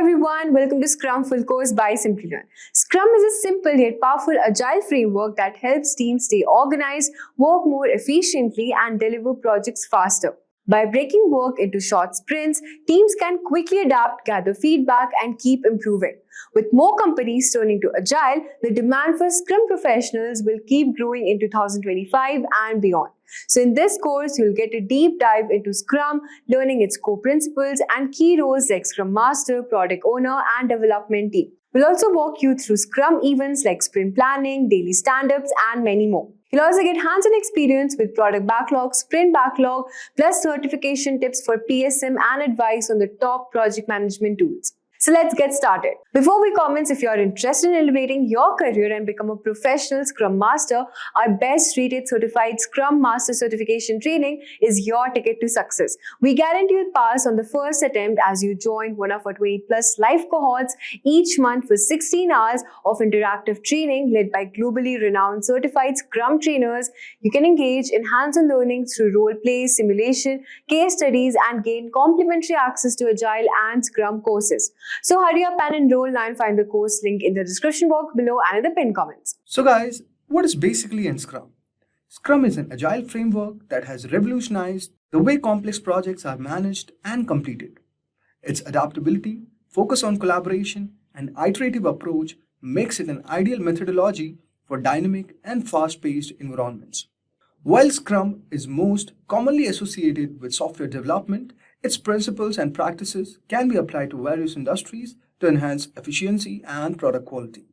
everyone, welcome to SCRUM Full Course by Simplilearn. SCRUM is a simple yet powerful agile framework that helps teams stay organized, work more efficiently, and deliver projects faster. By breaking work into short sprints, teams can quickly adapt, gather feedback, and keep improving. With more companies turning to agile, the demand for Scrum professionals will keep growing in 2025 and beyond. So in this course, you'll get a deep dive into Scrum, learning its core principles and key roles like Scrum Master, Product Owner, and Development Team. We'll also walk you through Scrum events like sprint planning, daily stand-ups, and many more. You'll also get hands-on experience with product backlog, sprint backlog, plus certification tips for PSM and advice on the top project management tools. So let's get started. Before we commence, if you're interested in elevating your career and become a professional Scrum Master, our best rated certified Scrum Master certification training is your ticket to success. We guarantee you'll pass on the first attempt as you join one of our 20+ live cohorts each month for 16 hours of interactive training led by globally renowned certified Scrum trainers. You can engage in hands-on learning through role plays, simulation, case studies, and gain complimentary access to Agile and Scrum courses. So hurry up and enroll now and find the course link in the description box below and in the pinned comments. So guys, what is basically in Scrum? Scrum is an agile framework that has revolutionized the way complex projects are managed and completed. Its adaptability, focus on collaboration, and iterative approach makes it an ideal methodology for dynamic and fast-paced environments. While Scrum is most commonly associated with software development, its principles and practices can be applied to various industries to enhance efficiency and product quality.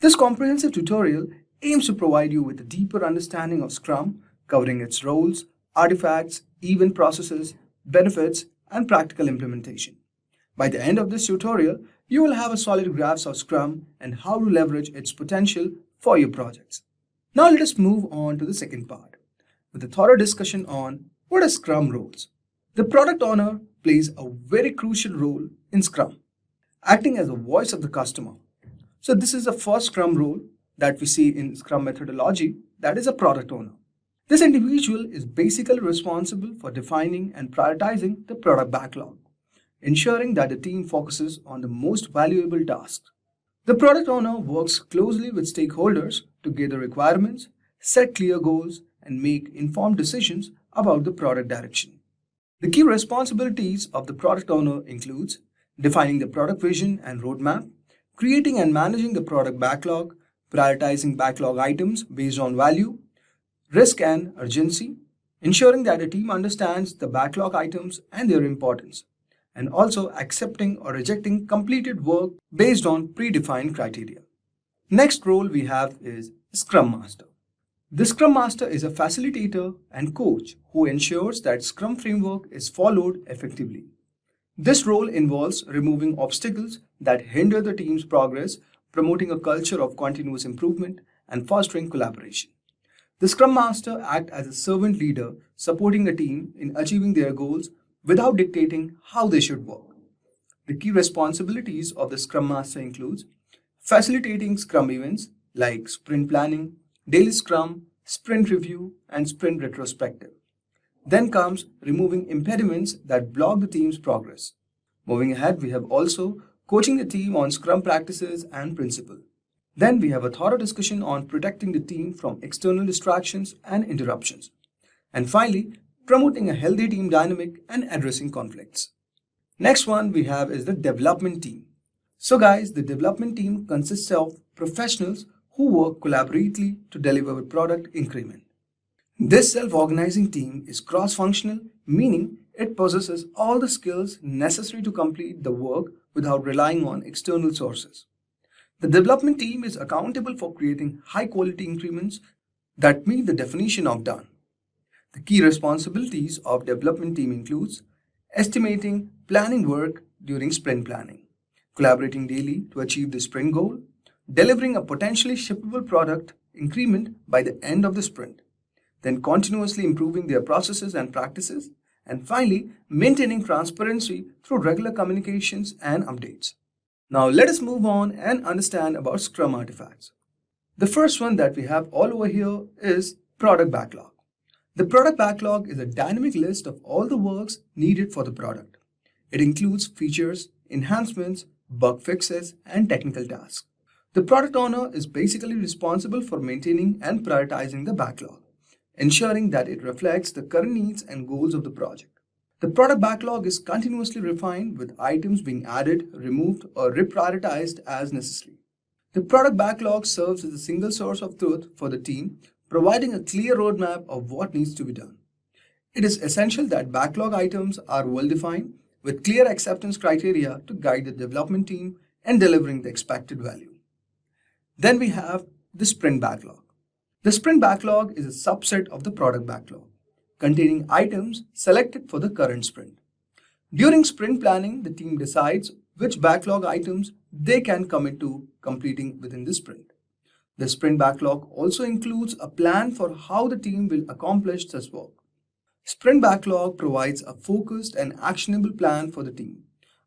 This comprehensive tutorial aims to provide you with a deeper understanding of Scrum, covering its roles, artifacts, event processes, benefits, and practical implementation. By the end of this tutorial, you will have a solid grasp of Scrum and how to leverage its potential for your projects. Now let us move on to the second part, with a thorough discussion on what are Scrum roles. The product owner plays a very crucial role in Scrum, acting as the voice of the customer. So this is the first Scrum role that we see in Scrum methodology, that is a product owner. This individual is basically responsible for defining and prioritizing the product backlog, ensuring that the team focuses on the most valuable tasks. The product owner works closely with stakeholders to gather requirements, set clear goals, and make informed decisions about the product direction. The key responsibilities of the product owner includes defining the product vision and roadmap, creating and managing the product backlog, prioritizing backlog items based on value, risk and urgency, ensuring that the team understands the backlog items and their importance, and also accepting or rejecting completed work based on predefined criteria. Next role we have is Scrum Master. The Scrum Master is a facilitator and coach who ensures that Scrum framework is followed effectively. This role involves removing obstacles that hinder the team's progress, promoting a culture of continuous improvement, and fostering collaboration. The Scrum Master acts as a servant leader, supporting the team in achieving their goals without dictating how they should work. The key responsibilities of the Scrum Master includes facilitating Scrum events like sprint planning, daily Scrum, sprint review, and sprint retrospective. Then comes removing impediments that block the team's progress. Moving ahead, we have also coaching the team on Scrum practices and principles. Then we have a thorough discussion on protecting the team from external distractions and interruptions. And finally, promoting a healthy team dynamic and addressing conflicts. Next one we have is the development team. So guys, the development team consists of professionals who work collaboratively to deliver a product increment. This self-organizing team is cross-functional, meaning it possesses all the skills necessary to complete the work without relying on external sources. The development team is accountable for creating high-quality increments that meet the definition of done. The key responsibilities of development team includes estimating planning work during sprint planning, collaborating daily to achieve the sprint goal, delivering a potentially shippable product increment by the end of the sprint, then continuously improving their processes and practices, and finally, maintaining transparency through regular communications and updates. Now let us move on and understand about Scrum artifacts. The first one that we have all over here is product backlog. The product backlog is a dynamic list of all the works needed for the product. It includes features, enhancements, bug fixes, and technical tasks. The product owner is basically responsible for maintaining and prioritizing the backlog, ensuring that it reflects the current needs and goals of the project. The product backlog is continuously refined with items being added, removed, or reprioritized as necessary. The product backlog serves as a single source of truth for the team, providing a clear roadmap of what needs to be done. It is essential that backlog items are well defined with clear acceptance criteria to guide the development team in delivering the expected value. Then we have the sprint backlog. The sprint backlog is a subset of the product backlog, containing items selected for the current sprint. During sprint planning, the team decides which backlog items they can commit to completing within the sprint. The sprint backlog also includes a plan for how the team will accomplish this work. Sprint backlog provides a focused and actionable plan for the team,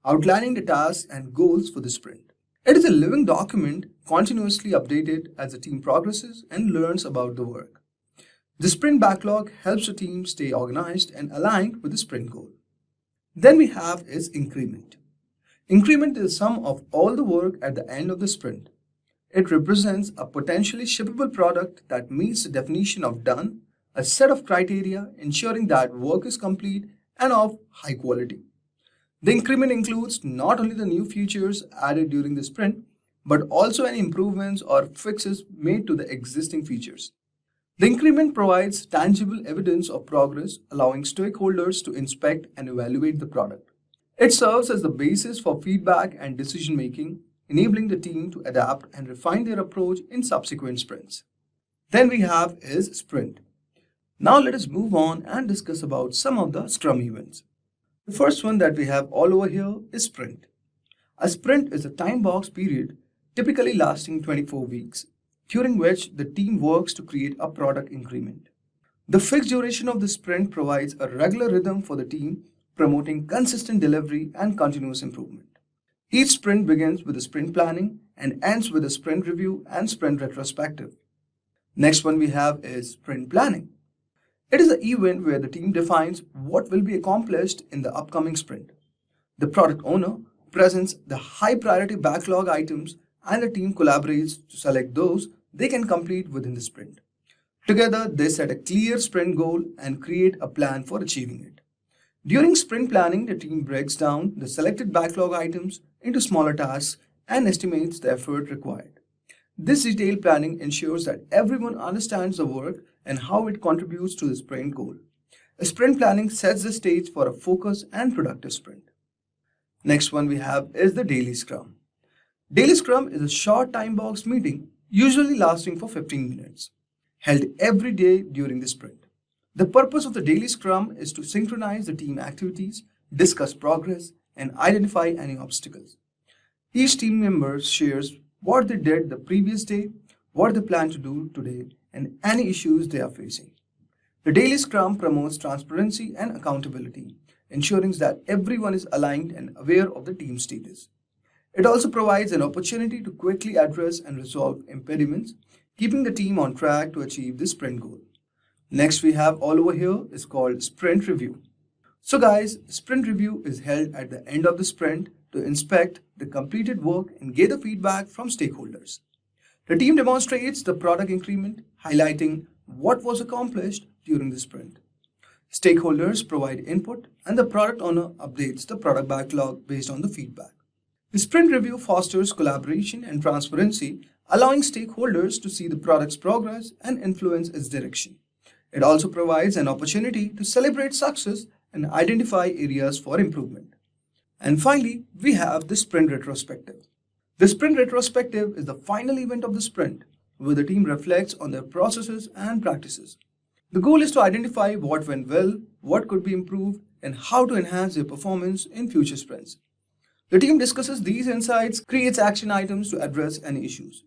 outlining the tasks and goals for the sprint. It is a living document continuously updated as the team progresses and learns about the work. The sprint backlog helps the team stay organized and aligned with the sprint goal. Then we have is increment. Increment is the sum of all the work at the end of the sprint. It represents a potentially shippable product that meets the definition of done, a set of criteria ensuring that work is complete and of high quality. The increment includes not only the new features added during the sprint, but also any improvements or fixes made to the existing features. The increment provides tangible evidence of progress, allowing stakeholders to inspect and evaluate the product. It serves as the basis for feedback and decision making, enabling the team to adapt and refine their approach in subsequent sprints. Then we have is sprint. Now let us move on and discuss about some of the Scrum events. The first one that we have all over here is sprint. A sprint is a time box period typically lasting 24 weeks, during which the team works to create a product increment. The fixed duration of the sprint provides a regular rhythm for the team, promoting consistent delivery and continuous improvement. Each sprint begins with a sprint planning and ends with a sprint review and sprint retrospective. Next one we have is sprint planning. It is an event where the team defines what will be accomplished in the upcoming sprint. The product owner presents the high priority backlog items and the team collaborates to select those they can complete within the sprint. Together, they set a clear sprint goal and create a plan for achieving it. During sprint planning, the team breaks down the selected backlog items into smaller tasks and estimates the effort required. This detailed planning ensures that everyone understands the work and how it contributes to the sprint goal. A sprint planning sets the stage for a focused and productive sprint. Next one we have is the daily scrum. Daily scrum is a short time box meeting, usually lasting for 15 minutes, held every day during the sprint. The purpose of the daily scrum is to synchronize the team activities, discuss progress, and identify any obstacles. Each team member shares what they did the previous day, what they plan to do today, and any issues they are facing. The daily scrum promotes transparency and accountability, ensuring that everyone is aligned and aware of the team status. It also provides an opportunity to quickly address and resolve impediments, keeping the team on track to achieve the sprint goal. Next we have all over here is called sprint review. So guys, sprint review is held at the end of the sprint to inspect the completed work and gather feedback from stakeholders. The team demonstrates the product increment, highlighting what was accomplished during the sprint. Stakeholders provide input and the product owner updates the product backlog based on the feedback. The sprint review fosters collaboration and transparency, allowing stakeholders to see the product's progress and influence its direction. It also provides an opportunity to celebrate success and identify areas for improvement. And finally, we have the sprint retrospective. The sprint retrospective is the final event of the sprint, where the team reflects on their processes and practices. The goal is to identify what went well, what could be improved, and how to enhance their performance in future sprints. The team discusses these insights, creates action items to address any issues.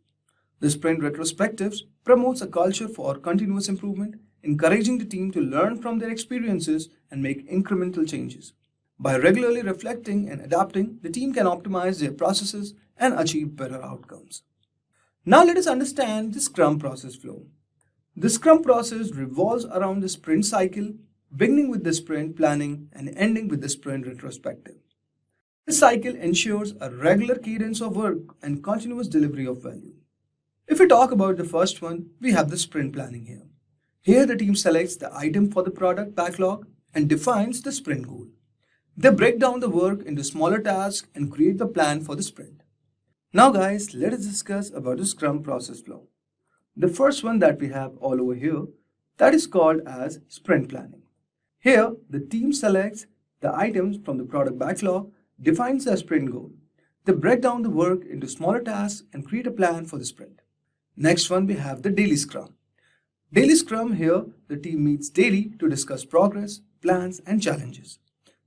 The sprint retrospectives promotes a culture for continuous improvement, encouraging the team to learn from their experiences and make incremental changes. By regularly reflecting and adapting, the team can optimize their processes and achieve better outcomes. Now let us understand the Scrum process flow. The Scrum process revolves around the sprint cycle, beginning with the sprint planning and ending with the sprint retrospective. This cycle ensures a regular cadence of work and continuous delivery of value. If we talk about the first one, we have the sprint planning here. Here the team selects the item for the product backlog and defines the sprint goal. They break down the work into smaller tasks and create the plan for the sprint. Now guys, let us discuss about the Scrum process flow. The first one that we have all over here, that is called as sprint planning. Here, the team selects the items from the product backlog, defines the sprint goal. They break down the work into smaller tasks and create a plan for the sprint. Next one, we have the daily Scrum. Daily Scrum here, the team meets daily to discuss progress, plans, and challenges.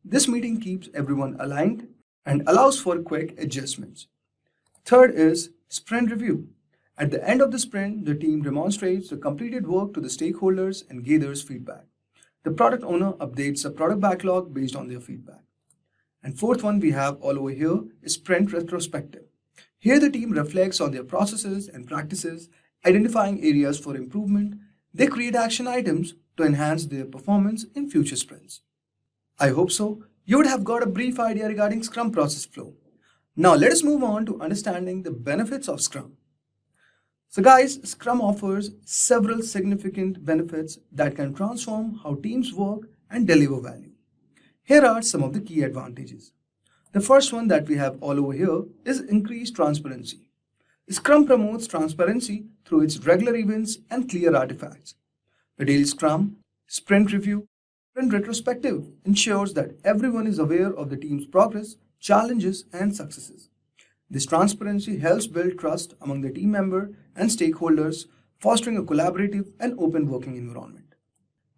This meeting keeps everyone aligned and allows for quick adjustments. Third is sprint review. At the end of the sprint, the team demonstrates the completed work to the stakeholders and gathers feedback. The product owner updates the product backlog based on their feedback. And fourth one we have all over here is sprint retrospective. Here the team reflects on their processes and practices, identifying areas for improvement. They create action items to enhance their performance in future sprints. I hope so. You would have got a brief idea regarding Scrum process flow. Now let us move on to understanding the benefits of Scrum. So guys, Scrum offers several significant benefits that can transform how teams work and deliver value. Here are some of the key advantages. The first one that we have all over here is increased transparency. Scrum promotes transparency through its regular events and clear artifacts. The daily Scrum, sprint review, sprint retrospective ensures that everyone is aware of the team's progress, challenges, and successes. This transparency helps build trust among the team member and stakeholders, fostering a collaborative and open working environment.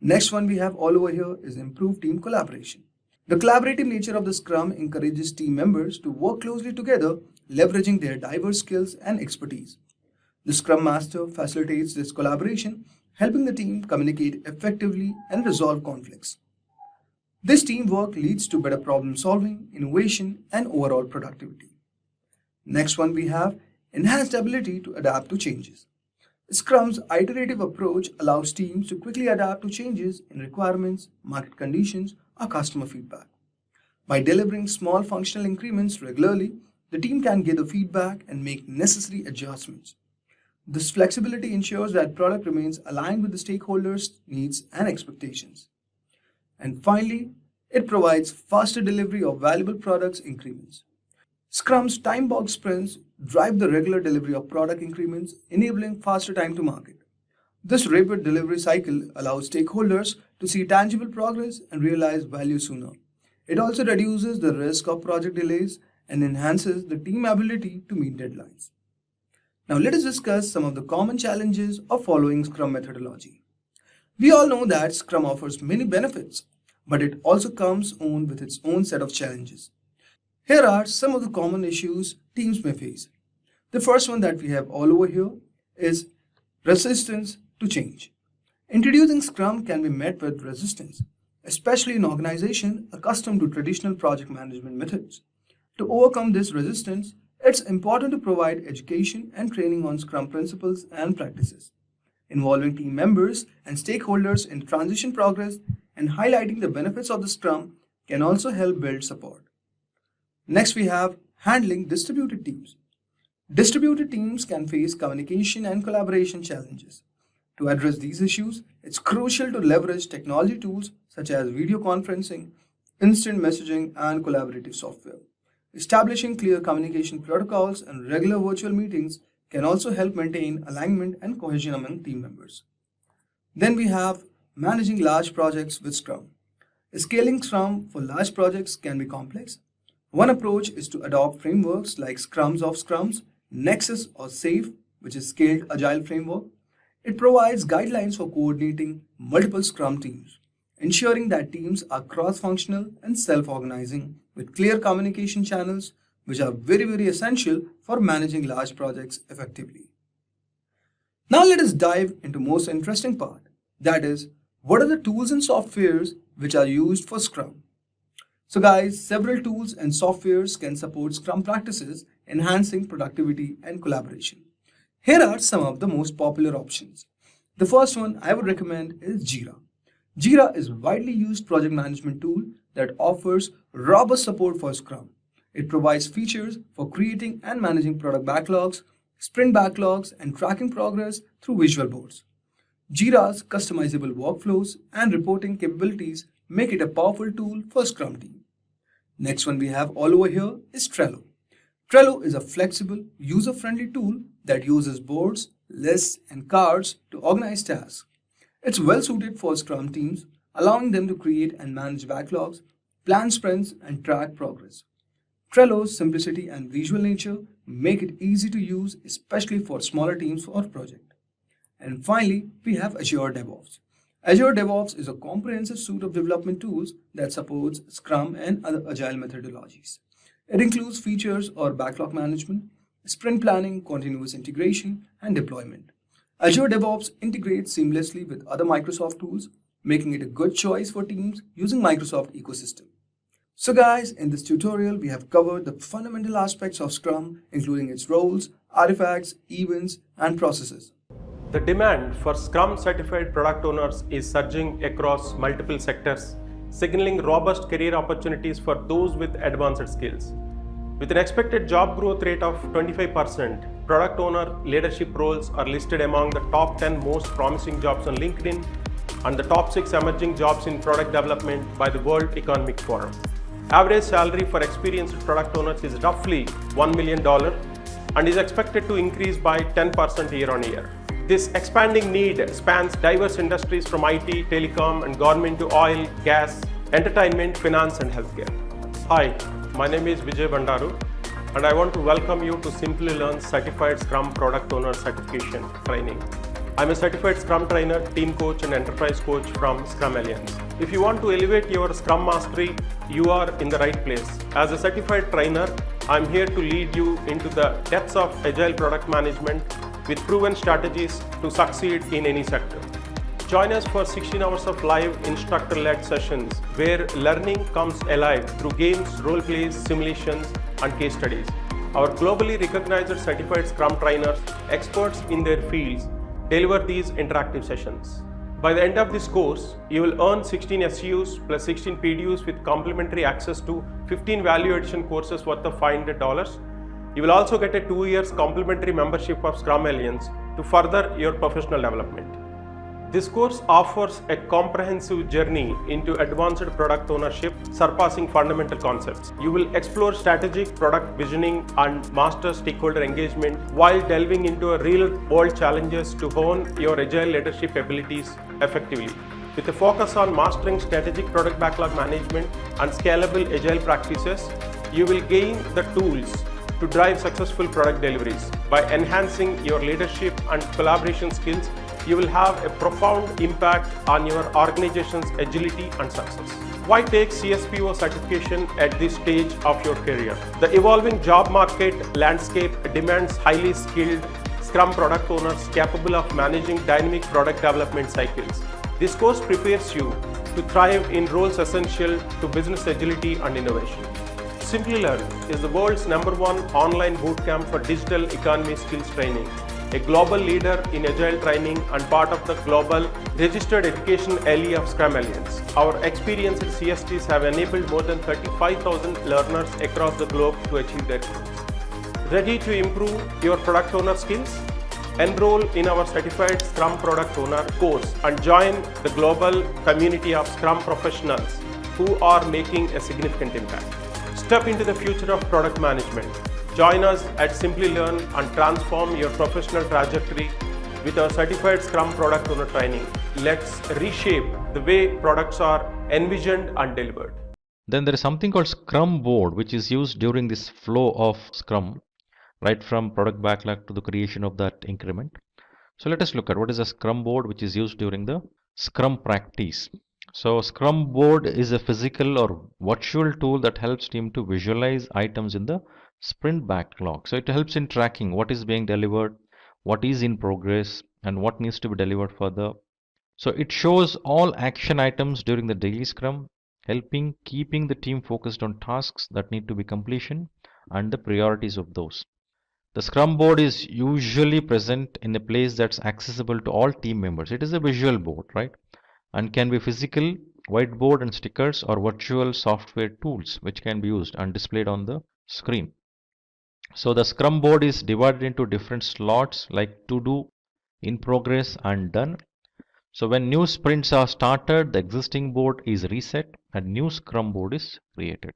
Next one we have all over here is improved team collaboration. The collaborative nature of the Scrum encourages team members to work closely together, leveraging their diverse skills and expertise. The Scrum Master facilitates this collaboration, helping the team communicate effectively and resolve conflicts. This teamwork leads to better problem solving, innovation, and overall productivity. Next one we have enhanced ability to adapt to changes. Scrum's iterative approach allows teams to quickly adapt to changes in requirements, market conditions, or customer feedback. By delivering small functional increments regularly, the team can gather feedback and make necessary adjustments. This flexibility ensures that product remains aligned with the stakeholders' needs and expectations. And finally, it provides faster delivery of valuable products increments. Scrum's time-boxed sprints drive the regular delivery of product increments, enabling faster time to market. This rapid delivery cycle allows stakeholders to see tangible progress and realize value sooner. It also reduces the risk of project delays and enhances the team ability to meet deadlines. Now let us discuss some of the common challenges of following Scrum methodology. We all know that Scrum offers many benefits, but it also comes with its own set of challenges. Here are some of the common issues teams may face. The first one that we have all over here is resistance to change. Introducing Scrum can be met with resistance, especially in organizations accustomed to traditional project management methods. To overcome this resistance, it's important to provide education and training on Scrum principles and practices. Involving team members and stakeholders in transition progress and highlighting the benefits of the Scrum can also help build support. Next, we have handling distributed teams. Distributed teams can face communication and collaboration challenges. To address these issues, it's crucial to leverage technology tools such as video conferencing, instant messaging, and collaborative software. Establishing clear communication protocols and regular virtual meetings can also help maintain alignment and cohesion among team members. Then we have managing large projects with Scrum. Scaling Scrum for large projects can be complex. One approach is to adopt frameworks like Scrums of Scrums, Nexus or SAFe, which is Scaled Agile Framework. It provides guidelines for coordinating multiple Scrum teams, ensuring that teams are cross-functional and self-organizing with clear communication channels, which are very essential for managing large projects effectively. Now let us dive into most interesting part, that is, what are the tools and softwares which are used for Scrum? So guys, several tools and softwares can support Scrum practices, enhancing productivity and collaboration. Here are some of the most popular options. The first one I would recommend is Jira. Jira is a widely used project management tool that offers robust support for Scrum. It provides features for creating and managing product backlogs, sprint backlogs, and tracking progress through visual boards. Jira's customizable workflows and reporting capabilities make it a powerful tool for Scrum team. Next one we have all over here is Trello. Trello is a flexible, user-friendly tool that uses boards, lists, and cards to organize tasks. It's well suited for Scrum teams, allowing them to create and manage backlogs, plan sprints, and track progress. Trello's simplicity and visual nature make it easy to use, especially for smaller teams or projects. And finally, we have Azure DevOps. Azure DevOps is a comprehensive suite of development tools that supports Scrum and other agile methodologies. It includes features or backlog management, sprint planning, continuous integration, and deployment. Azure DevOps integrates seamlessly with other Microsoft tools, making it a good choice for teams using Microsoft ecosystem. So guys, in this tutorial, we have covered the fundamental aspects of Scrum, including its roles, artifacts, events, and processes. The demand for Scrum certified product owners is surging across multiple sectors, signaling robust career opportunities for those with advanced skills. With an expected job growth rate of 25%, product owner leadership roles are listed among the top 10 most promising jobs on LinkedIn and the top 6 emerging jobs in product development by the World Economic Forum. Average salary for experienced product owners is roughly $1 million and is expected to increase by 10% year on year. This expanding need spans diverse industries from IT, telecom, and government to oil, gas, entertainment, finance, and healthcare. Hi, my name is Vijay Bandaru, and I want to welcome you to Simplilearn Certified SCRUM Product Owner Certification Training. I'm a certified Scrum trainer, team coach, and enterprise coach from Scrum Alliance. If you want to elevate your Scrum mastery, you are in the right place. As a certified trainer, I'm here to lead you into the depths of agile product management with proven strategies to succeed in any sector. Join us for 16 hours of live instructor-led sessions where learning comes alive through games, role plays, simulations, and case studies. Our globally recognized certified Scrum trainers, experts in their fields, deliver these interactive sessions. By the end of this course, you will earn 16 SUs plus 16 PDUs with complimentary access to 15 value addition courses worth of $500. You will also get a 2 years complimentary membership of Scrum Alliance to further your professional development. This course offers a comprehensive journey into advanced product ownership, surpassing fundamental concepts. You will explore strategic product visioning and master stakeholder engagement while delving into real-world challenges to hone your agile leadership abilities effectively. With a focus on mastering strategic product backlog management and scalable agile practices, you will gain the tools to drive successful product deliveries. By enhancing your leadership and collaboration skills, you will have a profound impact on your organization's agility and success. Why take CSPO certification at this stage of your career? The evolving job market landscape demands highly skilled Scrum product owners capable of managing dynamic product development cycles. This course prepares you to thrive in roles essential to business agility and innovation. Simplilearn is the world's #1 online bootcamp for digital economy skills training, a global leader in agile training and part of the global registered education ally of Scrum Alliance. Our experienced CSTs have enabled more than 35,000 learners across the globe to achieve their goals. Ready to improve your product owner skills? Enroll in our Certified SCRUM Product Owner course and join the global community of Scrum professionals who are making a significant impact. Step into the future of product management. Join us at Simplilearn and transform your professional trajectory with our Certified SCRUM Product Owner training. Let's reshape the way products are envisioned and delivered. Then there is something called Scrum board, which is used during this flow of Scrum, right from product backlog to the creation of that increment. So let us look at what is a Scrum board, which is used during the Scrum practice. So Scrum board is a physical or virtual tool that helps team to visualize items in the sprint backlog. So it helps in tracking what is being delivered, what is in progress, and what needs to be delivered further. So it shows all action items during the daily Scrum, helping keeping the team focused on tasks that need to be completion and the priorities of those. The Scrum board is usually present in a place that's accessible to all team members. It is a visual board, right? And can be physical, whiteboard and stickers, or virtual software tools which can be used and displayed on the screen. So the Scrum board is divided into different slots like to do, in progress, and done. So when new sprints are started, the existing board is reset and new Scrum board is created.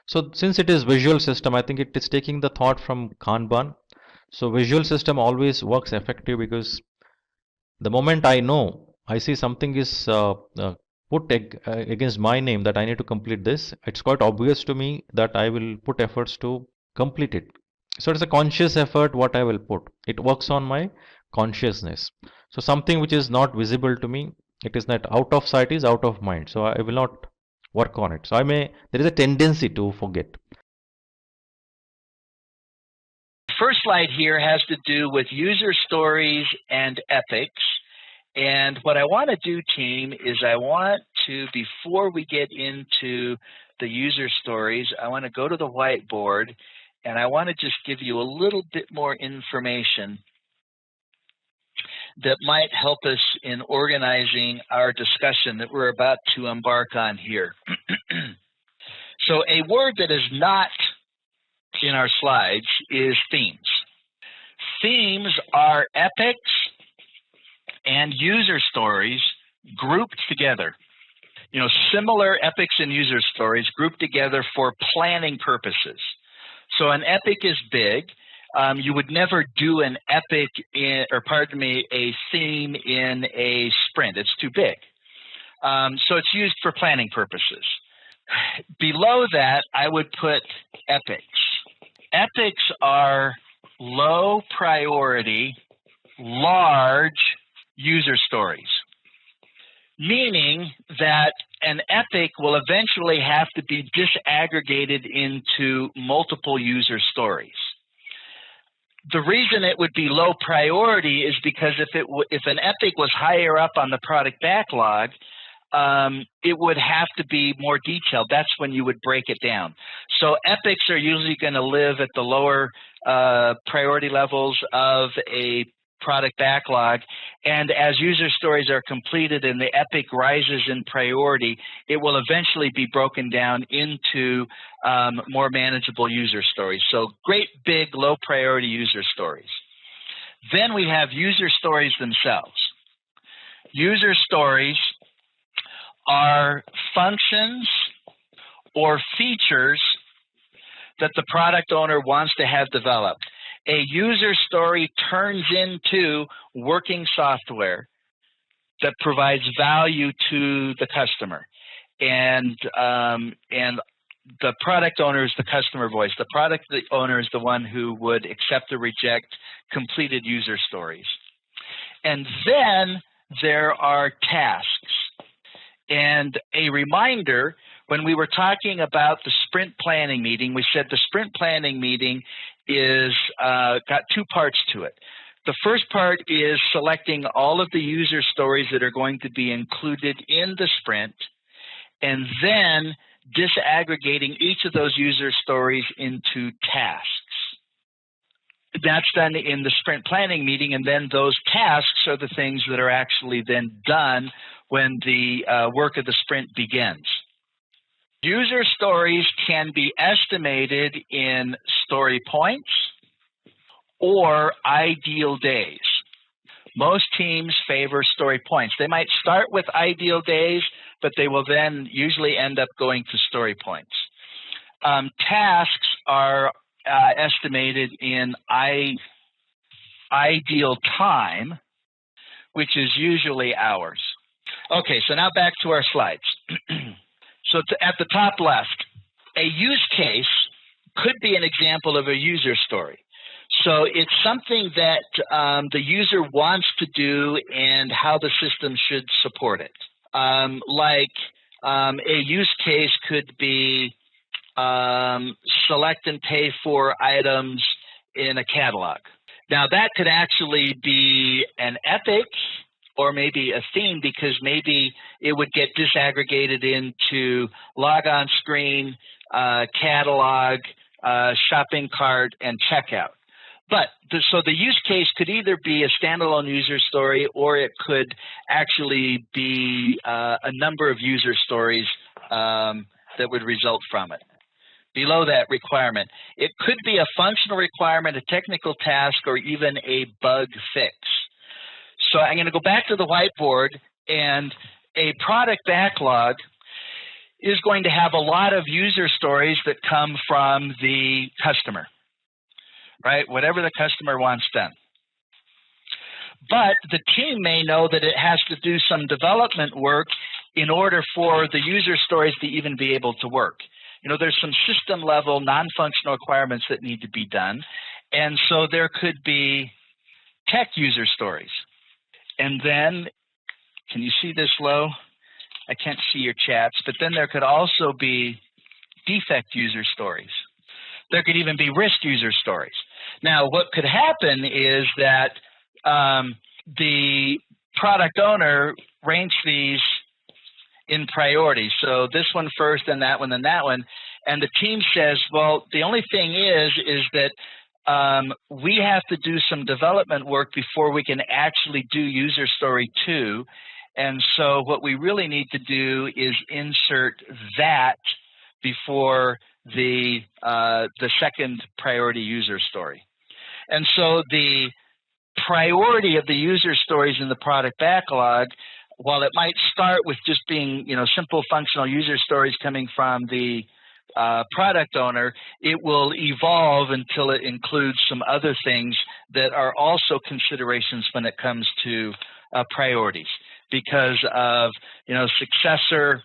So since it is visual system, I think it is taking the thought from Kanban. So visual system always works effective because the moment I see something is put against my name that I need to complete this, it's quite obvious to me that I will put efforts to complete it. So it's a conscious effort what I will put. It works on my consciousness. So something which is not visible to me, it is not out of sight is out of mind. So I will not work on it. So there is a tendency to forget. First slide here has to do with user stories and epics. And what I want to do, team, is I want to, before we get into the user stories, I want to go to the whiteboard and I want to just give you a little bit more information that might help us in organizing our discussion that we're about to embark on here. So a word that is not in our slides is themes. Themes are epics and user stories grouped together. You know, similar epics and user stories grouped together for planning purposes. So an epic is big. You would never do an epic a theme in a sprint. It's too big. So it's used for planning purposes. Below that, I would put epics. Epics are low priority, large user stories, meaning that an epic will eventually have to be disaggregated into multiple user stories. The reason it would be low priority is because if an epic was higher up on the product backlog, it would have to be more detailed. That's when you would break it down. So epics are usually going to live at the lower priority levels of a product backlog, and as user stories are completed and the epic rises in priority, it will eventually be broken down into more manageable user stories. So great big low priority user stories. Then we have user stories themselves. User stories are functions or features that the product owner wants to have developed. A user story turns into working software that provides value to the customer. And the product owner is the customer voice. The product owner is the one who would accept or reject completed user stories. And then there are tasks. And a reminder, when we were talking about the sprint planning meeting, we said the sprint planning meeting is got two parts to it. The first part is selecting all of the user stories that are going to be included in the sprint, and then disaggregating each of those user stories into tasks. That's done in the sprint planning meeting, and then those tasks are the things that are actually then done when the work of the sprint begins. User stories can be estimated in story points or ideal days. Most teams favor story points. They might start with ideal days, but they will then usually end up going to story points. Tasks are estimated in ideal time, which is usually hours. Okay, so now back to our slides. So at the top left, a use case could be an example of a user story. So it's something that the user wants to do and how the system should support it. A use case could be select and pay for items in a catalog. Now that could actually be an epic or maybe a theme, because maybe it would get disaggregated into log on screen, catalog, shopping cart, and checkout. But so the use case could either be a standalone user story, or it could actually be a number of user stories that would result from it. below that requirement. It could be a functional requirement, a technical task, or even a bug fix. So I'm going to go back to the whiteboard, and a product backlog is going to have a lot of user stories that come from the customer, right? Whatever the customer wants done. But the team may know that it has to do some development work in order for the user stories to even be able to work. You know, there's some system level non-functional requirements that need to be done. And so there could be tech user stories. And then, can you see this low? I can't see your chats, but then there could also be defect user stories. There could even be risk user stories. Now, what could happen is that the product owner ranks these in priority. So this one first, then that one, then that one. And the team says, well, the only thing is that we have to do some development work before we can actually do user story 2. And so what we really need to do is insert that before the second priority user story. And so the priority of the user stories in the product backlog, while it might start with just being, you know, simple functional user stories coming from the product owner, it will evolve until it includes some other things that are also considerations when it comes to priorities, because of, you know, successor,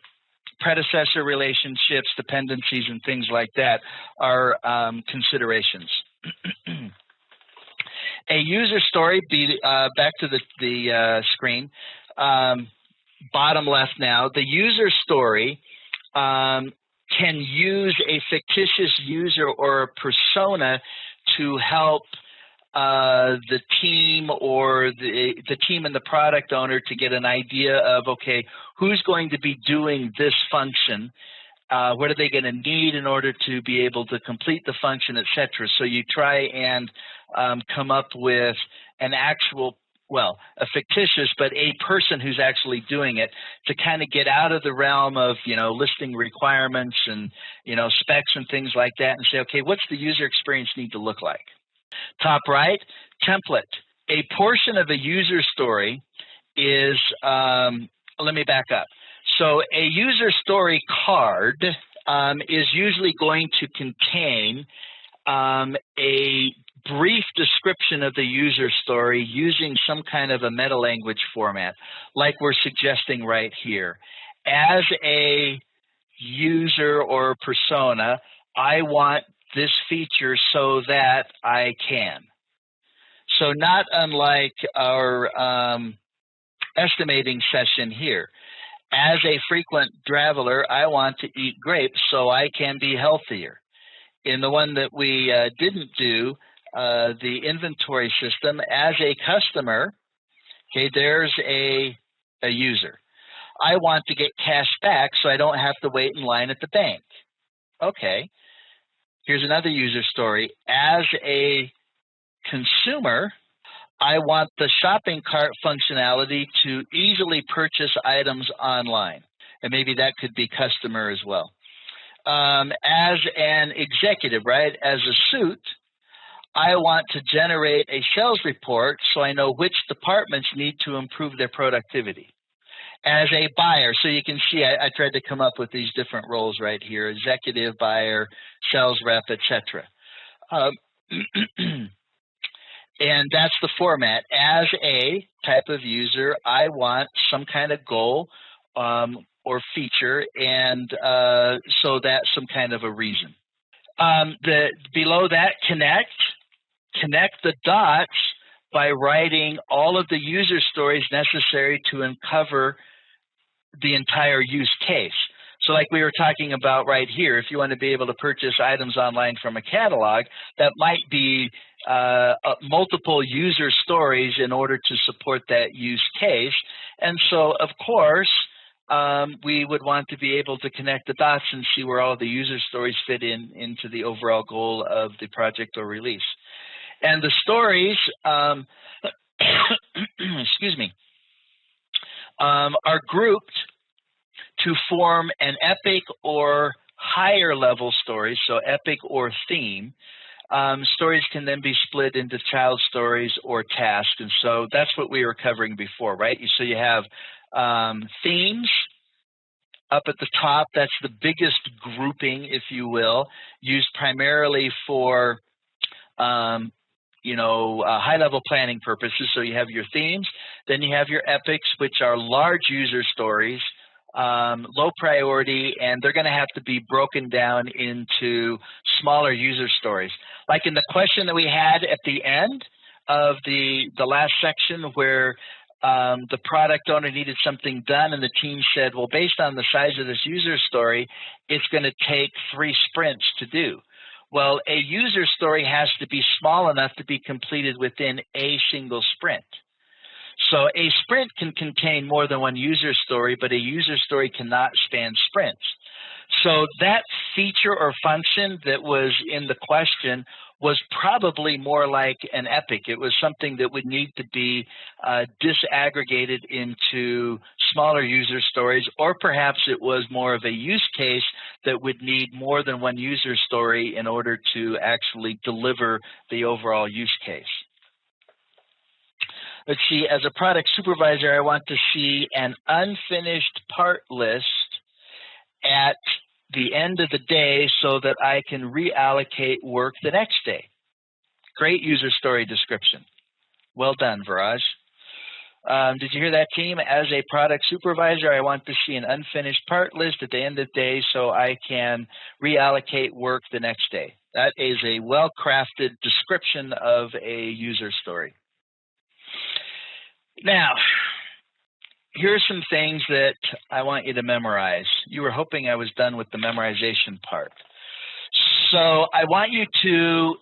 predecessor relationships, dependencies, and things like that are considerations. A user story, back to the screen, bottom left now, the user story can use a fictitious user or a persona to help the team or the team and the product owner to get an idea of, okay, who's going to be doing this function, what are they going to need in order to be able to complete the function, etc. So you try and come up with an actual, well, a fictitious, but a person who's actually doing it, to kind of get out of the realm of, you know, listing requirements and, you know, specs and things like that, and say, okay, what's the user experience need to look like? Top right, template. A portion of a user story is, let me back up. So a user story card is usually going to contain a brief description of the user story using some kind of a meta-language format, like we're suggesting right here. As a user or persona, I want this feature so that I can. So not unlike our estimating session here. As a frequent traveler, I want to eat grapes so I can be healthier. In the one that we didn't do, the inventory system, as a customer, okay, there's a user. I want to get cash back so I don't have to wait in line at the bank. Okay, here's another user story. As a consumer, I want the shopping cart functionality to easily purchase items online. And maybe that could be customer as well. As an executive, right, as a suit, I want to generate a sales report so I know which departments need to improve their productivity. As a buyer, so you can see I tried to come up with these different roles right here: executive, buyer, sales rep, etc. And that's the format. As a type of user, I want some kind of goal or feature, and so that's some kind of a reason. Below that, connect the dots by writing all of the user stories necessary to uncover the entire use case. So like we were talking about right here, if you want to be able to purchase items online from a catalog, that might be multiple user stories in order to support that use case. And so, of course, we would want to be able to connect the dots and see where all the user stories fit into the overall goal of the project or release. And the stories, excuse me, are grouped to form an epic or higher level stories, so epic or theme, stories can then be split into child stories or tasks. And so that's what we were covering before, right? So you have themes up at the top. That's the biggest grouping, if you will, used primarily for high-level planning purposes. So you have your themes, then you have your epics, which are large user stories, low priority, and they're going to have to be broken down into smaller user stories. Like in the question that we had at the end of the last section where the product owner needed something done and the team said, well, based on the size of this user story, it's going to take 3 sprints to do. Well, a user story has to be small enough to be completed within a single sprint. So a sprint can contain more than one user story, but a user story cannot span sprints. So that feature or function that was in the question was probably more like an epic. It was something that would need to be disaggregated into smaller user stories, or perhaps it was more of a use case that would need more than one user story in order to actually deliver the overall use case. Let's see, as a product supervisor, I want to see an unfinished part list at the end of the day so that I can reallocate work the next day. Great user story description. Well done, Viraj. Did you hear that, team? As a product supervisor, I want to see an unfinished part list at the end of the day so I can reallocate work the next day. That is a well-crafted description of a user story. Now, here are some things that I want you to memorize. You were hoping I was done with the memorization part. So I want you to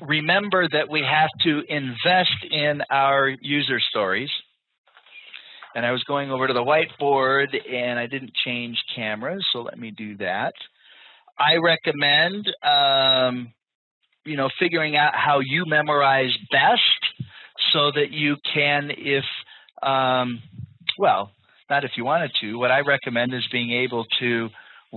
remember that we have to invest in our user stories. And I was going over to the whiteboard and I didn't change cameras, so let me do that. I recommend figuring out how you memorize best so that you can, not if you wanted to, what I recommend is being able to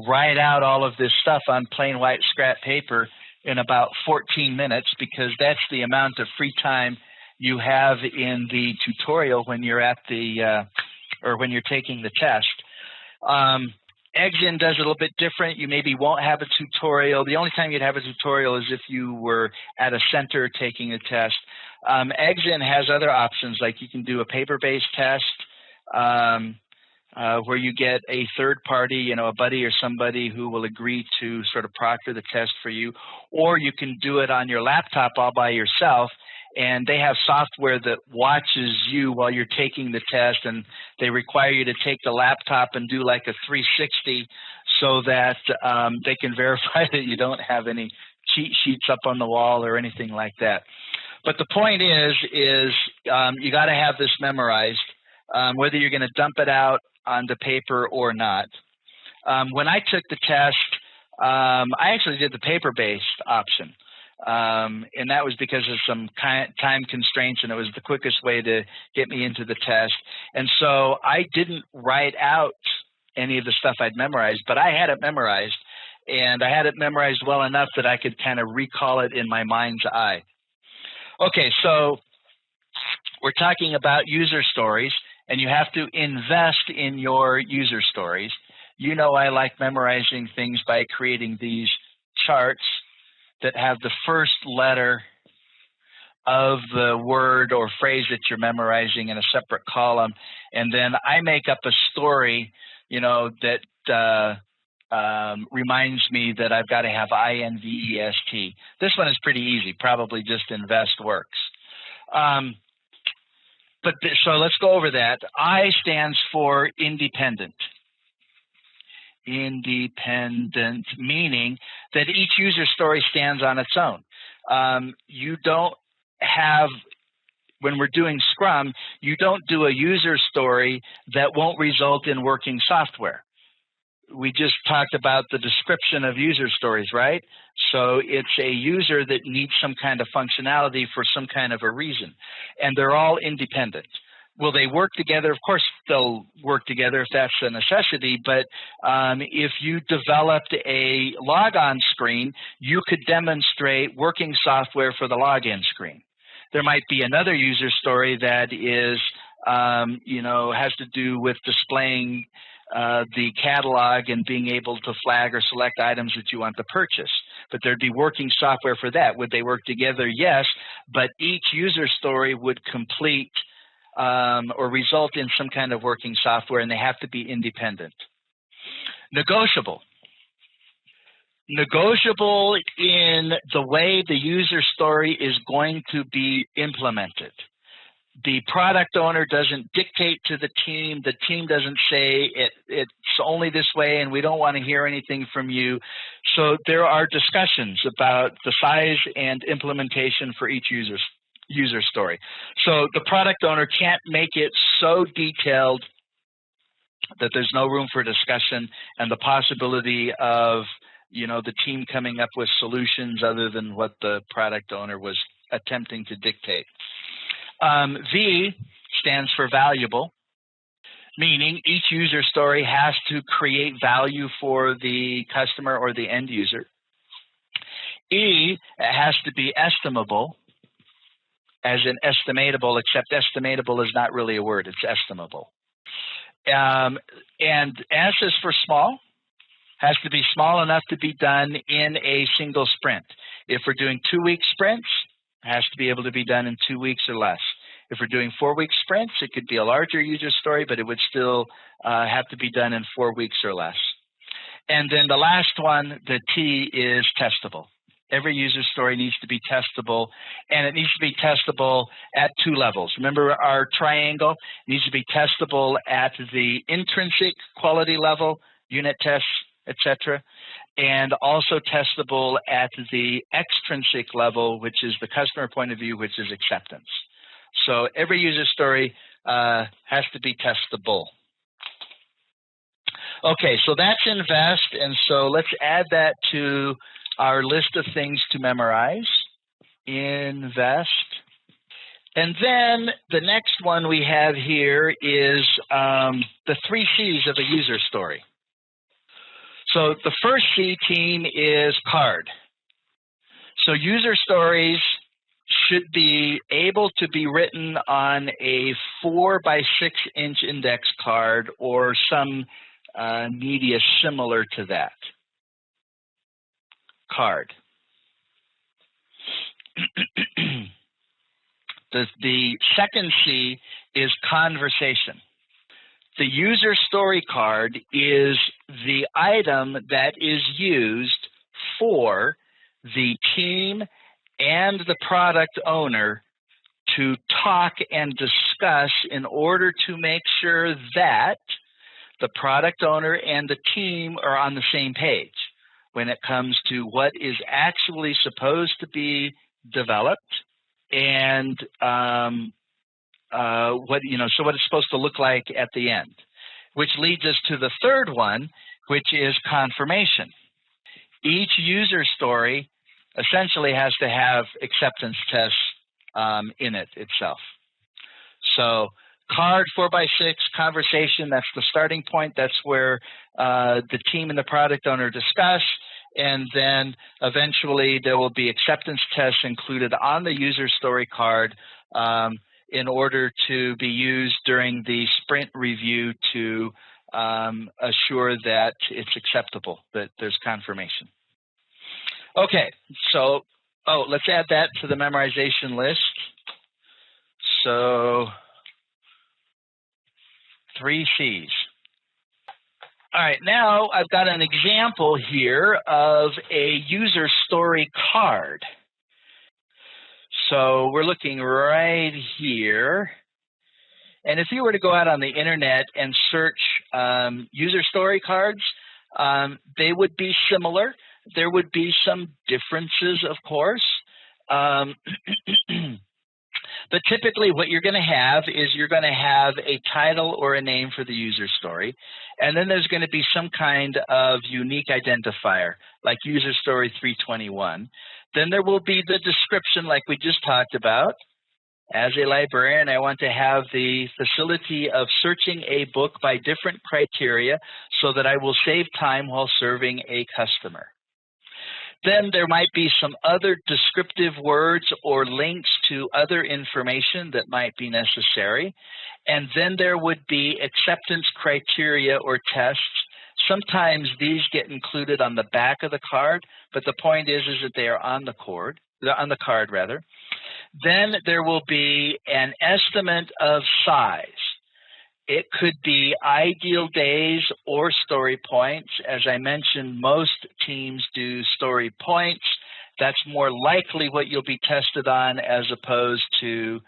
write out all of this stuff on plain white scrap paper in about 14 minutes, because that's the amount of free time you have in the tutorial when you're at when you're taking the test. Exin does it a little bit different. You maybe won't have a tutorial. The only time you'd have a tutorial is if you were at a center taking a test. Exin has other options, like you can do a paper-based test where you get a third party, a buddy or somebody who will agree to sort of proctor the test for you, or you can do it on your laptop all by yourself. And they have software that watches you while you're taking the test, and they require you to take the laptop and do like a 360 so that they can verify that you don't have any cheat sheets up on the wall or anything like that. But the point is you got to have this memorized, whether you're going to dump it out onto paper or not. When I took the test, I actually did the paper-based option. And that was because of some time constraints, and it was the quickest way to get me into the test. And so I didn't write out any of the stuff I'd memorized, but I had it memorized, and I had it memorized well enough that I could kind of recall it in my mind's eye. Okay, so we're talking about user stories, and you have to invest in your user stories. You know I like memorizing things by creating these charts that have the first letter of the word or phrase that you're memorizing in a separate column, and then I make up a story, that reminds me that I've got to have INVEST. This one is pretty easy. Probably just invest works. So let's go over that. I stands for independent. Independent, meaning that each user story stands on its own. You don't have, when we're doing Scrum, you don't do a user story that won't result in working software. We just talked about the description of user stories, right? So it's a user that needs some kind of functionality for some kind of a reason, and they're all independent. Will they work together? Of course, they'll work together if that's a necessity, but if you developed a logon screen, you could demonstrate working software for the login screen. There might be another user story that is, has to do with displaying the catalog and being able to flag or select items that you want to purchase. But there'd be working software for that. Would they work together? Yes, but each user story would complete or result in some kind of working software, and they have to be independent. Negotiable. Negotiable in the way the user story is going to be implemented. The product owner doesn't dictate to the team. The team doesn't say it's only this way and we don't want to hear anything from you. So there are discussions about the size and implementation for each user story. So the product owner can't make it so detailed that there's no room for discussion and the possibility of the team coming up with solutions other than what the product owner was attempting to dictate. V stands for valuable, meaning each user story has to create value for the customer or the end user. E has to be estimable, as in estimatable, except estimatable is not really a word, it's estimable. And S is for small, has to be small enough to be done in a single sprint. If we're doing 2-week sprints, it has to be able to be done in 2 weeks or less. If we're doing 4-week sprints, it could be a larger user story, but it would still have to be done in 4 weeks or less. And then the last one, the T, is testable. Every user story needs to be testable, and it needs to be testable at 2 levels. Remember our triangle? It needs to be testable at the intrinsic quality level, unit tests, etc., and also testable at the extrinsic level, which is the customer point of view, which is acceptance. So every user story has to be testable. Okay, so that's invest, and so let's add that to our list of things to memorize. Invest. And then the next one we have here is the 3 C's of a user story. So the first C, team, is card. So user stories should be able to be written on a 4 by 6 inch index card or some media similar to that. Card. The second C is conversation. The user story card is the item that is used for the team and the product owner to talk and discuss in order to make sure that the product owner and the team are on the same page when it comes to what is actually supposed to be developed and what it's supposed to look like at the end, which leads us to the third one, which is confirmation. Each user story essentially has to have acceptance tests in it itself. So card 4 by 6, conversation, that's the starting point. That's where the team and the product owner discuss, and then eventually there will be acceptance tests included on the user story card in order to be used during the sprint review to assure that it's acceptable, that there's confirmation. Okay, so, let's add that to the memorization list. So, 3 C's. All right, now I've got an example here of a user story card. So we're looking right here. And if you were to go out on the internet and search user story cards, they would be similar. There would be some differences, of course. But typically what you're going to have is you're going to have a title or a name for the user story. And then there's going to be some kind of unique identifier, like user story 321. Then there will be the description like we just talked about. As a librarian, I want to have the facility of searching a book by different criteria so that I will save time while serving a customer. Then there might be some other descriptive words or links to other information that might be necessary. And then there would be acceptance criteria or tests. Sometimes these get included on the back of the card, but the point is that they are on the card. Then there will be an estimate of size. It could be ideal days or story points. As I mentioned, most teams do story points. That's more likely what you'll be tested on as opposed to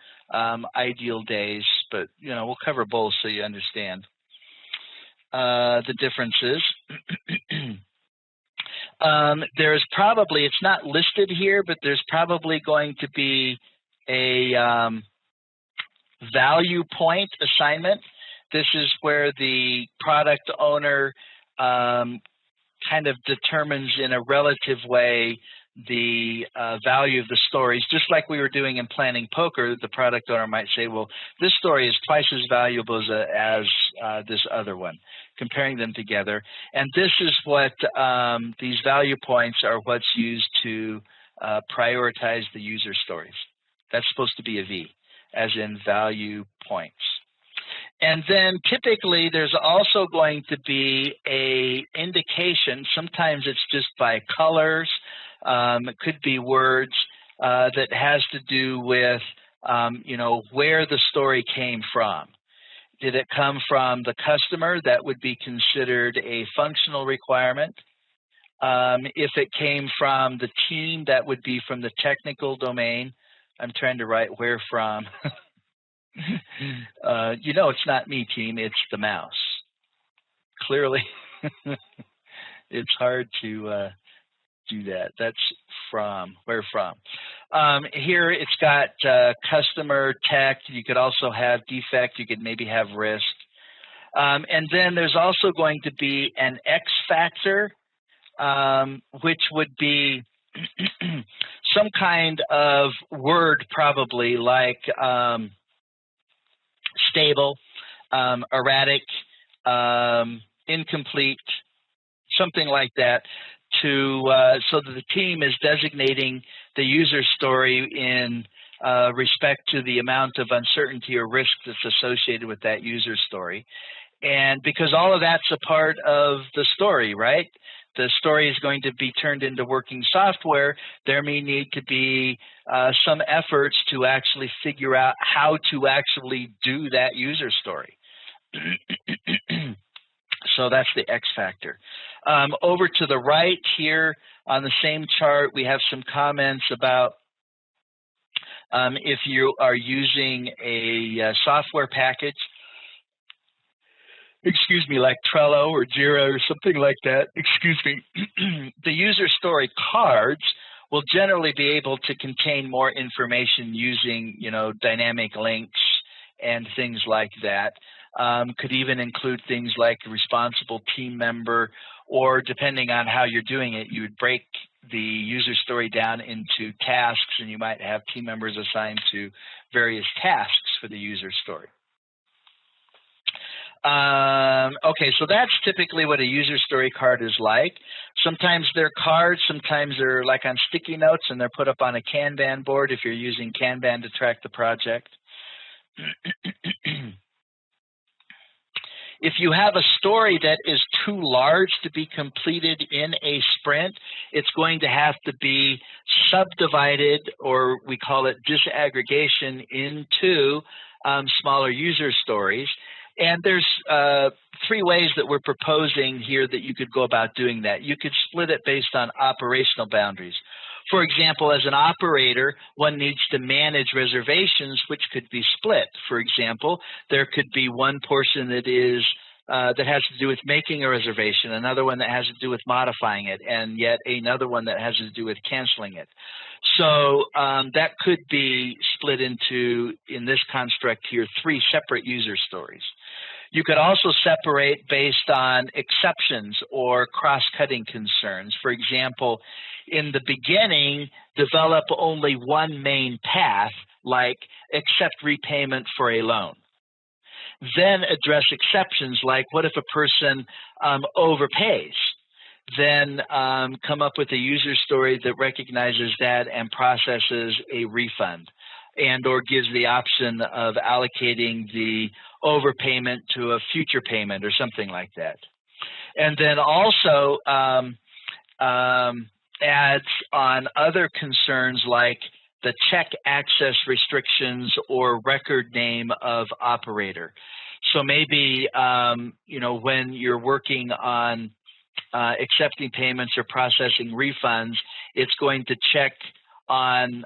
ideal days. But we'll cover both so you understand the differences. There's probably, it's not listed here, but there's probably going to be a value point assignment. This is where the product owner kind of determines in a relative way the value of the stories. Just like we were doing in planning poker, the product owner might say, well, this story is twice as valuable as this other one, comparing them together. And this is what these value points are what's used to prioritize the user stories. That's supposed to be a V, as in value points. And then typically there's also going to be a indication, sometimes it's just by colors, it could be words, that has to do with, where the story came from. Did it come from the customer? That would be considered a functional requirement. If it came from the team, that would be from the technical domain. I'm trying to write where from. It's not me, team, it's the mouse. Clearly, it's hard to do that. That's from, where from. Here it's got customer, tech. You could also have defect. You could maybe have risk. And then there's also going to be an X factor, which would be some kind of word probably like stable, erratic, incomplete, something like that, to so that the team is designating the user story in respect to the amount of uncertainty or risk that's associated with that user story. And because all of that's a part of the story, right? The story is going to be turned into working software. There may need to be some efforts to actually figure out how to actually do that user story. So that's the X factor. Over to the right here on the same chart, we have some comments about if you are using a software package, like Trello or Jira or something like that, the user story cards will generally be able to contain more information using, dynamic links and things like that. Could even include things like a responsible team member, or depending on how you're doing it, you would break the user story down into tasks, and you might have team members assigned to various tasks for the user story. Okay, so that's typically what a user story card is like. Sometimes they're cards, sometimes they're like on sticky notes, and they're put up on a Kanban board if you're using Kanban to track the project. If you have a story that is too large to be completed in a sprint, it's going to have to be subdivided, or we call it disaggregation, into smaller user stories. And there's 3 ways that we're proposing here that you could go about doing that. You could split it based on operational boundaries. For example, as an operator, one needs to manage reservations, which could be split. For example, there could be one portion that is that has to do with making a reservation, another one that has to do with modifying it, and yet another one that has to do with canceling it. So that could be split into, in this construct here, 3 separate user stories. You could also separate based on exceptions or cross-cutting concerns. For example, in the beginning, develop only one main path, like accept repayment for a loan. Then address exceptions, like what if a person overpays? Then come up with a user story that recognizes that and processes a refund, and or gives the option of allocating the overpayment to a future payment or something like that. And then also adds on other concerns like the check access restrictions or record name of operator. So maybe, when you're working on accepting payments or processing refunds, it's going to check on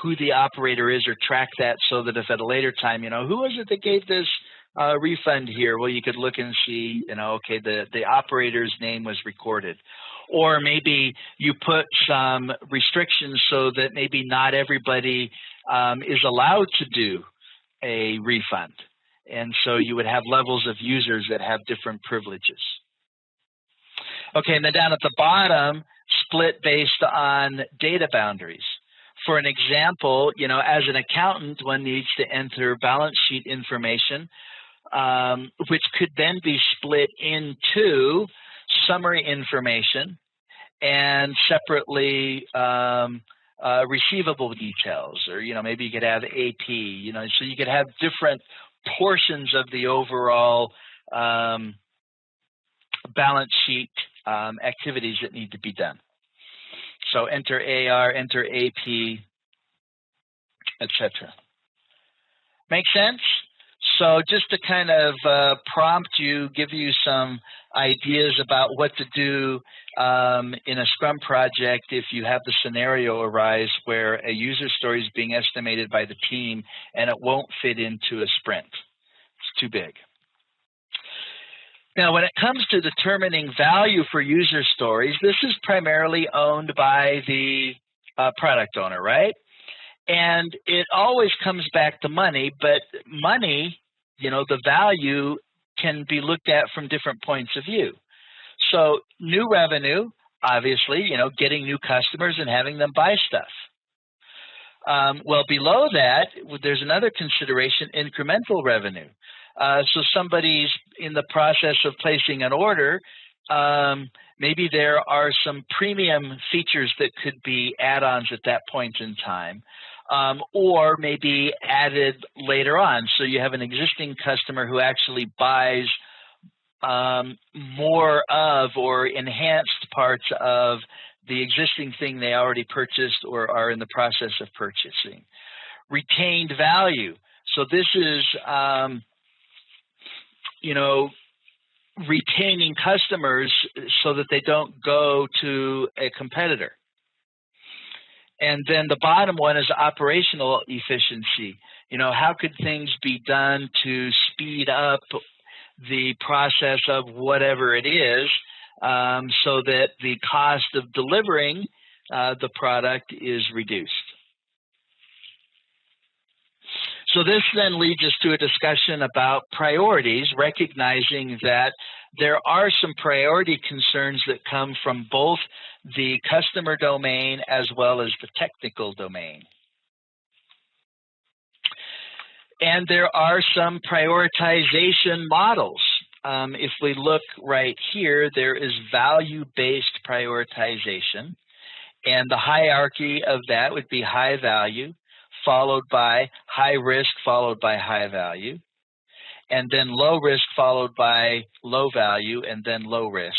who the operator is or track that, so that if at a later time, who was it that gave this refund here? Well, you could look and see, okay, the operator's name was recorded. Or maybe you put some restrictions so that maybe not everybody is allowed to do a refund. And so you would have levels of users that have different privileges. Okay, and then down at the bottom, split based on data boundaries. For an example, as an accountant, one needs to enter balance sheet information, which could then be split into summary information and separately receivable details, or maybe you could have AP, so you could have different portions of the overall balance sheet activities that need to be done. So enter AR, enter AP, etc. Make sense? So just to kind of prompt you, give you some ideas about what to do in a Scrum project if you have the scenario arise where a user story is being estimated by the team and it won't fit into a sprint. It's too big. Now, when it comes to determining value for user stories, this is primarily owned by the product owner, right? And it always comes back to money, but money, the value can be looked at from different points of view. So new revenue, obviously, getting new customers and having them buy stuff. Well, below that, there's another consideration, incremental revenue. So somebody's in the process of placing an order, maybe there are some premium features that could be add-ons at that point in time, or maybe added later on. So you have an existing customer who actually buys more of or enhanced parts of the existing thing they already purchased or are in the process of purchasing. Retained value. So this is retaining customers so that they don't go to a competitor. And then the bottom one is operational efficiency. How could things be done to speed up the process of whatever it is so that the cost of delivering the product is reduced? So this then leads us to a discussion about priorities, recognizing that there are some priority concerns that come from both the customer domain as well as the technical domain. And there are some prioritization models. If we look right here, there is value-based prioritization, and the hierarchy of that would be high value, followed by high risk, followed by high value, and then low risk, followed by low value, and then low risk.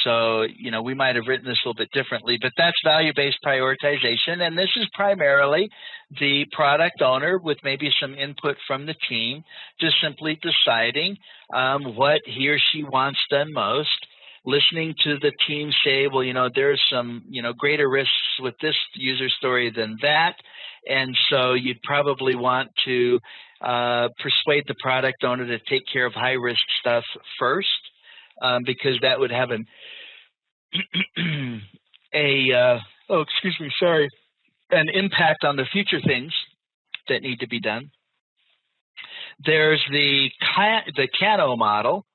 So, we might have written this a little bit differently, but that's value-based prioritization, and this is primarily the product owner with maybe some input from the team, just simply deciding what he or she wants done most, listening to the team say, well, there's some, greater risks with this user story than that. And so you'd probably want to persuade the product owner to take care of high risk stuff first, because that would have an impact on the future things that need to be done. There's the Kano model,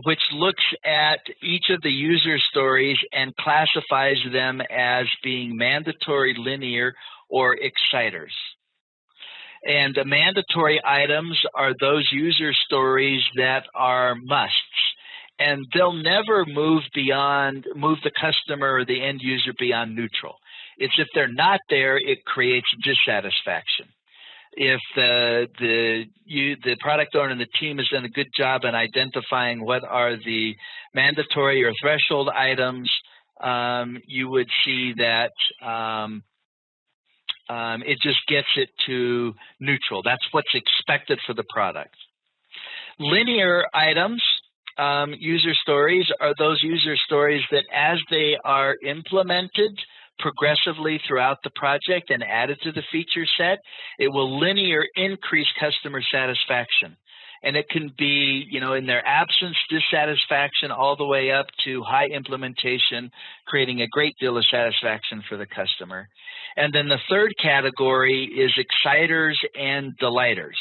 which looks at each of the user stories and classifies them as being mandatory, linear, or exciters. And the mandatory items are those user stories that are musts. And they'll never move the customer or the end user beyond neutral. It's if they're not there, it creates dissatisfaction. If the product owner and the team has done a good job in identifying what are the mandatory or threshold items, you would see that it just gets it to neutral. That's what's expected for the product. Linear items, user stories, are those user stories that as they are implemented progressively throughout the project and added to the feature set, it will linear increase customer satisfaction. And it can be, in their absence, dissatisfaction, all the way up to high implementation, creating a great deal of satisfaction for the customer. And then the third category is exciters and delighters.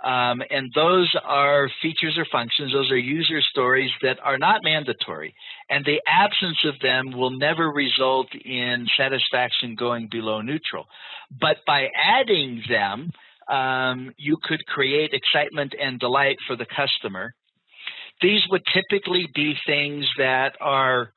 And those are features or functions. Those are user stories that are not mandatory. And the absence of them will never result in satisfaction going below neutral. But by adding them, you could create excitement and delight for the customer. These would typically be things that are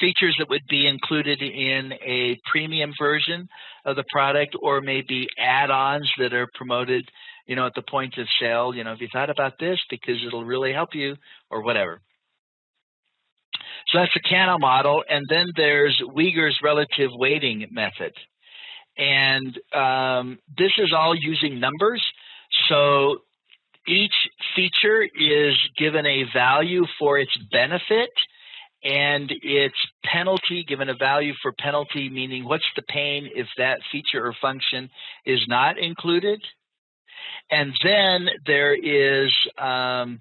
features that would be included in a premium version of the product, or maybe add-ons that are promoted, at the point of sale. Have you thought about this because it'll really help you, or whatever. So that's the Kano model. And then there's Uyghur's relative weighting method. And this is all using numbers. So each feature is given a value for its benefit, and its penalty given a value for penalty, meaning what's the pain if that feature or function is not included. And then there is the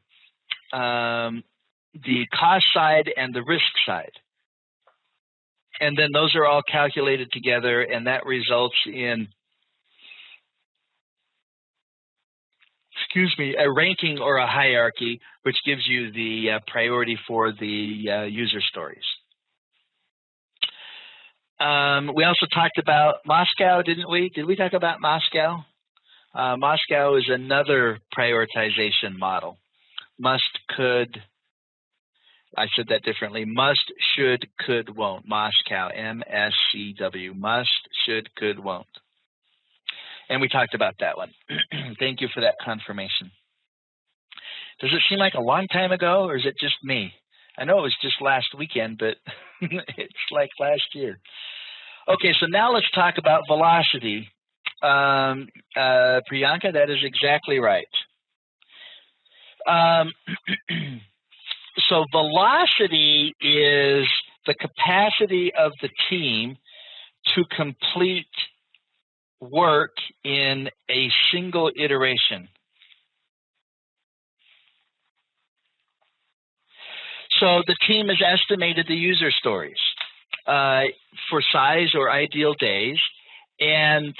cost side and the risk side. And then those are all calculated together, and that results in, a ranking or a hierarchy, which gives you the priority for the user stories. We also talked about Moscow, didn't we? Did we talk about Moscow? Moscow is another prioritization model. Must, could, I said that differently. Must, should, could, won't. Moscow, MSCW. Must, should, could, won't. And we talked about that one. Thank you for that confirmation. Does it seem like a long time ago, or is it just me? I know it was just last weekend, but it's like last year. Okay, so now let's talk about velocity. Priyanka, that is exactly right. So velocity is the capacity of the team to complete work in a single iteration. So the team has estimated the user stories for size or ideal days, and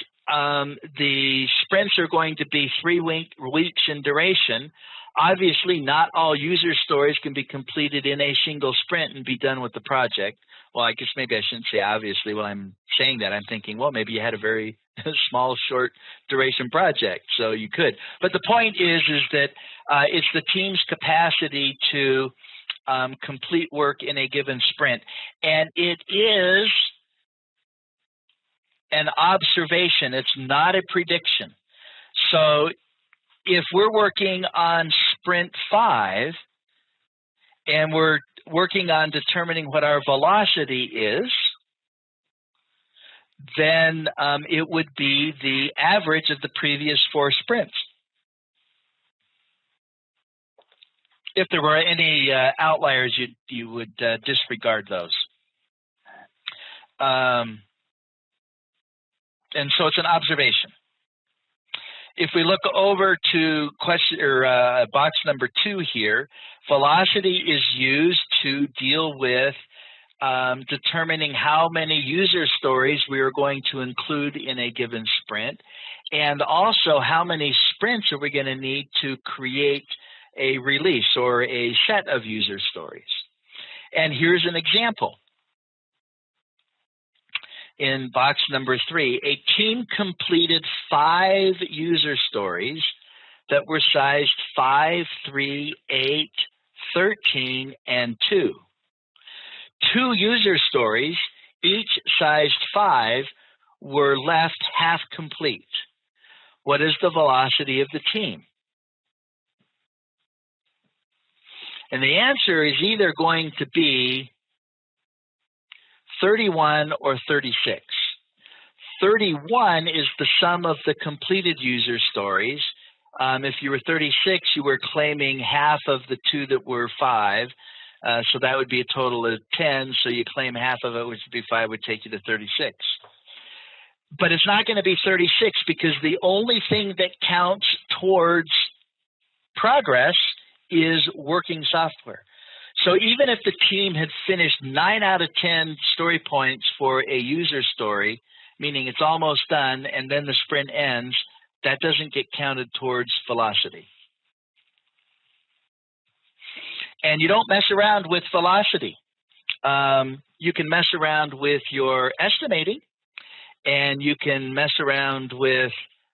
the sprints are going to be 3 weeks in duration. Obviously, not all user stories can be completed in a single sprint and be done with the project. Well, I guess maybe I shouldn't say obviously. When I'm saying that, I'm thinking, well, maybe you had a very small, short duration project, so you could. But the point is that it's the team's capacity to complete work in a given sprint. And it is an observation. It's not a prediction. So if we're working on sprint 5 and we're working on determining what our velocity is, then it would be the average of the previous 4 sprints. If there were any outliers, you would disregard those. And so it's an observation. If we look over to box number 2 here, velocity is used to deal with determining how many user stories we are going to include in a given sprint, and also how many sprints are we going to need to create a release or a set of user stories. And here's an example. in box number 3, a team completed 5 user stories that were sized 5, 3, 8, 13, and 2. 2 user stories, each sized 5, were left half complete. What is the velocity of the team? And the answer is either going to be 31 or 36. 31 is the sum of the completed user stories. If you were 36, you were claiming half of the 2 that were 5. So that would be a total of 10. So you claim half of it, which would be 5, would take you to 36. But it's not going to be 36 because the only thing that counts towards progress is working software. So even if the team had finished 9 out of 10 story points for a user story, meaning it's almost done, and then the sprint ends, that doesn't get counted towards velocity. And you don't mess around with velocity. You can mess around with your estimating, and you can mess around with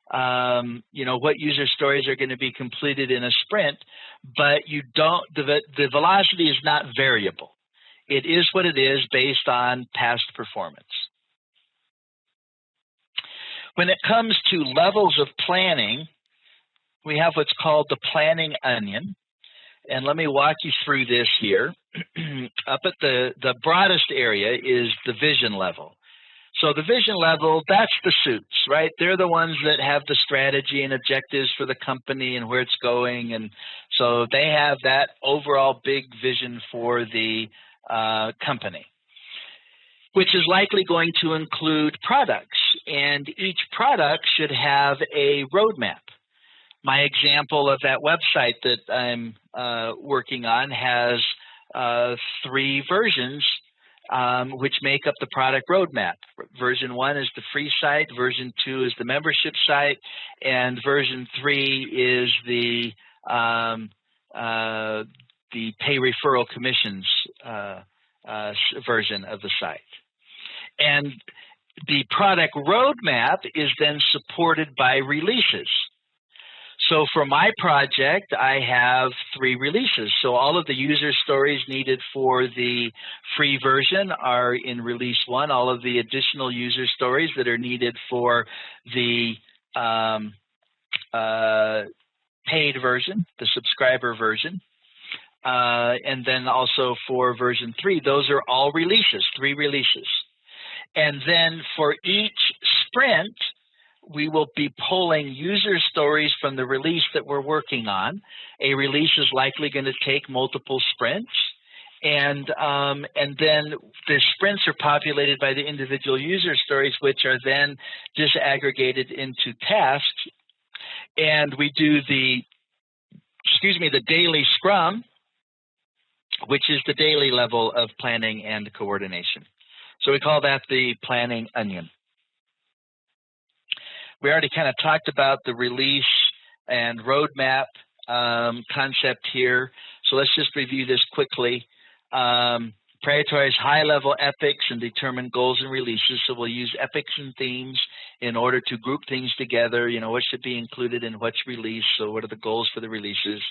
what user stories are going to be completed in a sprint, but you don't. The velocity is not variable. It is what it is based on past performance. When it comes to levels of planning, we have what's called the planning onion. And let me walk you through this here. Up at the broadest area is the vision level. So the vision level, that's the suits, right? They're the ones that have the strategy and objectives for the company and where it's going. And so they have that overall big vision for the company, which is likely going to include products. And each product should have a roadmap. My example of that website that I'm working on has 3 versions which make up the product roadmap. Version 1 is the free site, version 2 is the membership site, and version 3 is the pay referral commissions version of the site. And the product roadmap is then supported by releases. So for my project, I have 3 releases. So all of the user stories needed for the free version are in release 1. All of the additional user stories that are needed for the paid version, the subscriber version, and then also for version 3, those are all releases, 3 releases. And then for each sprint, we will be pulling user stories from the release that we're working on. A release is likely going to take multiple sprints. And then the sprints are populated by the individual user stories, which are then disaggregated into tasks. And we do the daily scrum, which is the daily level of planning and coordination. So we call that the planning onion. We already kind of talked about the release and roadmap concept here. So let's just review this quickly. Prioritize high-level epics and determine goals and releases. So we'll use epics and themes in order to group things together. You know, what should be included in what's released. So what are the goals for the releases?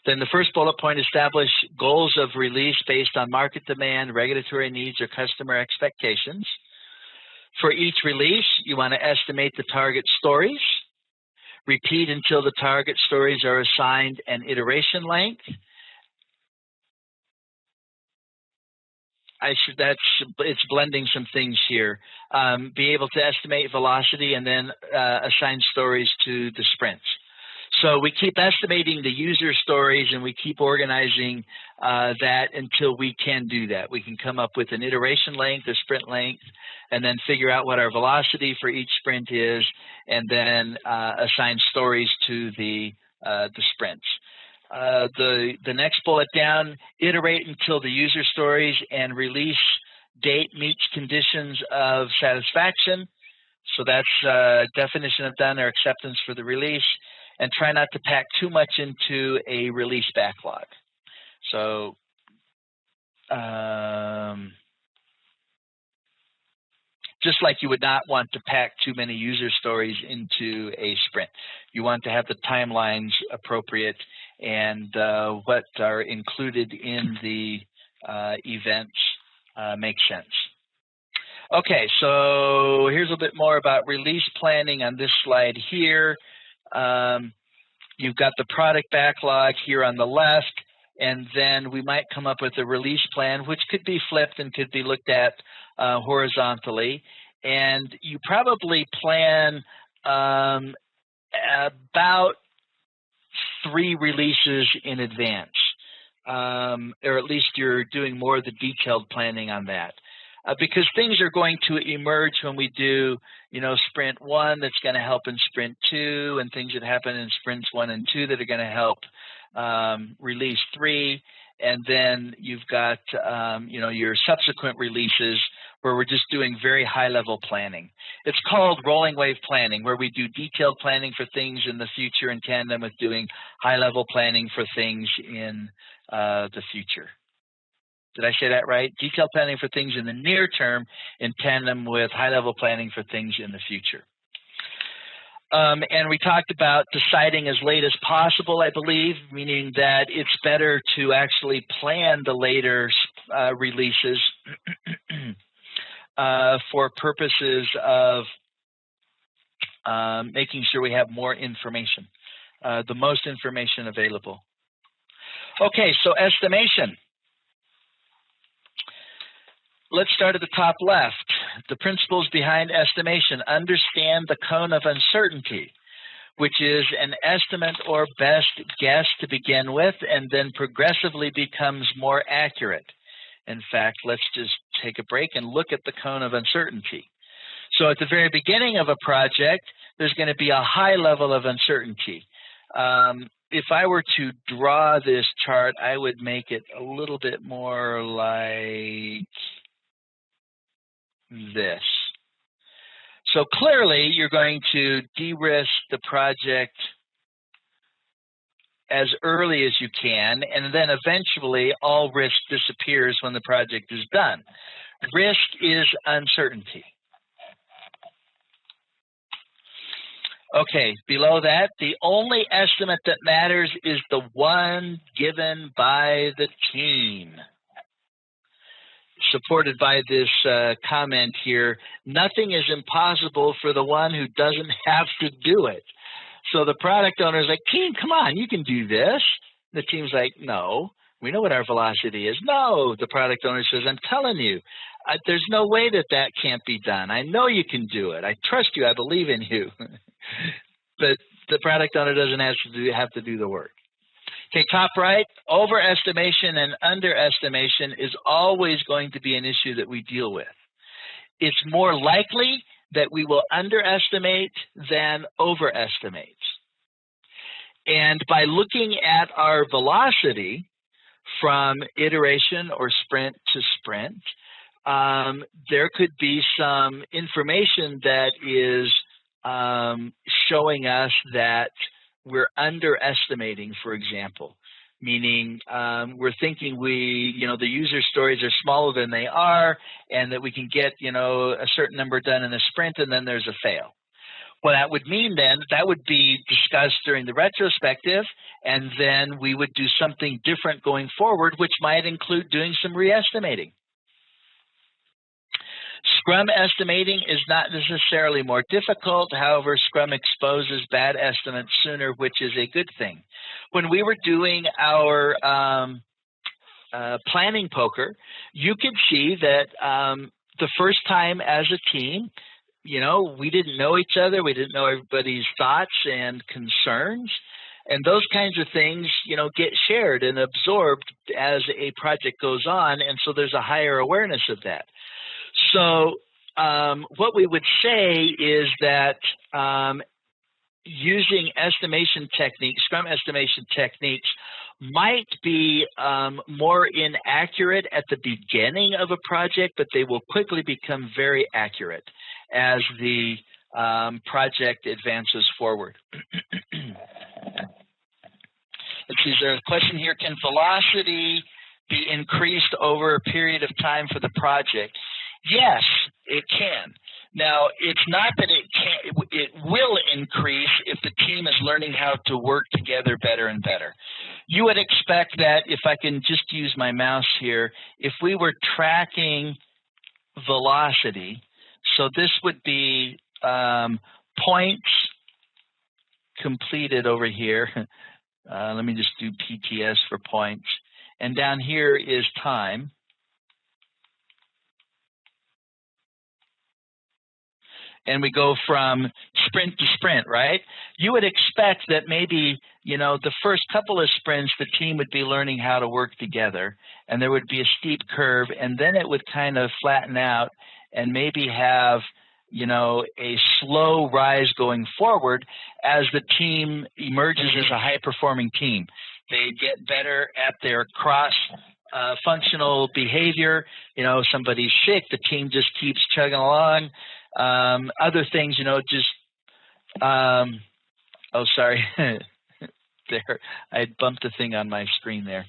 Then the first bullet point, establish goals of release based on market demand, regulatory needs, or customer expectations. For each release, you want to estimate the target stories. Repeat until the target stories are assigned an iteration length. It's blending some things here. Be able to estimate velocity and then assign stories to the sprints. So we keep estimating the user stories and we keep organizing that until we can do that. We can come up with an iteration length, a sprint length, and then figure out what our velocity for each sprint is, and then assign stories to the sprints. The next bullet down, iterate until the user stories and release date meets conditions of satisfaction. So that's definition of done or acceptance for the release. And try not to pack too much into a release backlog. So Just like you would not want to pack too many user stories into a sprint. You want to have the timelines appropriate and what are included in the events make sense. Okay, so here's a bit more about release planning on this slide here. You've got the product backlog here on the left, and then we might come up with a release plan, which could be flipped and could be looked at horizontally. And you probably plan about 3 releases in advance, or at least you're doing more of the detailed planning on that. Because things are going to emerge when we do, sprint 1 that's going to help in sprint 2, and things that happen in sprints 1 and 2 that are going to help release 3, and then you've got, your subsequent releases where we're just doing very high-level planning. It's called rolling wave planning, where we do detailed planning for things in the future in tandem with doing high-level planning for things in the future. Did I say that right? Detailed planning for things in the near term in tandem with high-level planning for things in the future. And we talked about deciding as late as possible, I believe, meaning that it's better to actually plan the later releases for purposes of making sure we have more information, the most information available. Okay, so estimation. Let's start at the top left. The principles behind estimation. Understand the cone of uncertainty, which is an estimate or best guess to begin with and then progressively becomes more accurate. In fact, let's just take a break and look at the cone of uncertainty. So at the very beginning of a project, there's going to be a high level of uncertainty. If I were to draw this chart, I would make it a little bit more like this. So clearly, you're going to de-risk the project as early as you can, and then eventually all risk disappears when the project is done. Risk is uncertainty. Okay, below that, the only estimate that matters is the one given by the team. Supported by this comment here, nothing is impossible for the one who doesn't have to do it. So the product owner is like, team, come on, you can do this. The team's like, no, we know what our velocity is. No, the product owner says, I'm telling you, there's no way that that can't be done. I know you can do it. I trust you. I believe in you. But the product owner doesn't have to do the work. Okay, top right, overestimation and underestimation is always going to be an issue that we deal with. It's more likely that we will underestimate than overestimate. And by looking at our velocity from iteration or sprint to sprint, there could be some information that is showing us that we're underestimating, for example, meaning we're thinking the user stories are smaller than they are and that we can get, a certain number done in a sprint and then there's a fail. Well, that would mean then that would be discussed during the retrospective, and then we would do something different going forward, which might include doing some re-estimating. Scrum estimating is not necessarily more difficult. However, Scrum exposes bad estimates sooner, which is a good thing. When we were doing our planning poker, you could see that the first time as a team, we didn't know each other. We didn't know everybody's thoughts and concerns. And those kinds of things, get shared and absorbed as a project goes on. And so there's a higher awareness of that. So what we would say is that using estimation techniques, Scrum estimation techniques, might be more inaccurate at the beginning of a project, but they will quickly become very accurate as the project advances forward. Let's see, there's a question here. Can velocity be increased over a period of time for the project? Yes, it can. Now, it's not that it will increase if the team is learning how to work together better and better. You would expect that, if I can just use my mouse here, if we were tracking velocity, so this would be points completed over here. Let me just do PTS for points. And down here is time. And we go from sprint to sprint, right? You would expect that maybe, you know, the first couple of sprints, the team would be learning how to work together, and there would be a steep curve, and then it would kind of flatten out and maybe have, you know, a slow rise going forward as the team emerges as a high-performing team. They get better at their cross-functional behavior. You know, somebody's sick, the team just keeps chugging along. Other things, you know, just, oh, sorry, there, I bumped a thing on my screen there.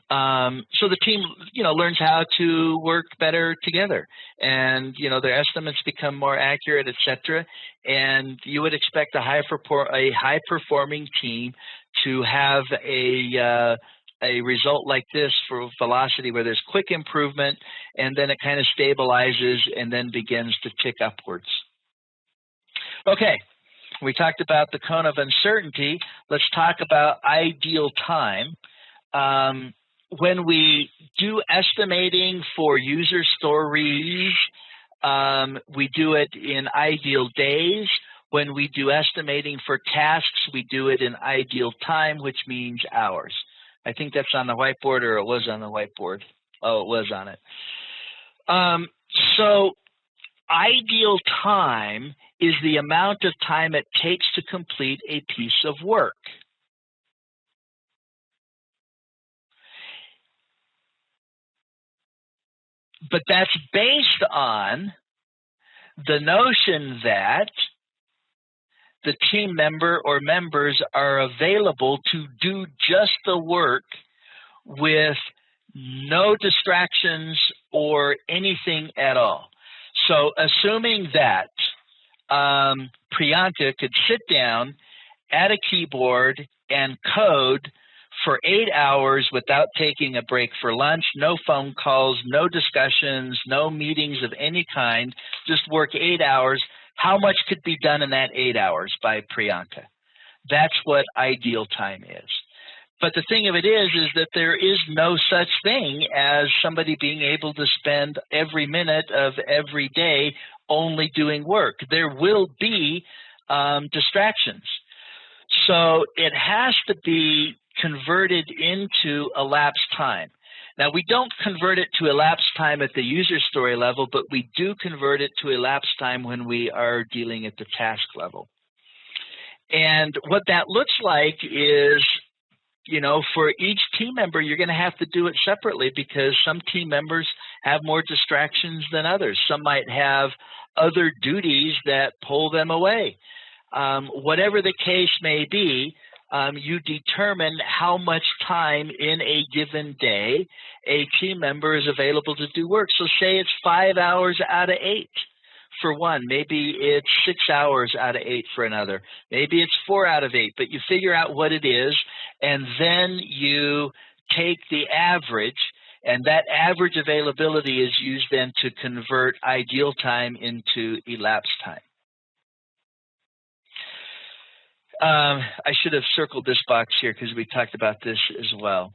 So the team, you know, learns how to work better together, and, you know, their estimates become more accurate, etc. And you would expect a high-performing team to have a result like this for velocity, where there's quick improvement, and then it kind of stabilizes and then begins to tick upwards. Okay, we talked about the cone of uncertainty. Let's talk about ideal time. When we do estimating for user stories, we do it in ideal days. When we do estimating for tasks, we do it in ideal time, which means hours. I think that's on the whiteboard, or it was on the whiteboard. Oh, it was on it. So ideal time is the amount of time it takes to complete a piece of work. But that's based on the notion that the team member or members are available to do just the work with no distractions or anything at all. So assuming that Priyanka could sit down at a keyboard and code for 8 hours without taking a break for lunch, no phone calls, no discussions, no meetings of any kind, just work 8 hours, how much could be done in that 8 hours by Priyanka? That's what ideal time is. But the thing of it is that there is no such thing as somebody being able to spend every minute of every day only doing work. There will be distractions. So it has to be converted into elapsed time. Now, we don't convert it to elapsed time at the user story level, but we do convert it to elapsed time when we are dealing at the task level. And what that looks like is, you know, for each team member, you're going to have to do it separately, because some team members have more distractions than others. Some might have other duties that pull them away. Whatever the case may be, you determine how much time in a given day a team member is available to do work. So say it's 5 hours out of 8 for one. Maybe it's 6 hours out of 8 for another. Maybe it's 4 out of 8, but you figure out what it is, and then you take the average, and that average availability is used then to convert ideal time into elapsed time. I should have circled this box here because we talked about this as well.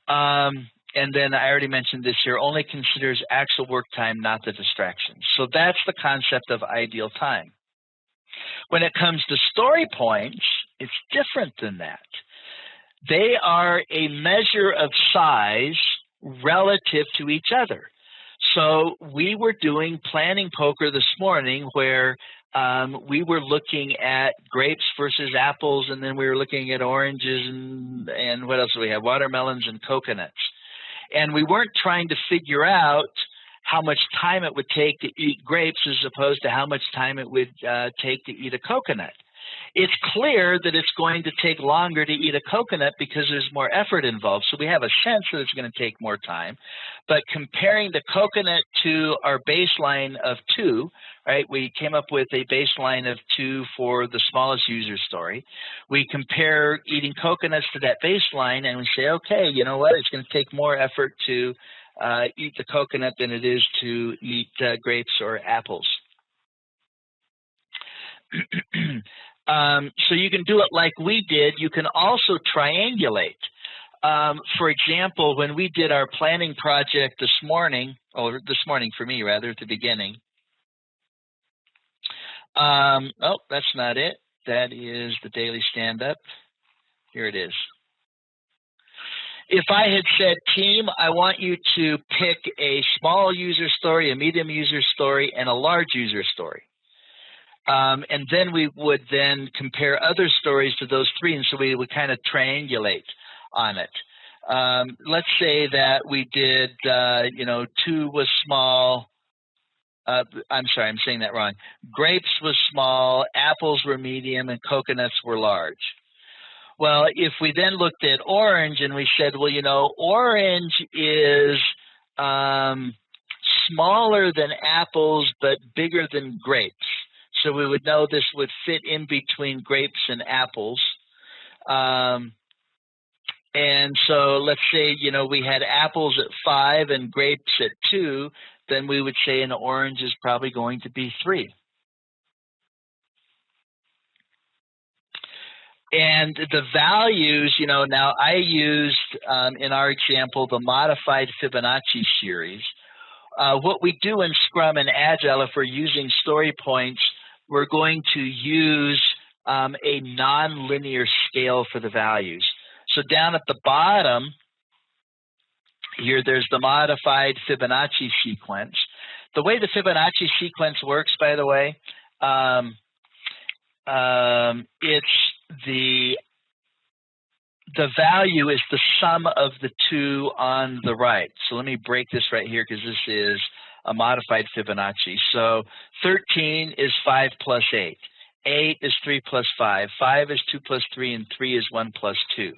And then I already mentioned this here, only considers actual work time, not the distractions. So that's the concept of ideal time. When it comes to story points, it's different than that. They are a measure of size relative to each other. So we were doing planning poker this morning where we were looking at grapes versus apples, and then we were looking at oranges and what else do we have? Watermelons and coconuts. And we weren't trying to figure out how much time it would take to eat grapes as opposed to how much time it would take to eat a coconut. It's clear that it's going to take longer to eat a coconut because there's more effort involved. So we have a sense that it's going to take more time. But comparing the coconut to our baseline of 2, right? We came up with a baseline of 2 for the smallest user story. We compare eating coconuts to that baseline, and we say, okay, you know what? It's going to take more effort to eat the coconut than it is to eat grapes or apples. So you can do it like we did. You can also triangulate. For example, when we did our planning project this morning, or this morning for me rather, at the beginning. Oh, that's not it. That is the daily stand-up. Here it is. If I had said, team, I want you to pick a small user story, a medium user story, and a large user story. And then we would then compare other stories to those 3, and so we would kind of triangulate on it. Let's say that we did, 2 was small. I'm sorry, I'm saying that wrong. Grapes was small, apples were medium, and coconuts were large. Well, if we then looked at orange and we said, well, orange is smaller than apples but bigger than grapes. So we would know this would fit in between grapes and apples. And so let's say, we had apples at 5 and grapes at 2, then we would say an orange is probably going to be 3. And the values, now I used, in our example, the modified Fibonacci series. What we do in Scrum and Agile, if we're using story points, we're going to use a nonlinear scale for the values. So down at the bottom here, there's the modified Fibonacci sequence. The way the Fibonacci sequence works, by the way, it's the value is the sum of the 2 on the right. So let me break this right here because this is a modified Fibonacci. So 13 is 5 plus 8. 8 is 3 plus 5. 5 is 2 plus 3, and 3 is 1 plus 2.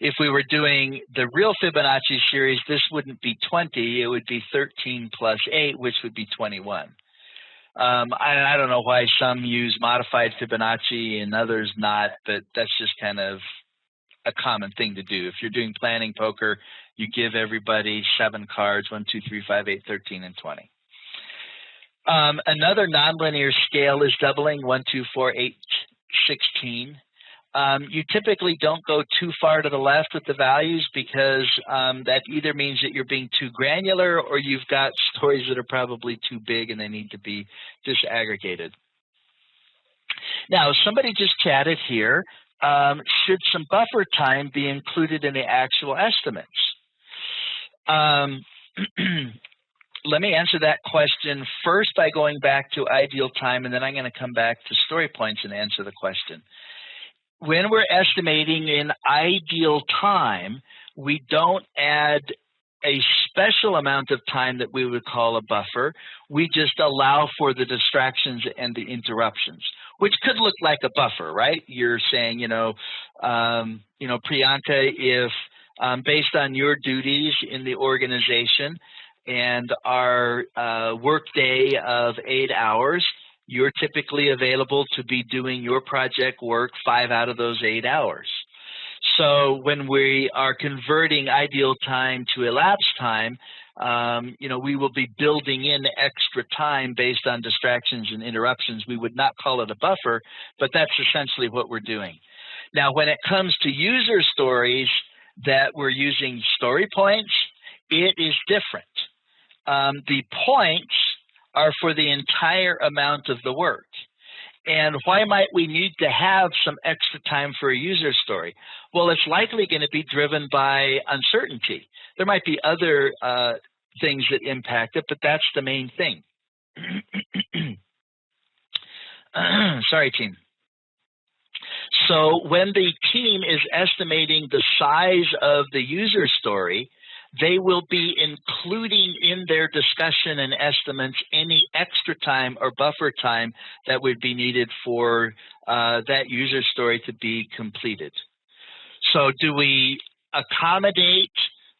If we were doing the real Fibonacci series, this wouldn't be 20. It would be 13 plus 8, which would be 21. I don't know why some use modified Fibonacci and others not, but that's just kind of a common thing to do. If you're doing planning poker, you give everybody 7 cards, 1, 2, 3, 5, 8, 13, and 20. Another nonlinear scale is doubling, 1, 2, 4, 8, 16. You typically don't go too far to the left with the values because that either means that you're being too granular or you've got stories that are probably too big and they need to be disaggregated. Now, somebody just chatted here, should some buffer time be included in the actual estimates? Let me answer that question first by going back to ideal time, and then I'm going to come back to story points and answer the question. When we're estimating in ideal time, we don't add a special amount of time that we would call a buffer. We just allow for the distractions and the interruptions, which could look like a buffer, right? You're saying, Priyanka, if based on your duties in the organization and our workday of 8 hours, you're typically available to be doing your project work 5 out of those 8 hours. So when we are converting ideal time to elapsed time, we will be building in extra time based on distractions and interruptions. We would not call it a buffer, but that's essentially what we're doing. Now, when it comes to user stories that we're using story points, it is different. The points are for the entire amount of the work. And why might we need to have some extra time for a user story? Well, it's likely going to be driven by uncertainty. There might be other things that impact it, but that's the main thing. Sorry, team. So when the team is estimating the size of the user story, they will be including in their discussion and estimates any extra time or buffer time that would be needed for that user story to be completed. So do we accommodate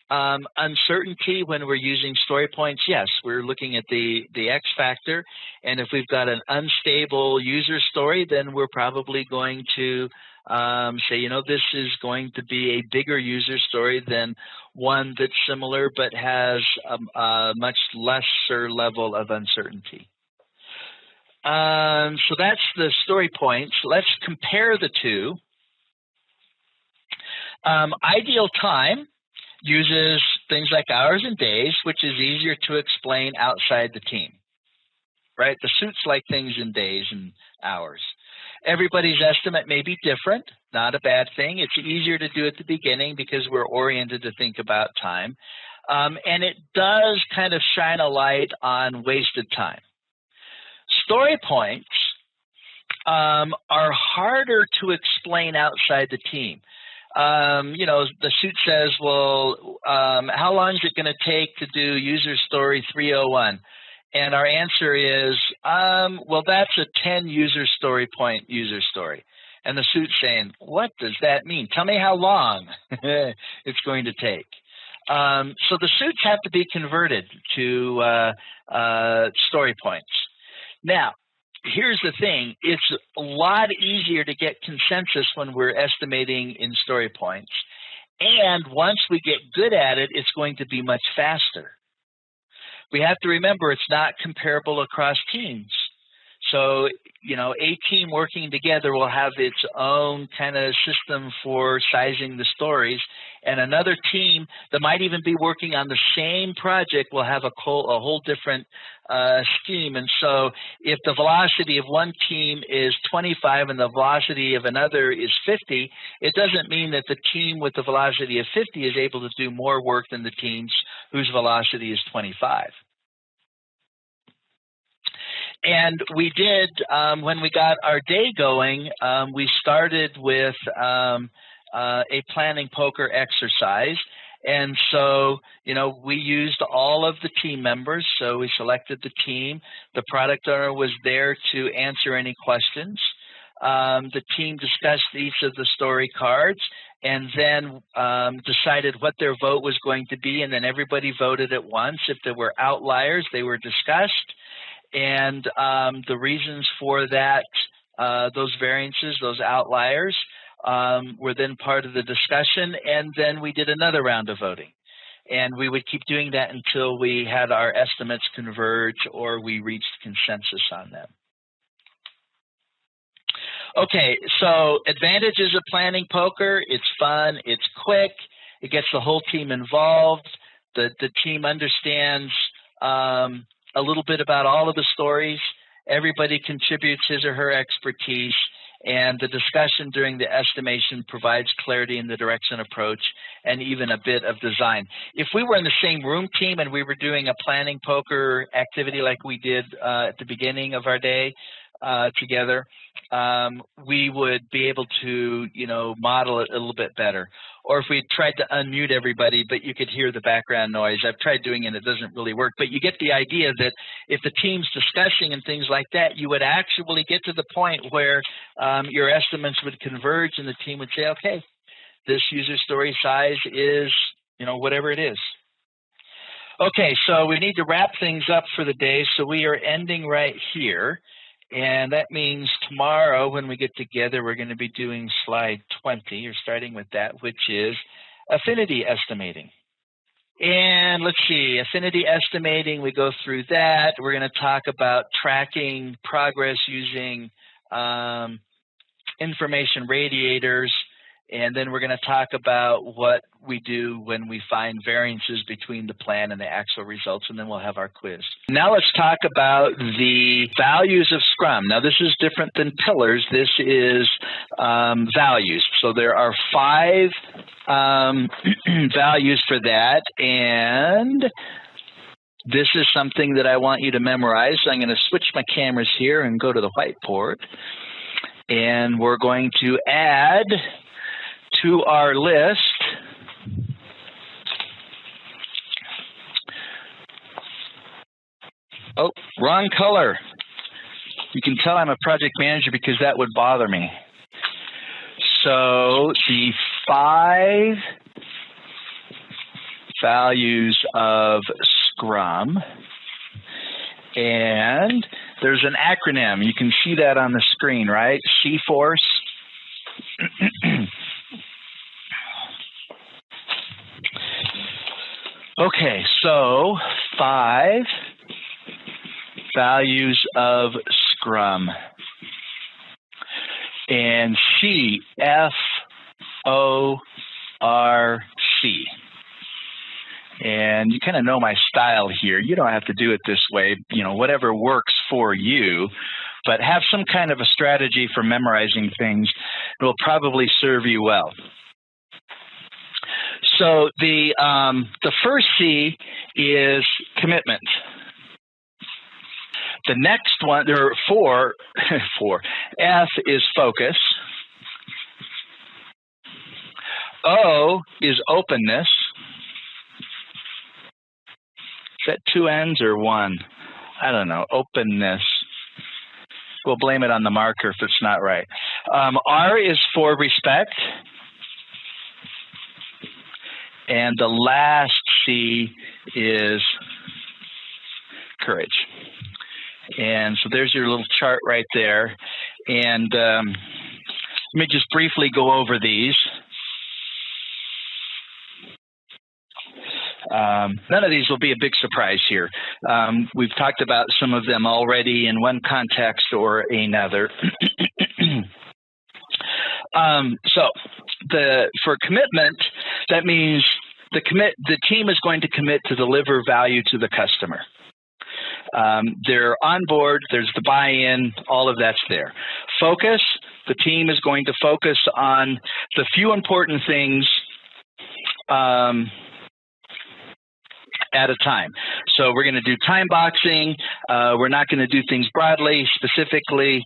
uncertainty when we're using story points? Yes, we're looking at the X factor, and if we've got an unstable user story, then we're probably going to say, you know, this is going to be a bigger user story than one that's similar but has a much lesser level of uncertainty. So that's the story points. Let's compare the two. Ideal time uses things like hours and days, which is easier to explain outside the team, right? The suits like things in days and hours. Everybody's estimate may be different, not a bad thing. It's easier to do at the beginning because we're oriented to think about time. And it does kind of shine a light on wasted time. Story points are harder to explain outside the team. You know, the suit says, well, how long is it going to take to do user story 301? And our answer is, well, that's a 10 user story point user story. And the suit's saying, what does that mean? Tell me how long it's going to take. So the suits have to be converted to story points. Now, here's the thing, it's a lot easier to get consensus when we're estimating in story points. And once we get good at it, it's going to be much faster. We have to remember it's not comparable across teams. So, you know, a team working together will have its own kind of system for sizing the stories, and another team that might even be working on the same project will have a whole different scheme. And so if the velocity of one team is 25 and the velocity of another is 50, it doesn't mean that the team with the velocity of 50 is able to do more work than the teams whose velocity is 25. And we did, when we got our day going, we started with a planning poker exercise. And so, you know, we used all of the team members. So we selected the team. The product owner was there to answer any questions. The team discussed each of the story cards and then decided what their vote was going to be. And then everybody voted at once. If there were outliers, they were discussed. And the reasons for that, those variances, those outliers, were then part of the discussion. And then we did another round of voting. And we would keep doing that until we had our estimates converge or we reached consensus on them. Okay, so advantages of planning poker: it's fun, it's quick, it gets the whole team involved, the team understands a little bit about all of the stories, everybody contributes his or her expertise, and the discussion during the estimation provides clarity in the direction approach and even a bit of design. If we were in the same room team and we were doing a planning poker activity like we did at the beginning of our day together, we would be able to, you know, model it a little bit better. Or if we tried to unmute everybody, but you could hear the background noise. I've tried doing it, it doesn't really work. But you get the idea that if the team's discussing and things like that, you would actually get to the point where your estimates would converge and the team would say, okay, this user story size is, you know, whatever it is. Okay, so we need to wrap things up for the day. So we are ending right here. And that means tomorrow when we get together, we're going to be doing slide 20, or starting with that, which is affinity estimating. And let's see, affinity estimating, we go through that. We're going to talk about tracking progress using information radiators. And then we're going to talk about what we do when we find variances between the plan and the actual results, and then we'll have our quiz. Now let's talk about the values of Scrum. Now this is different than pillars. This is values. So there are 5 values for that, and this is something that I want you to memorize. So I'm going to switch my cameras here and go to the whiteboard, and we're going to add to our list Oh, wrong color. You can tell I'm a project manager because that would bother me. So the 5 values of Scrum, and there's an acronym. You can see that on the screen, right? C-Force. Okay, so 5 values of Scrum. And C, F-O-R-C. And you kind of know my style here. You don't have to do it this way, whatever works for you, but have some kind of a strategy for memorizing things. It will probably serve you well. So the first C is commitment. The next one, there are 4. F is focus. O is openness. Is that 2 N's or 1? I don't know. Openness. We'll blame it on the marker if it's not right. R is for respect. And the last C is courage. And so there's your little chart right there. And let me just briefly go over these. None of these will be a big surprise here. We've talked about some of them already in one context or another. For commitment, that means the team is going to commit to deliver value to the customer. They're on board, there's the buy-in, all of that's there. Focus, the team is going to focus on the few important things at a time. So we're going to do time boxing. We're not going to do things broadly, specifically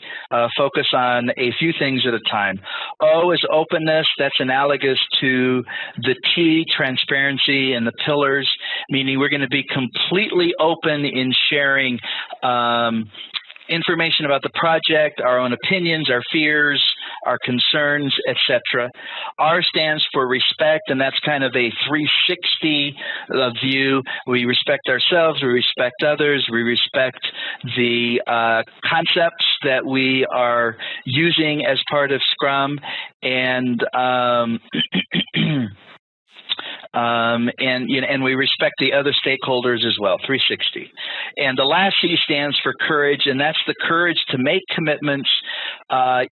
focus on a few things at a time. O is openness. That's analogous to the T, transparency, and the pillars, meaning we're going to be completely open in sharing information about the project, our own opinions, our fears, our concerns, etc. R stands for respect, and that's kind of a 360 view. We respect ourselves, we respect others, we respect the concepts that we are using as part of Scrum, and and we respect the other stakeholders as well, 360. And the last C stands for courage, and that's the courage to make commitments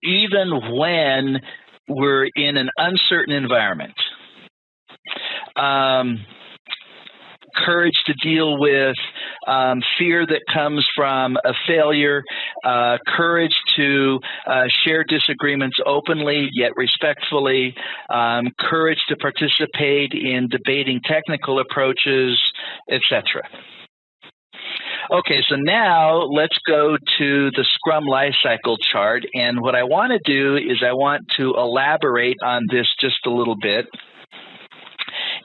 even when we're in an uncertain environment. Courage to deal with fear that comes from a failure, courage to share disagreements openly yet respectfully, courage to participate in debating technical approaches, etc. Okay, so now let's go to the Scrum Lifecycle chart, and what I want to do is I want to elaborate on this just a little bit.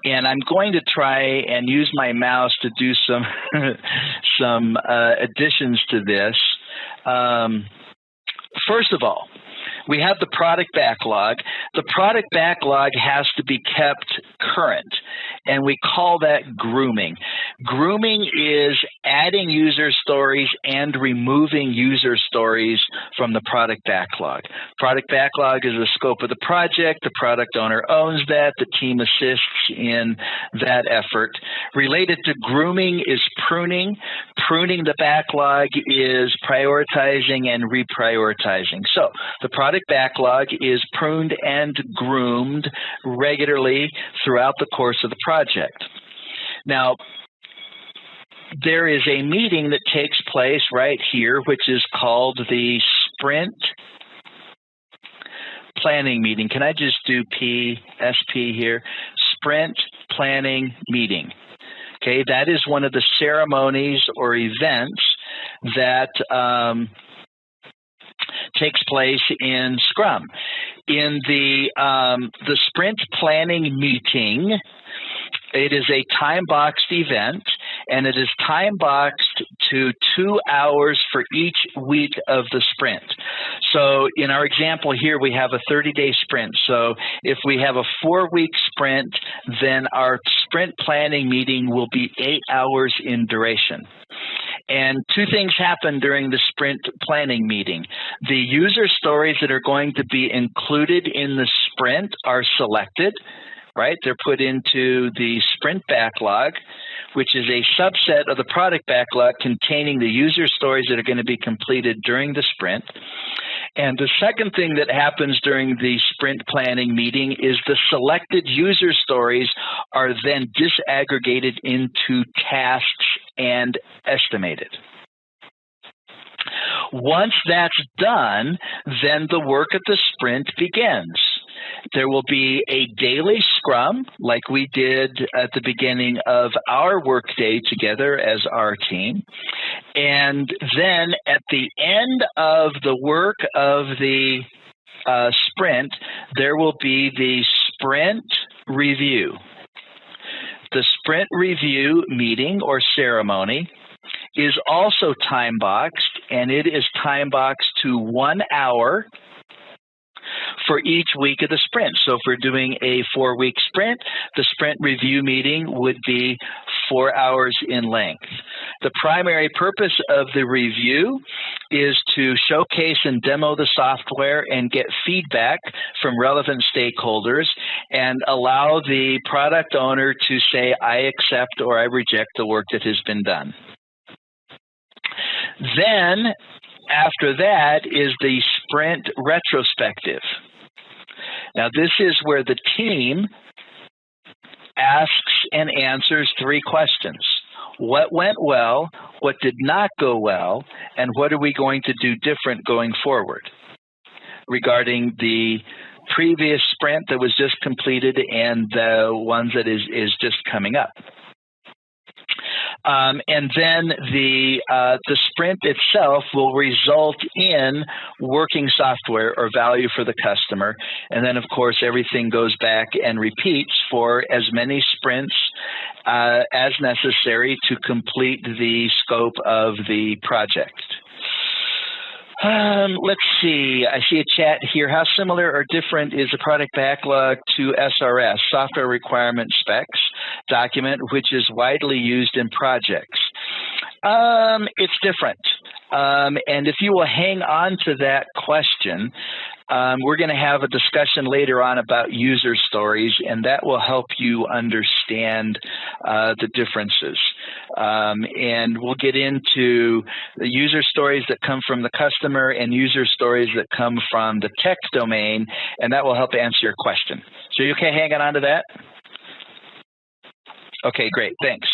And I'm going to try and use my mouse to do some additions to this. First of all, we have the product backlog. The product backlog has to be kept current, and we call that grooming. Grooming is adding user stories and removing user stories from the product backlog. Product backlog is the scope of the project. The product owner owns that. The team assists in that effort. Related to grooming is pruning. Pruning the backlog is prioritizing and reprioritizing. So the product backlog is pruned and groomed regularly throughout the course of the project. Now, there is a meeting that takes place right here, which is called the Sprint Planning Meeting. Can I just do PSP here? Sprint Planning Meeting. Okay, that is one of the ceremonies or events that takes place in Scrum. In the Sprint Planning Meeting, it is a time-boxed event, and it is time-boxed to 2 hours for each week of the sprint. So in our example here, we have a 30-day sprint. So if we have a 4-week sprint, then our sprint planning meeting will be 8 hours in duration. And two things happen during the sprint planning meeting. The user stories that are going to be included in the sprint are selected, right? They're put into the sprint backlog, which is a subset of the product backlog containing the user stories that are going to be completed during the sprint. And the second thing that happens during the sprint planning meeting is the selected user stories are then disaggregated into tasks and estimated. Once that's done, then the work of the sprint begins. There will be a daily scrum, like we did at the beginning of our workday together as our team. And then at the end of the work of the sprint, there will be the sprint review. The sprint review meeting or ceremony is also time-boxed, and it is time-boxed to 1 hour for each week of the sprint. So if we're doing a 4-week sprint, the sprint review meeting would be 4 hours in length. The primary purpose of the review is to showcase and demo the software and get feedback from relevant stakeholders and allow the product owner to say, I accept or I reject the work that has been done. Then, after that, is the sprint retrospective. Now, this is where the team asks and answers 3 questions. What went well, what did not go well, and what are we going to do different going forward regarding the previous sprint that was just completed and the ones that is just coming up. And then the sprint itself will result in working software or value for the customer. And then, of course, everything goes back and repeats for as many sprints as necessary to complete the scope of the project. Let's see. I see a chat here. How similar or different is the product backlog to SRS, Software Requirement Specs document, which is widely used in projects? It's different. And if you will hang on to that question, we're going to have a discussion later on about user stories, and that will help you understand the differences. And we'll get into the user stories that come from the customer and user stories that come from the tech domain, and that will help answer your question. So you okay hanging on to that? Okay, great. Thanks.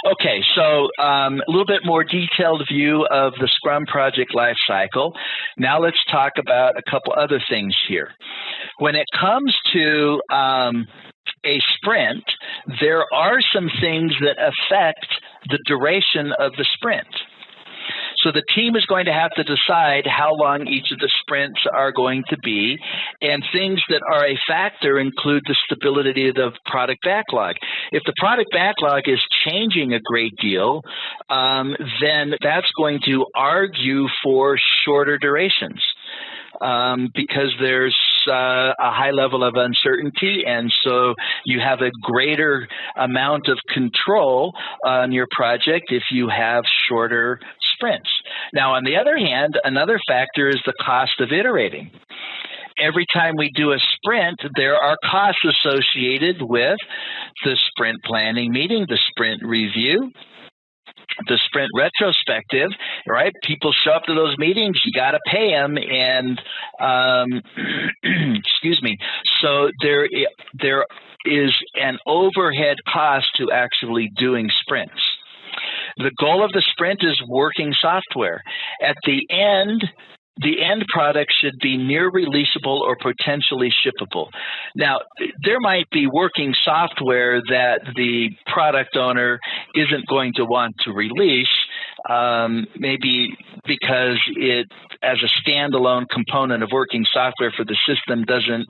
Okay, so a little bit more detailed view of the Scrum project lifecycle. Now let's talk about a couple other things here. When it comes to a sprint, there are some things that affect the duration of the sprint. So the team is going to have to decide how long each of the sprints are going to be, and things that are a factor include the stability of the product backlog. If the product backlog is changing a great deal, then that's going to argue for shorter durations. Because there's a high level of uncertainty, and so you have a greater amount of control on your project if you have shorter sprints. Now, on the other hand, another factor is the cost of iterating. Every time we do a sprint, there are costs associated with the sprint planning meeting, the sprint review, the sprint retrospective, right? People show up to those meetings, you got to pay them, and excuse me. So there is an overhead cost to actually doing sprints. The goal of the sprint is working software. At the end product should be near releasable or potentially shippable. Now, there might be working software that the product owner isn't going to want to release, maybe because it, as a standalone component of working software for the system, doesn't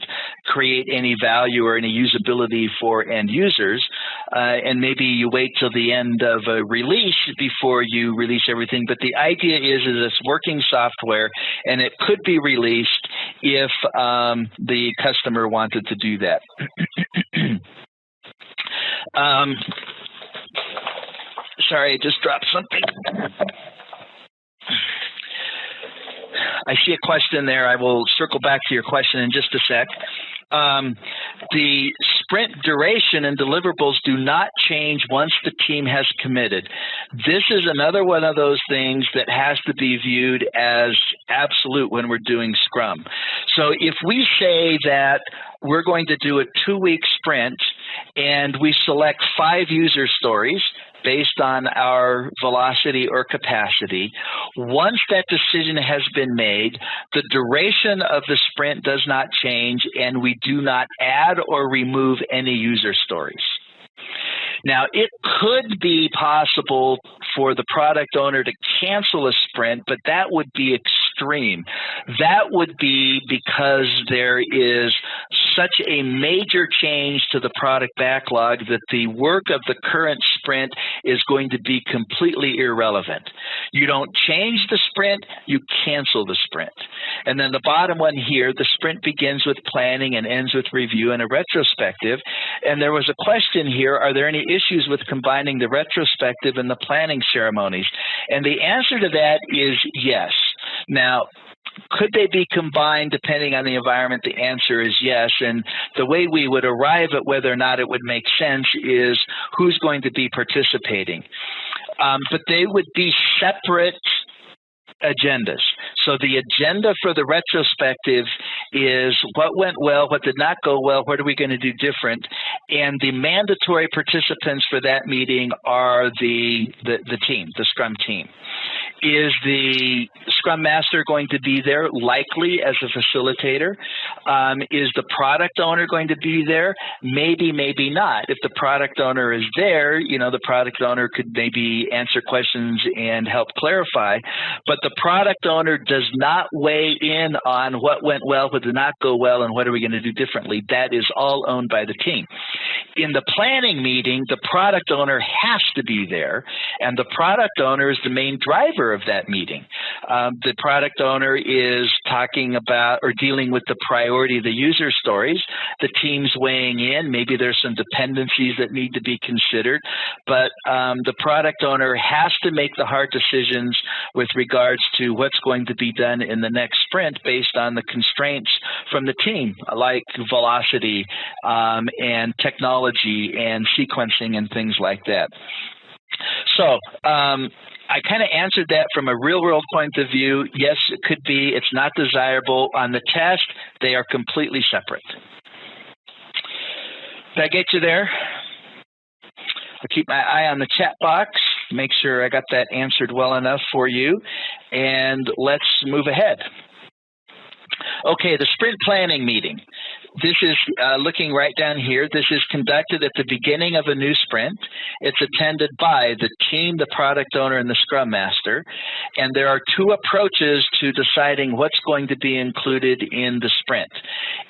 create any value or any usability for end users. and maybe you wait till the end of a release before you release everything. But the idea is it's working software, and it could be released if the customer wanted to do that. Sorry, I just dropped something. I see a question there. I will circle back to your question in just a sec. The sprint duration and deliverables do not change once the team has committed. This is another one of those things that has to be viewed as absolute when we're doing Scrum. So if we say that we're going to do a 2-week sprint and we select 5 user stories based on our velocity or capacity, once that decision has been made, the duration of the sprint does not change, and we do not add or remove any user stories. Now, it could be possible for the product owner to cancel a sprint, but that would be extreme. That would be because there is such a major change to the product backlog that the work of the current sprint is going to be completely irrelevant. You don't change the sprint, you cancel the sprint. And then the bottom one here, the sprint begins with planning and ends with review and a retrospective. And there was a question here, are there any issues with combining the retrospective and the planning ceremonies? And the answer to that is yes. Now, could they be combined depending on the environment? The answer is yes. And the way we would arrive at whether or not it would make sense is who's going to be participating. But they would be separate agendas. So the agenda for the retrospective is what went well, what did not go well, what are we going to do different? And the mandatory participants for that meeting are the team, the Scrum team. Is the Scrum Master going to be there? Likely as a facilitator. Is the product owner going to be there? Maybe, maybe not. If the product owner is there, the product owner could maybe answer questions and help clarify. But the product owner does not weigh in on what went well, what did not go well, and what are we going to do differently. That is all owned by the team. In the planning meeting, the product owner has to be there, and the product owner is the main driver of that meeting. The product owner is talking about or dealing with the priority of the user stories. The team's weighing in. Maybe there's some dependencies that need to be considered, but the product owner has to make the hard decisions with regards to what's going to be done in the next sprint based on the constraints from the team, like velocity and technology and sequencing and things like that. So I kind of answered that from a real-world point of view. Yes, it could be. It's not desirable. On the test, they are completely separate. Did I get you there? I'll keep my eye on the chat box, make sure I got that answered well enough for you, and let's move ahead. Okay, the sprint planning meeting. This is looking right down here. This is conducted at the beginning of a new sprint. It's attended by the team, the product owner, and the Scrum Master. And there are 2 approaches to deciding what's going to be included in the sprint.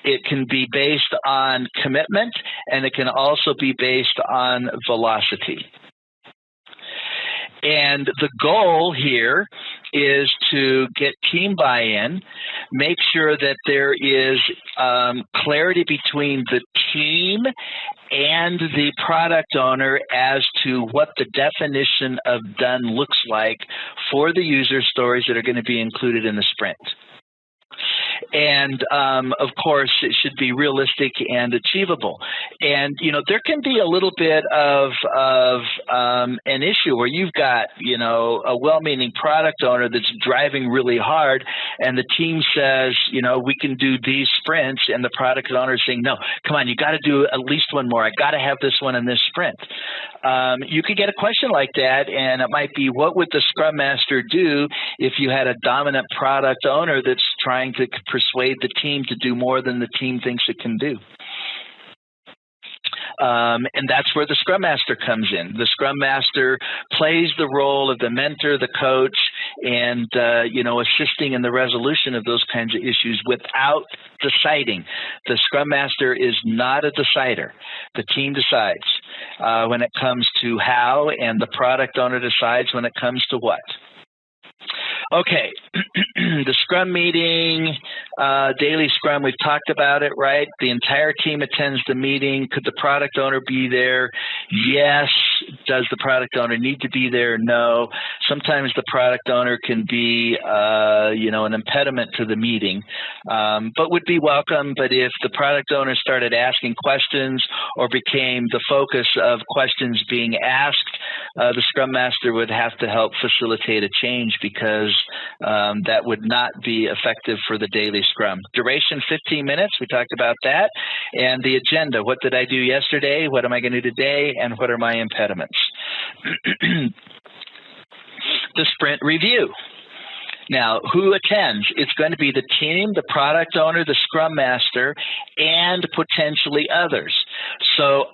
It can be based on commitment, and it can also be based on velocity. And the goal here is to get team buy-in, make sure that there is clarity between the team and the product owner as to what the definition of done looks like for the user stories that are going to be included in the sprint. And, of course, it should be realistic and achievable. And, there can be a little bit of an issue where you've got, a well-meaning product owner that's driving really hard, and the team says, we can do these sprints, and the product owner is saying, no, come on, you got to do at least one more. I got to have this one in this sprint. You could get a question like that, and it might be, what would the Scrum Master do if you had a dominant product owner that's trying to persuade the team to do more than the team thinks it can do? And that's where the Scrum Master comes in. The Scrum Master plays the role of the mentor, the coach, and assisting in the resolution of those kinds of issues without deciding. The Scrum Master is not a decider. The team decides when it comes to how, and the product owner decides when it comes to what. Okay, the Scrum meeting, daily Scrum, we've talked about it, right? The entire team attends the meeting. Could the product owner be there? Yes. Does the product owner need to be there? No. Sometimes the product owner can be, an impediment to the meeting, but would be welcome. But if the product owner started asking questions or became the focus of questions being asked, the Scrum Master would have to help facilitate a change, because that would not be effective for the daily Scrum. Duration, 15 minutes. We talked about that. And the agenda. What did I do yesterday? What am I going to do today? And what are my impediments? The sprint review. Now, who attends? It's going to be the team, the product owner, the Scrum Master, and potentially others. So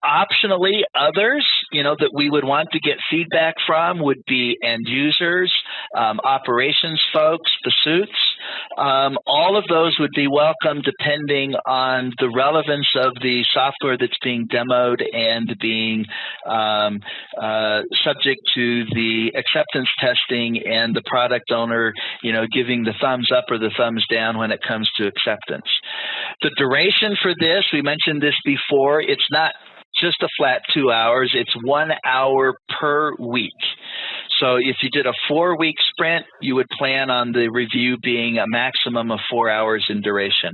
optionally, others, that we would want to get feedback from would be end users, operations folks, the suits. All of those would be welcome depending on the relevance of the software that's being demoed and being subject to the acceptance testing and the product owner, giving the thumbs up or the thumbs down when it comes to acceptance. The duration for this, we mentioned this before, it's not just a flat 2 hours, it's 1 hour per week. So if you did a 4-week sprint, you would plan on the review being a maximum of 4 hours in duration.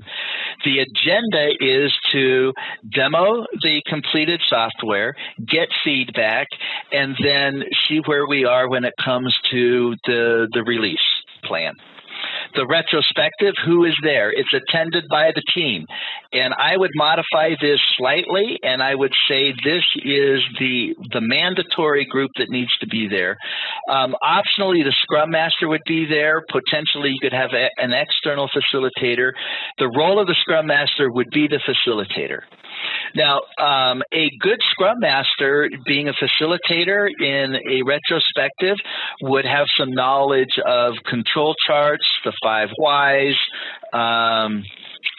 The agenda is to demo the completed software, get feedback, and then see where we are when it comes to the release plan. The retrospective, who is there? It's attended by the team. And I would modify this slightly, and I would say this is the mandatory group that needs to be there. Optionally, the Scrum Master would be there. Potentially, you could have an external facilitator. The role of the Scrum Master would be the facilitator. Now, a good Scrum Master, being a facilitator in a retrospective, would have some knowledge of control charts, the 5 whys,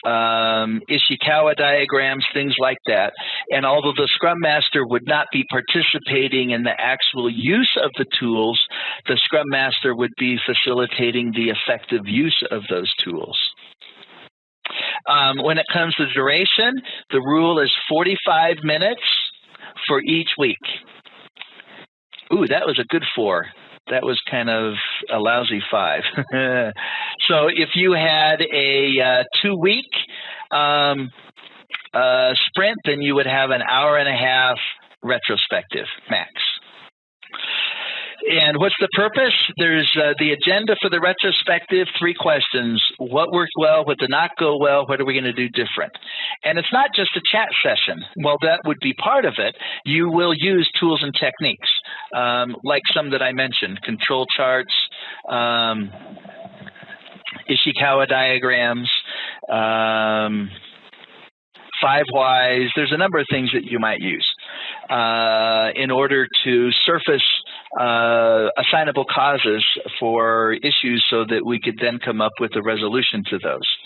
Ishikawa diagrams, things like that. And although the Scrum Master would not be participating in the actual use of the tools, the Scrum Master would be facilitating the effective use of those tools. When it comes to duration, the rule is 45 minutes for each week. Ooh, that was a good 4. That was kind of a lousy 5. So if you had a 2-week sprint, then you would have an hour and a half retrospective max. And what's the purpose? There's the agenda for the retrospective, 3 questions. What worked well? What did not go well? What are we going to do different? And it's not just a chat session. Well, that would be part of it. You will use tools and techniques, like some that I mentioned, control charts, Ishikawa diagrams, 5 whys. There's a number of things that you might use in order to surface assignable causes for issues so that we could then come up with a resolution to those.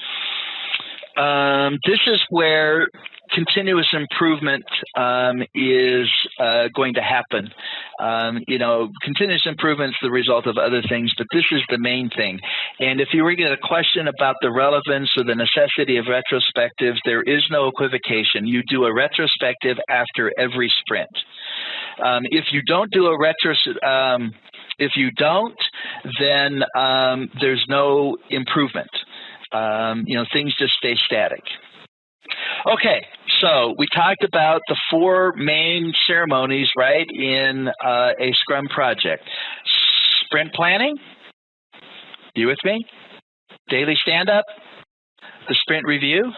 This is where continuous improvement is going to happen. Continuous improvement is the result of other things, but this is the main thing. And if you were to get a question about the relevance or the necessity of retrospectives, there is no equivocation. You do a retrospective after every sprint. If you don't do a then there's no improvement. Things just stay static. Okay, so we talked about the 4 main ceremonies, right, in a Scrum project. Sprint planning, you with me? Daily stand-up, the sprint review,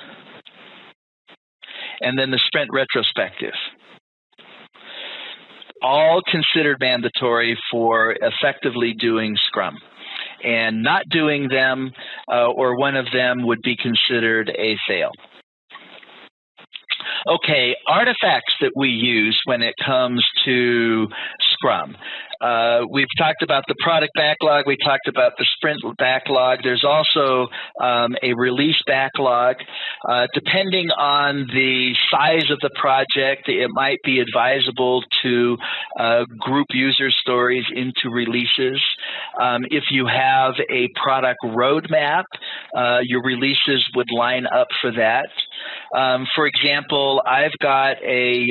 and then the sprint retrospective. All considered mandatory for effectively doing Scrum. And not doing them or one of them would be considered a fail. Okay, artifacts that we use when it comes to Scrum. We've talked about the product backlog. We talked about the sprint backlog. There's also a release backlog. Depending on the size of the project, it might be advisable to group user stories into releases. If you have a product roadmap, your releases would line up for that. For example, I've got a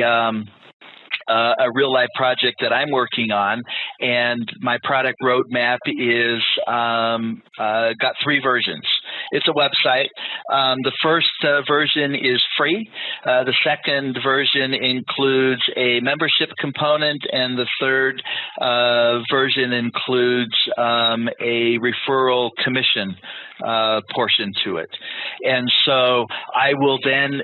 real-life project that I'm working on, and my product roadmap is got 3 versions. It's a website. The first version is free. The second version includes a membership component, and the third version includes a referral commission portion to it. And so I will then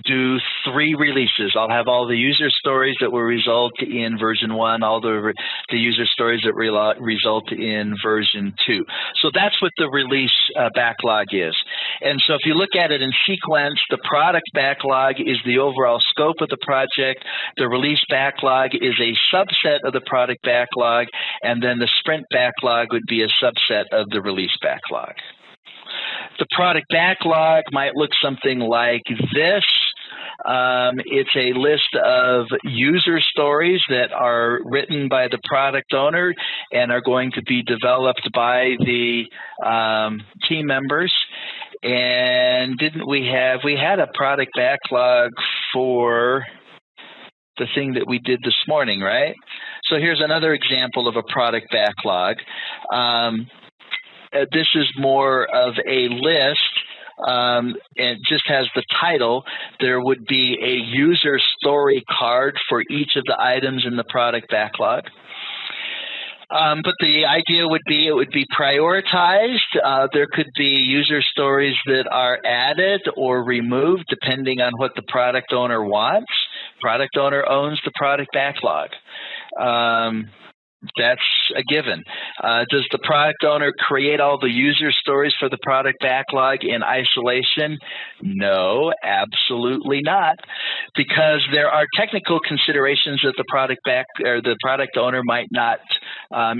do 3 releases. I'll have all the user stories that will result in version 1, all the user stories that result in version 2. So that's what the release backlog is. And so if you look at it in sequence, the product backlog is the overall scope of the project. The release backlog is a subset of the product backlog, and then the sprint backlog would be a subset of the release backlog. The product backlog might look something like this. It's a list of user stories that are written by the product owner and are going to be developed by the team members. And we had a product backlog for the thing that we did this morning, right? So here's another example of a product backlog. This is more of a list. It just has the title. There would be a user story card for each of the items in the product backlog. But the idea would be it would be prioritized. There could be user stories that are added or removed depending on what the product owner wants. Product owner owns the product backlog. That's a given. Does the product owner create all the user stories for the product backlog in isolation? No, absolutely not, because there are technical considerations that the product owner might not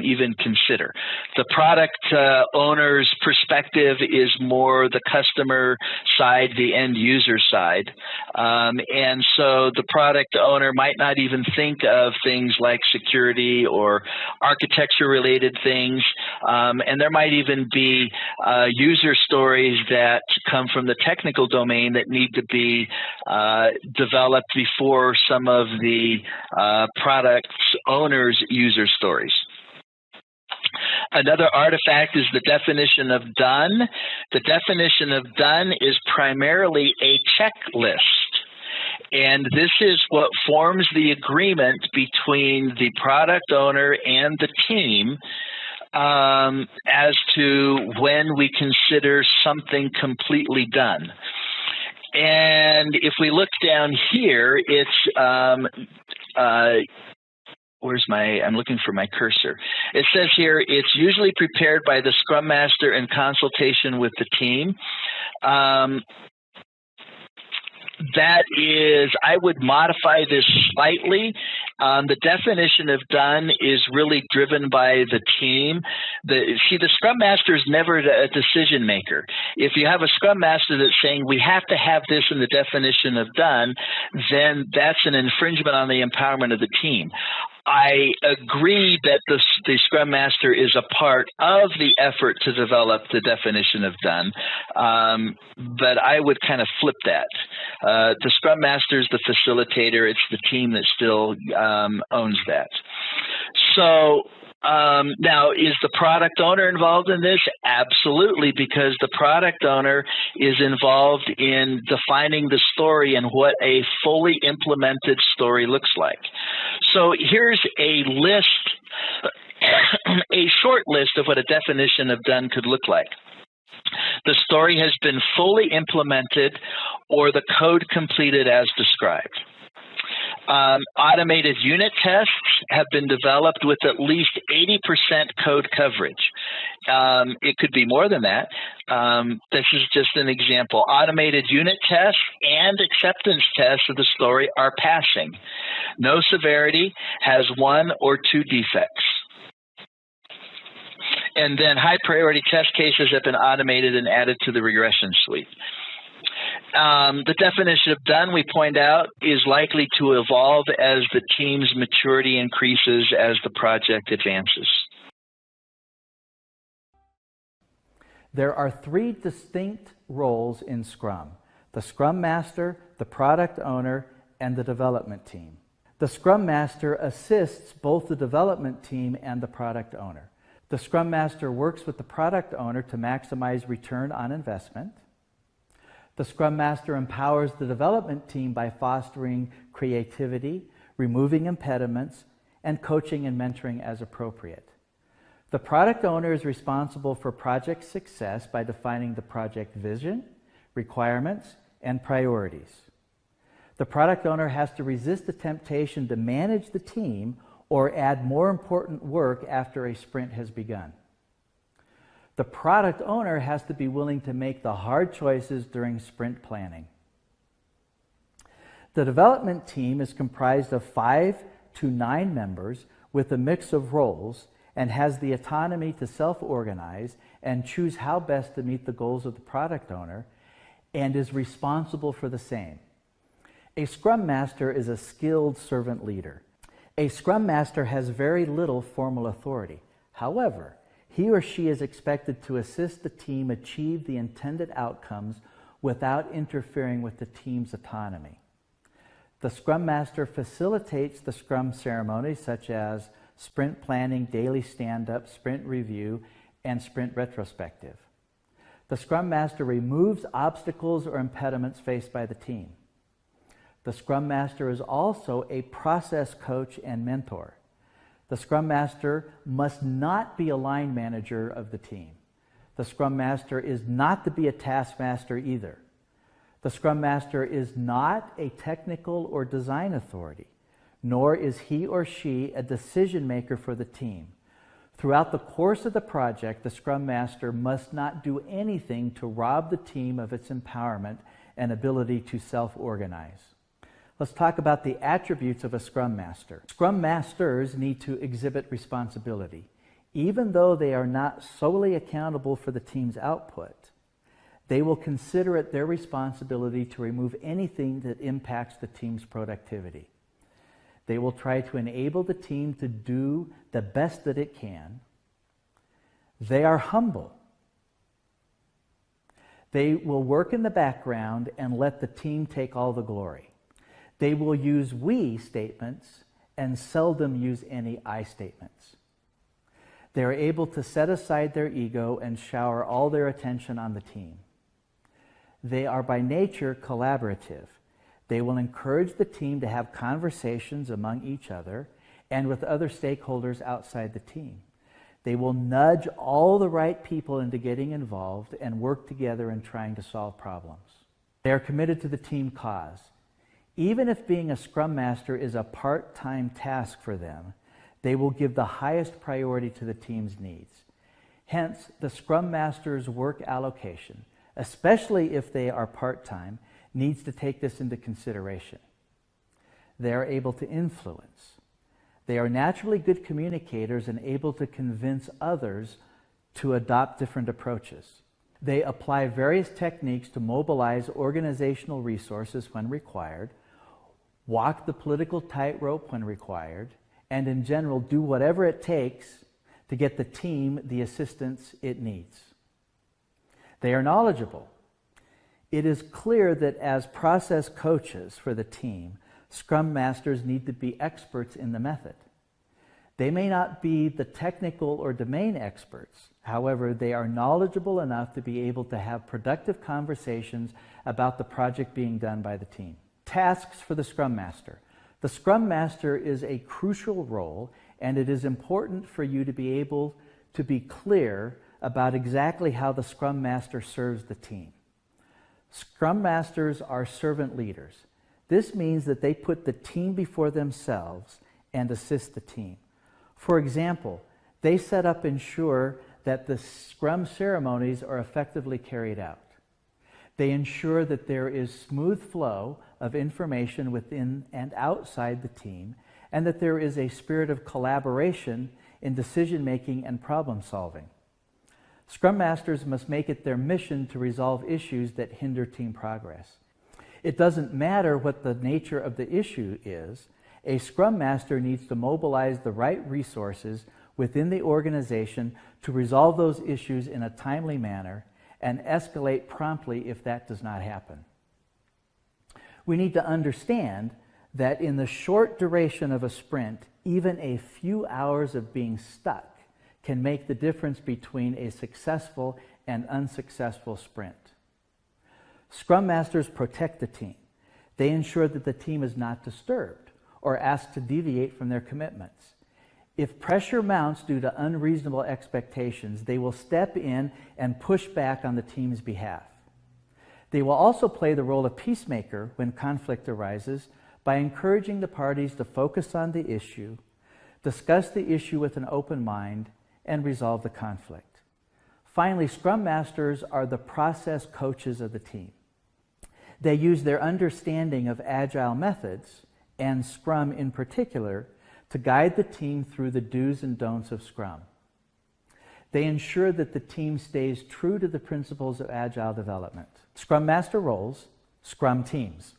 even consider. The product owner's perspective is more the customer side, the end user side, and so the product owner might not even think of things like security or architecture-related things, and there might even be user stories that come from the technical domain that need to be developed before some of the product owner's user stories. Another artifact is the definition of done. The definition of done is primarily a checklist. And this is what forms the agreement between the product owner and the team as to when we consider something completely done. And if we look down here, it's I'm looking for my cursor. It says here, it's usually prepared by the Scrum Master in consultation with the team. That is, I would modify this slightly. The definition of done is really driven by the team. The Scrum Master is never a decision maker. If you have a Scrum Master that's saying we have to have this in the definition of done, then that's an infringement on the empowerment of the team. I agree that the Scrum Master is a part of the effort to develop the definition of done, but I would kind of flip that. The Scrum Master is the facilitator. It's the team that still owns that. So now, is the product owner involved in this? Absolutely, because the product owner is involved in defining the story and what a fully implemented story looks like. So here's a list, a short list of what a definition of done could look like. The story has been fully implemented or the code completed as described. Automated unit tests have been developed with at least 80% code coverage. It could be more than that. This is just an example. Automated unit tests and acceptance tests of the story are passing. No severity has 1 or 2 defects. And then high priority test cases have been automated and added to the regression suite. The definition of done, we point out, is likely to evolve as the team's maturity increases as the project advances. There are 3 distinct roles in Scrum: the Scrum Master, the Product Owner, and the Development Team. The Scrum Master assists both the Development Team and the Product Owner. The Scrum Master works with the Product Owner to maximize return on investment. The Scrum Master empowers the Development Team by fostering creativity, removing impediments, and coaching and mentoring as appropriate. The Product Owner is responsible for project success by defining the project vision, requirements, and priorities. The Product Owner has to resist the temptation to manage the team or add more important work after a sprint has begun. The Product Owner has to be willing to make the hard choices during sprint planning. The Development Team is comprised of 5 to 9 members with a mix of roles and has the autonomy to self-organize and choose how best to meet the goals of the Product Owner, and is responsible for the same. A Scrum Master is a skilled servant leader. A Scrum Master has very little formal authority. However, he or she is expected to assist the team achieve the intended outcomes without interfering with the team's autonomy. The Scrum Master facilitates the Scrum ceremonies such as sprint planning, daily stand-up, sprint review, and sprint retrospective. The Scrum Master removes obstacles or impediments faced by the team. The Scrum Master is also a process coach and mentor. The Scrum Master must not be a line manager of the team. The Scrum Master is not to be a taskmaster either. The Scrum Master is not a technical or design authority, nor is he or she a decision maker for the team. Throughout the course of the project, the Scrum Master must not do anything to rob the team of its empowerment and ability to self-organize. Let's talk about the attributes of a Scrum Master. Scrum Masters need to exhibit responsibility. Even though they are not solely accountable for the team's output, they will consider it their responsibility to remove anything that impacts the team's productivity. They will try to enable the team to do the best that it can. They are humble. They will work in the background and let the team take all the glory. They will use we statements and seldom use any I statements. They are able to set aside their ego and shower all their attention on the team. They are by nature collaborative. They will encourage the team to have conversations among each other and with other stakeholders outside the team. They will nudge all the right people into getting involved and work together in trying to solve problems. They are committed to the team cause. Even if being a Scrum Master is a part-time task for them, they will give the highest priority to the team's needs. Hence, the Scrum Master's work allocation, especially if they are part-time, needs to take this into consideration. They are able to influence. They are naturally good communicators and able to convince others to adopt different approaches. They apply various techniques to mobilize organizational resources when required, walk the political tightrope when required, and in general do whatever it takes to get the team the assistance it needs. They are knowledgeable. It is clear that as process coaches for the team, Scrum Masters need to be experts in the method. They may not be the technical or domain experts. However, they are knowledgeable enough to be able to have productive conversations about the project being done by the team. Tasks for the Scrum Master. The Scrum Master is a crucial role, and it is important for you to be able to be clear about exactly how the Scrum Master serves the team. Scrum Masters are servant leaders. This means that they put the team before themselves and assist the team. For example, they set up ensure that the Scrum ceremonies are effectively carried out. They ensure that there is smooth flow of information within and outside the team, and that there is a spirit of collaboration in decision-making and problem-solving. Scrum Masters must make it their mission to resolve issues that hinder team progress. It doesn't matter what the nature of the issue is, a Scrum Master needs to mobilize the right resources within the organization to resolve those issues in a timely manner and escalate promptly if that does not happen. We need to understand that in the short duration of a sprint, even a few hours of being stuck can make the difference between a successful and unsuccessful sprint. Scrum Masters protect the team. They ensure that the team is not disturbed or asked to deviate from their commitments. If pressure mounts due to unreasonable expectations, they will step in and push back on the team's behalf. They will also play the role of peacemaker when conflict arises by encouraging the parties to focus on the issue, discuss the issue with an open mind, and resolve the conflict. Finally, Scrum Masters are the process coaches of the team. They use their understanding of Agile methods, and Scrum in particular, to guide the team through the do's and don'ts of Scrum. They ensure that the team stays true to the principles of Agile development. Scrum Master roles, Scrum teams.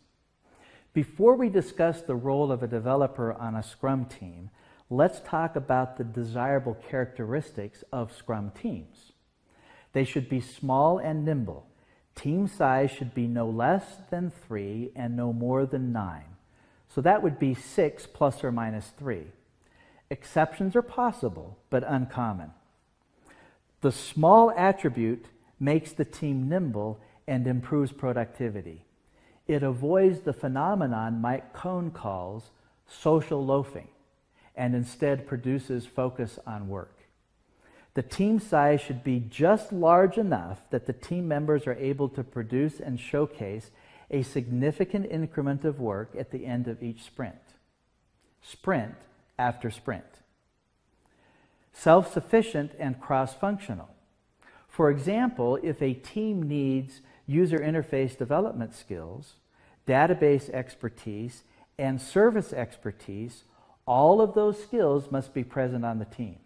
Before we discuss the role of a developer on a Scrum team, let's talk about the desirable characteristics of Scrum teams. They should be small and nimble. Team size should be no less than 3 and no more than 9. So that would be 6 plus or minus 3. Exceptions are possible, but uncommon. The small attribute makes the team nimble and improves productivity. It avoids the phenomenon Mike Cohn calls social loafing, and instead produces focus on work. The team size should be just large enough that the team members are able to produce and showcase a significant increment of work at the end of each sprint. Sprint after sprint. Self-sufficient and cross-functional. For example, if a team needs user interface development skills, database expertise, and service expertise, all of those skills must be present on the team.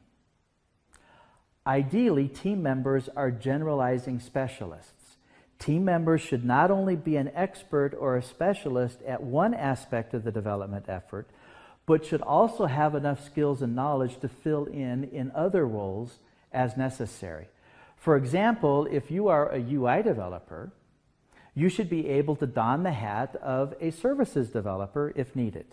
Ideally, team members are generalizing specialists. Team members should not only be an expert or a specialist at one aspect of the development effort, but should also have enough skills and knowledge to fill in other roles as necessary. For example, if you are a UI developer, you should be able to don the hat of a services developer if needed.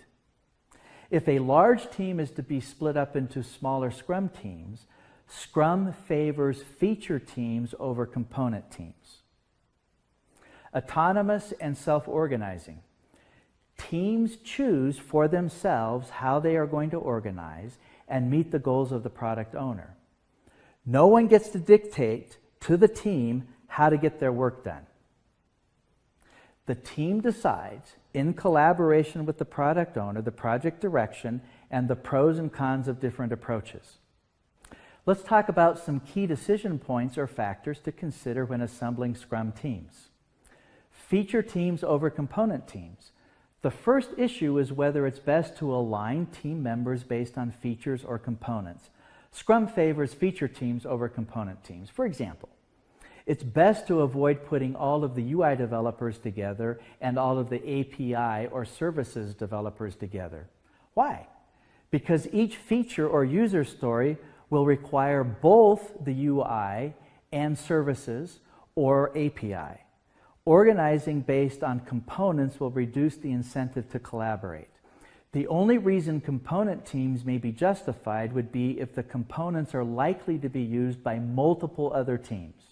If a large team is to be split up into smaller Scrum teams, Scrum favors feature teams over component teams. Autonomous and self-organizing. Teams choose for themselves how they are going to organize and meet the goals of the product owner. No one gets to dictate to the team how to get their work done. The team decides, in collaboration with the product owner, the project direction, and the pros and cons of different approaches. Let's talk about some key decision points or factors to consider when assembling Scrum teams. Feature teams over component teams. The first issue is whether it's best to align team members based on features or components. Scrum favors feature teams over component teams. For example, it's best to avoid putting all of the UI developers together and all of the API or services developers together. Why? Because each feature or user story will require both the UI and services or API. Organizing based on components will reduce the incentive to collaborate. The only reason component teams may be justified would be if the components are likely to be used by multiple other teams.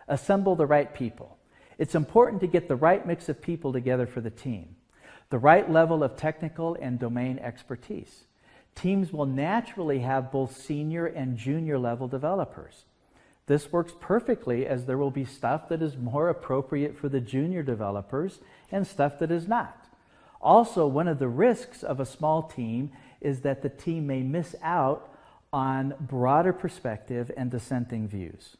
Assemble the right people. It's important to get the right mix of people together for the team, the right level of technical and domain expertise. Teams will naturally have both senior and junior level developers. This works perfectly, as there will be stuff that is more appropriate for the junior developers and stuff that is not. Also, one of the risks of a small team is that the team may miss out on broader perspective and dissenting views.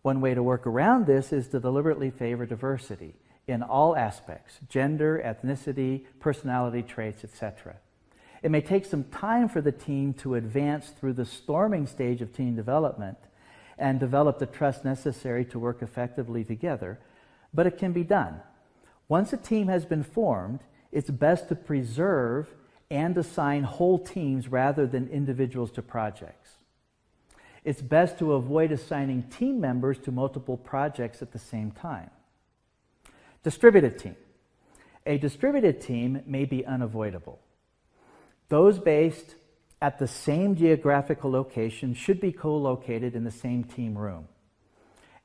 One way to work around this is to deliberately favor diversity in all aspects: gender, ethnicity, personality traits, etc. It may take some time for the team to advance through the storming stage of team development and develop the trust necessary to work effectively together, but it can be done. Once a team has been formed, it's best to preserve and assign whole teams rather than individuals to projects. It's best to avoid assigning team members to multiple projects at the same time. Distributed team. A distributed team may be unavoidable. Those based at the same geographical location should be co-located in the same team room.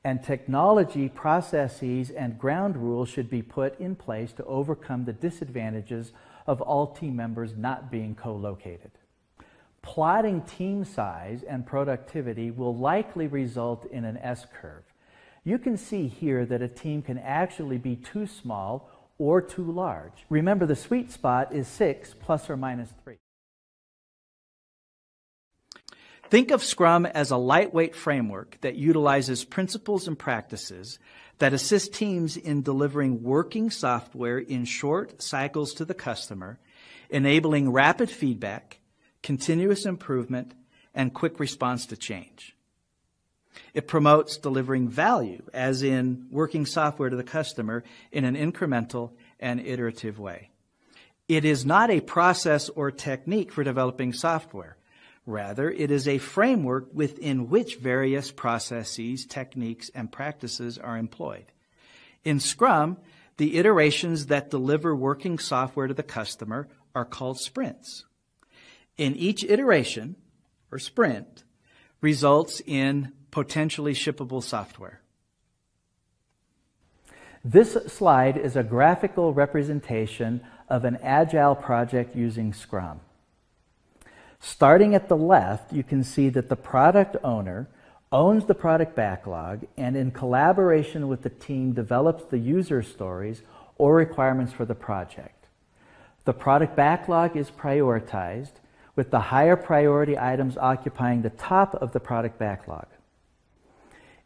And technology, processes, and ground rules should be put in place to overcome the disadvantages of all team members not being co-located. Plotting team size and productivity will likely result in an S-curve. You can see here that a team can actually be too small or too large. Remember, the sweet spot is 6 plus or minus 3. Think of Scrum as a lightweight framework that utilizes principles and practices that assist teams in delivering working software in short cycles to the customer, enabling rapid feedback, continuous improvement, and quick response to change. It promotes delivering value, as in working software to the customer, in an incremental and iterative way. It is not a process or technique for developing software. Rather, it is a framework within which various processes, techniques, and practices are employed. In Scrum, the iterations that deliver working software to the customer are called sprints. In each iteration, or sprint, results in potentially shippable software. This slide is a graphical representation of an Agile project using Scrum. Starting at the left, you can see that the product owner owns the product backlog and in collaboration with the team develops the user stories or requirements for the project. The product backlog is prioritized, with the higher priority items occupying the top of the product backlog.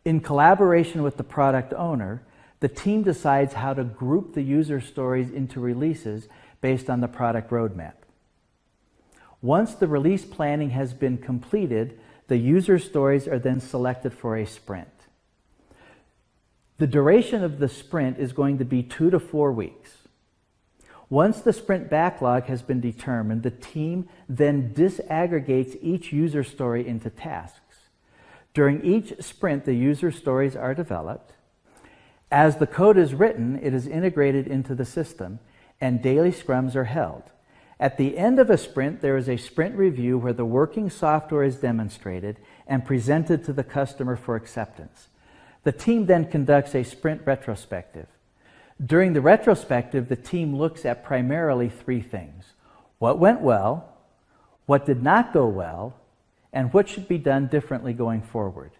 In collaboration with the product owner, the team decides how to group the user stories into releases based on the product roadmap. Once the release planning has been completed, the user stories are then selected for a sprint. The duration of the sprint is going to be 2 to 4 weeks. Once the sprint backlog has been determined, the team then disaggregates each user story into tasks. During each sprint, the user stories are developed. As the code is written, it is integrated into the system, and daily scrums are held. At the end of a sprint, there is a sprint review where the working software is demonstrated and presented to the customer for acceptance. The team then conducts a sprint retrospective. During the retrospective, the team looks at primarily 3 things: what went well, what did not go well, and what should be done differently going forward.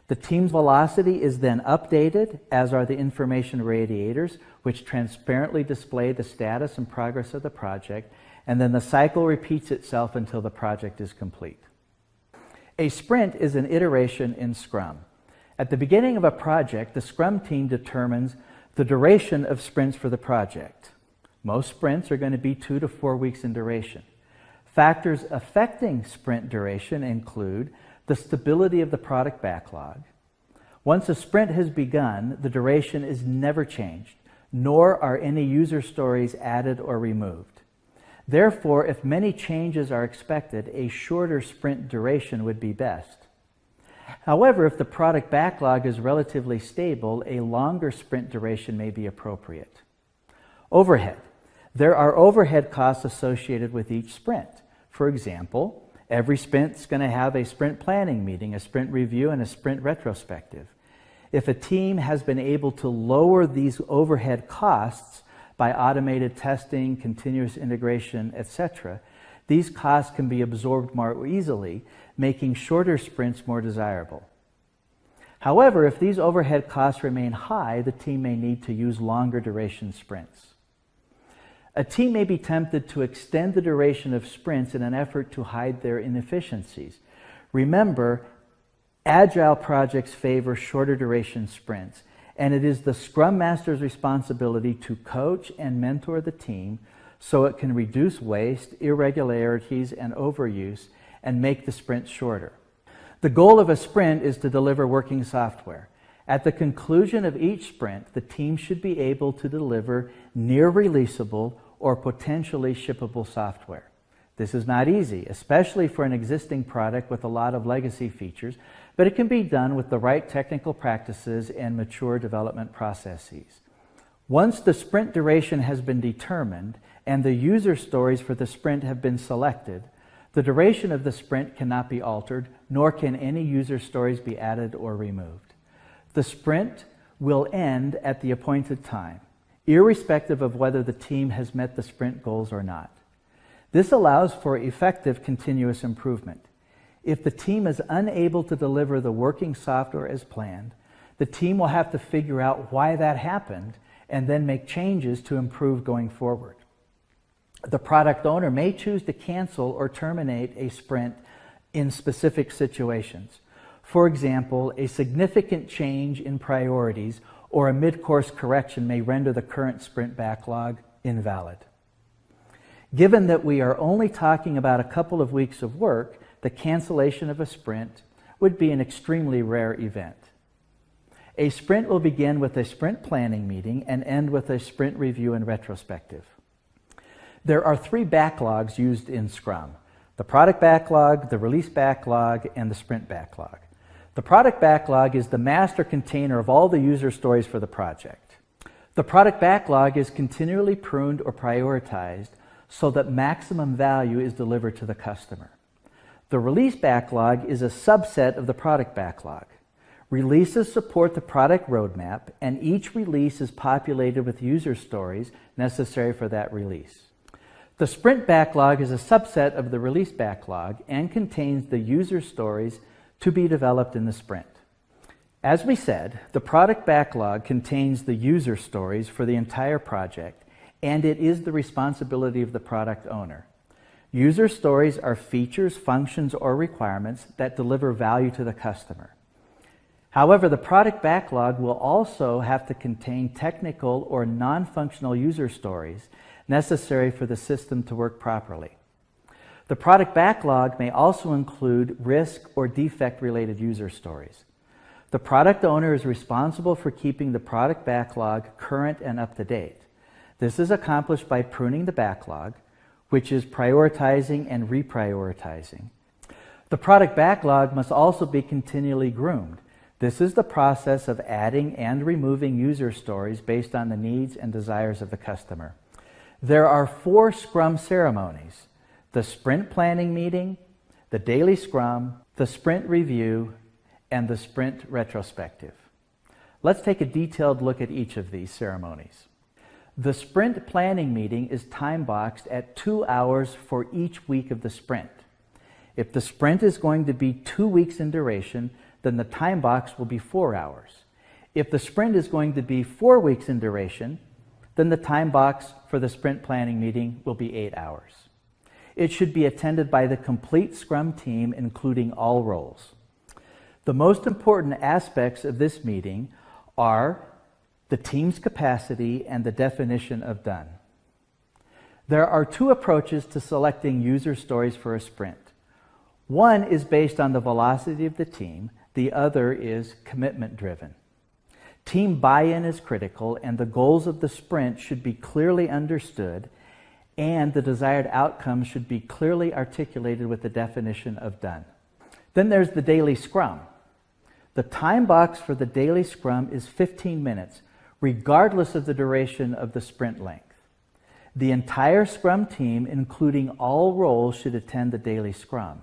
The team's velocity is then updated, as are the information radiators, which transparently display the status and progress of the project, and then the cycle repeats itself until the project is complete. A sprint is an iteration in Scrum. At the beginning of a project, the Scrum team determines the duration of sprints for the project. Most sprints are going to be 2 to 4 weeks in duration. Factors affecting sprint duration include the stability of the product backlog. Once a sprint has begun, the duration is never changed, nor are any user stories added or removed. Therefore, if many changes are expected, a shorter sprint duration would be best. However, if the product backlog is relatively stable, a longer sprint duration may be appropriate. Overhead. There are overhead costs associated with each sprint. For example, every sprint is going to have a sprint planning meeting, a sprint review, and a sprint retrospective. If a team has been able to lower these overhead costs by automated testing, continuous integration, etc., these costs can be absorbed more easily, making shorter sprints more desirable. However, if these overhead costs remain high, the team may need to use longer duration sprints. A team may be tempted to extend the duration of sprints in an effort to hide their inefficiencies. Remember, Agile projects favor shorter duration sprints, and it is the Scrum Master's responsibility to coach and mentor the team so it can reduce waste, irregularities, and overuse and make the sprint shorter. The goal of a sprint is to deliver working software. At the conclusion of each sprint, the team should be able to deliver near-releasable or potentially shippable software. This is not easy, especially for an existing product with a lot of legacy features, but it can be done with the right technical practices and mature development processes. Once the sprint duration has been determined and the user stories for the sprint have been selected, the duration of the sprint cannot be altered, nor can any user stories be added or removed. The sprint will end at the appointed time, irrespective of whether the team has met the sprint goals or not. This allows for effective continuous improvement. If the team is unable to deliver the working software as planned, the team will have to figure out why that happened and then make changes to improve going forward. The product owner may choose to cancel or terminate a sprint in specific situations. For example, a significant change in priorities or a mid-course correction may render the current sprint backlog invalid. Given that we are only talking about a couple of weeks of work, the cancellation of a sprint would be an extremely rare event. A sprint will begin with a sprint planning meeting and end with a sprint review and retrospective. There are 3 backlogs used in Scrum: the product backlog, the release backlog, and the sprint backlog. The product backlog is the master container of all the user stories for the project. The product backlog is continually pruned or prioritized so that maximum value is delivered to the customer. The release backlog is a subset of the product backlog. Releases support the product roadmap, and each release is populated with user stories necessary for that release. The sprint backlog is a subset of the release backlog and contains the user stories to be developed in the sprint. As we said, the product backlog contains the user stories for the entire project, and it is the responsibility of the product owner. User stories are features, functions, or requirements that deliver value to the customer. However, the product backlog will also have to contain technical or non-functional user stories necessary for the system to work properly. The product backlog may also include risk or defect-related user stories. The product owner is responsible for keeping the product backlog current and up to date. This is accomplished by pruning the backlog, which is prioritizing and reprioritizing. The product backlog must also be continually groomed. This is the process of adding and removing user stories based on the needs and desires of the customer. There are 4 Scrum ceremonies: the sprint planning meeting, the daily Scrum, the sprint review, and the sprint retrospective. Let's take a detailed look at each of these ceremonies. The sprint planning meeting is time-boxed at 2 hours for each week of the sprint. If the sprint is going to be 2 weeks in duration, then the time box will be 4 hours. If the sprint is going to be 4 weeks in duration, then the time box for the sprint planning meeting will be 8 hours. It should be attended by the complete Scrum team, including all roles. The most important aspects of this meeting are the team's capacity and the definition of done. There are 2 approaches to selecting user stories for a sprint. One is based on the velocity of the team, the other is commitment driven. Team buy-in is critical, and the goals of the sprint should be clearly understood, and the desired outcomes should be clearly articulated with the definition of done. Then there's the daily Scrum. The time box for the daily Scrum is 15 minutes, regardless of the duration of the sprint length. The entire Scrum team, including all roles, should attend the daily Scrum.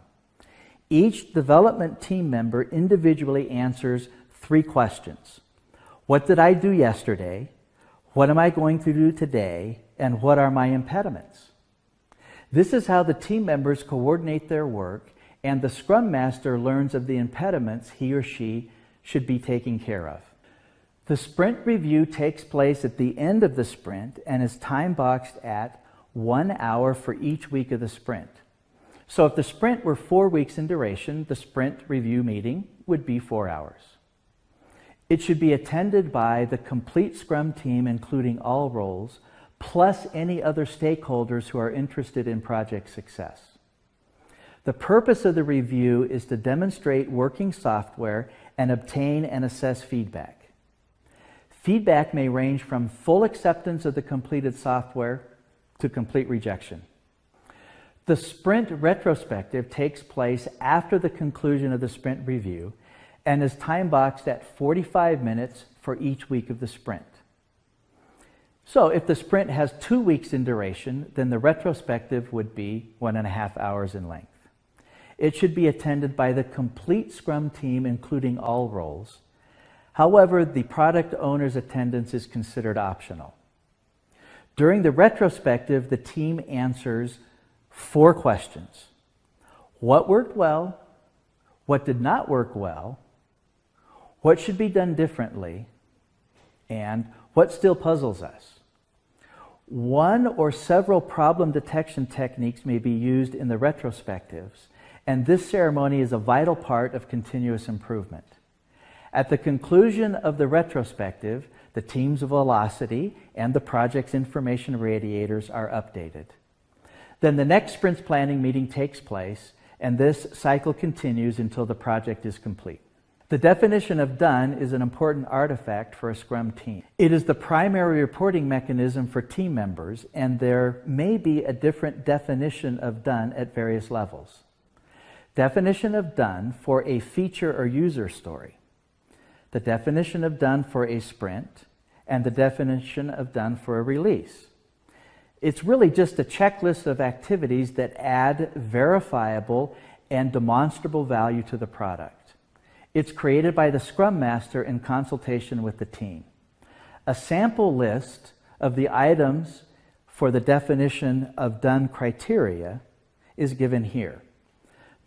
Each development team member individually answers 3 questions. What did I do yesterday? What am I going to do today? And what are my impediments? This is how the team members coordinate their work, and the Scrum Master learns of the impediments he or she should be taking care of. The sprint review takes place at the end of the sprint and is time boxed at 1 hour for each week of the sprint. So if the sprint were 4 weeks in duration, the sprint review meeting would be 4 hours. It should be attended by the complete Scrum team, including all roles, plus any other stakeholders who are interested in project success. The purpose of the review is to demonstrate working software and obtain and assess feedback. Feedback may range from full acceptance of the completed software to complete rejection. The sprint retrospective takes place after the conclusion of the sprint review and is time-boxed at 45 minutes for each week of the sprint. So if the sprint has 2 weeks in duration, then the retrospective would be 1.5 hours in length. It should be attended by the complete Scrum team, including all roles. However, the product owner's attendance is considered optional. During the retrospective, the team answers 4 questions. What worked well? What did not work well? What should be done differently? And what still puzzles us? One or several problem detection techniques may be used in the retrospectives, and this ceremony is a vital part of continuous improvement. At the conclusion of the retrospective, the team's velocity and the project's information radiators are updated. Then the next sprint planning meeting takes place, and this cycle continues until the project is complete. The definition of done is an important artifact for a Scrum team. It is the primary reporting mechanism for team members, and there may be a different definition of done at various levels. Definition of done for a feature or user story. The definition of done for a sprint, and the definition of done for a release. It's really just a checklist of activities that add verifiable and demonstrable value to the product. It's created by the Scrum Master in consultation with the team. A sample list of the items for the definition of done criteria is given here.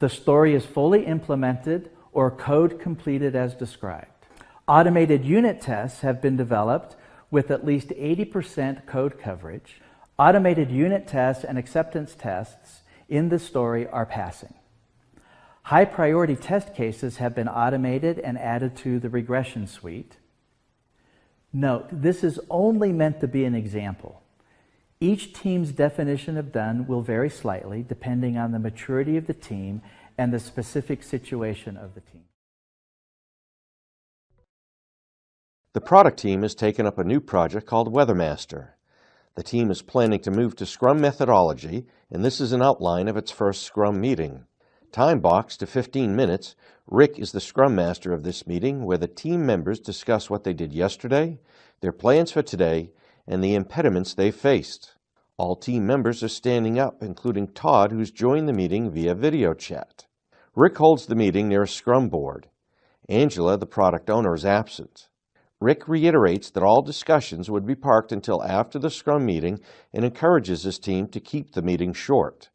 The story is fully implemented or code completed as described. Automated unit tests have been developed with at least 80% code coverage. Automated unit tests and acceptance tests in the story are passing. High priority test cases have been automated and added to the regression suite. Note, this is only meant to be an example. Each team's definition of done will vary slightly depending on the maturity of the team and the specific situation of the team. The product team has taken up a new project called Weathermaster. The team is planning to move to Scrum methodology, and this is an outline of its first Scrum meeting. Time boxed to 15 minutes, Rick is the Scrum Master of this meeting, where the team members discuss what they did yesterday, their plans for today, and the impediments they faced. All team members are standing up, including Todd, who's joined the meeting via video chat. Rick holds the meeting near a Scrum board. Angela, the product owner, is absent. Rick reiterates that all discussions would be parked until after the Scrum meeting and encourages his team to keep the meeting short.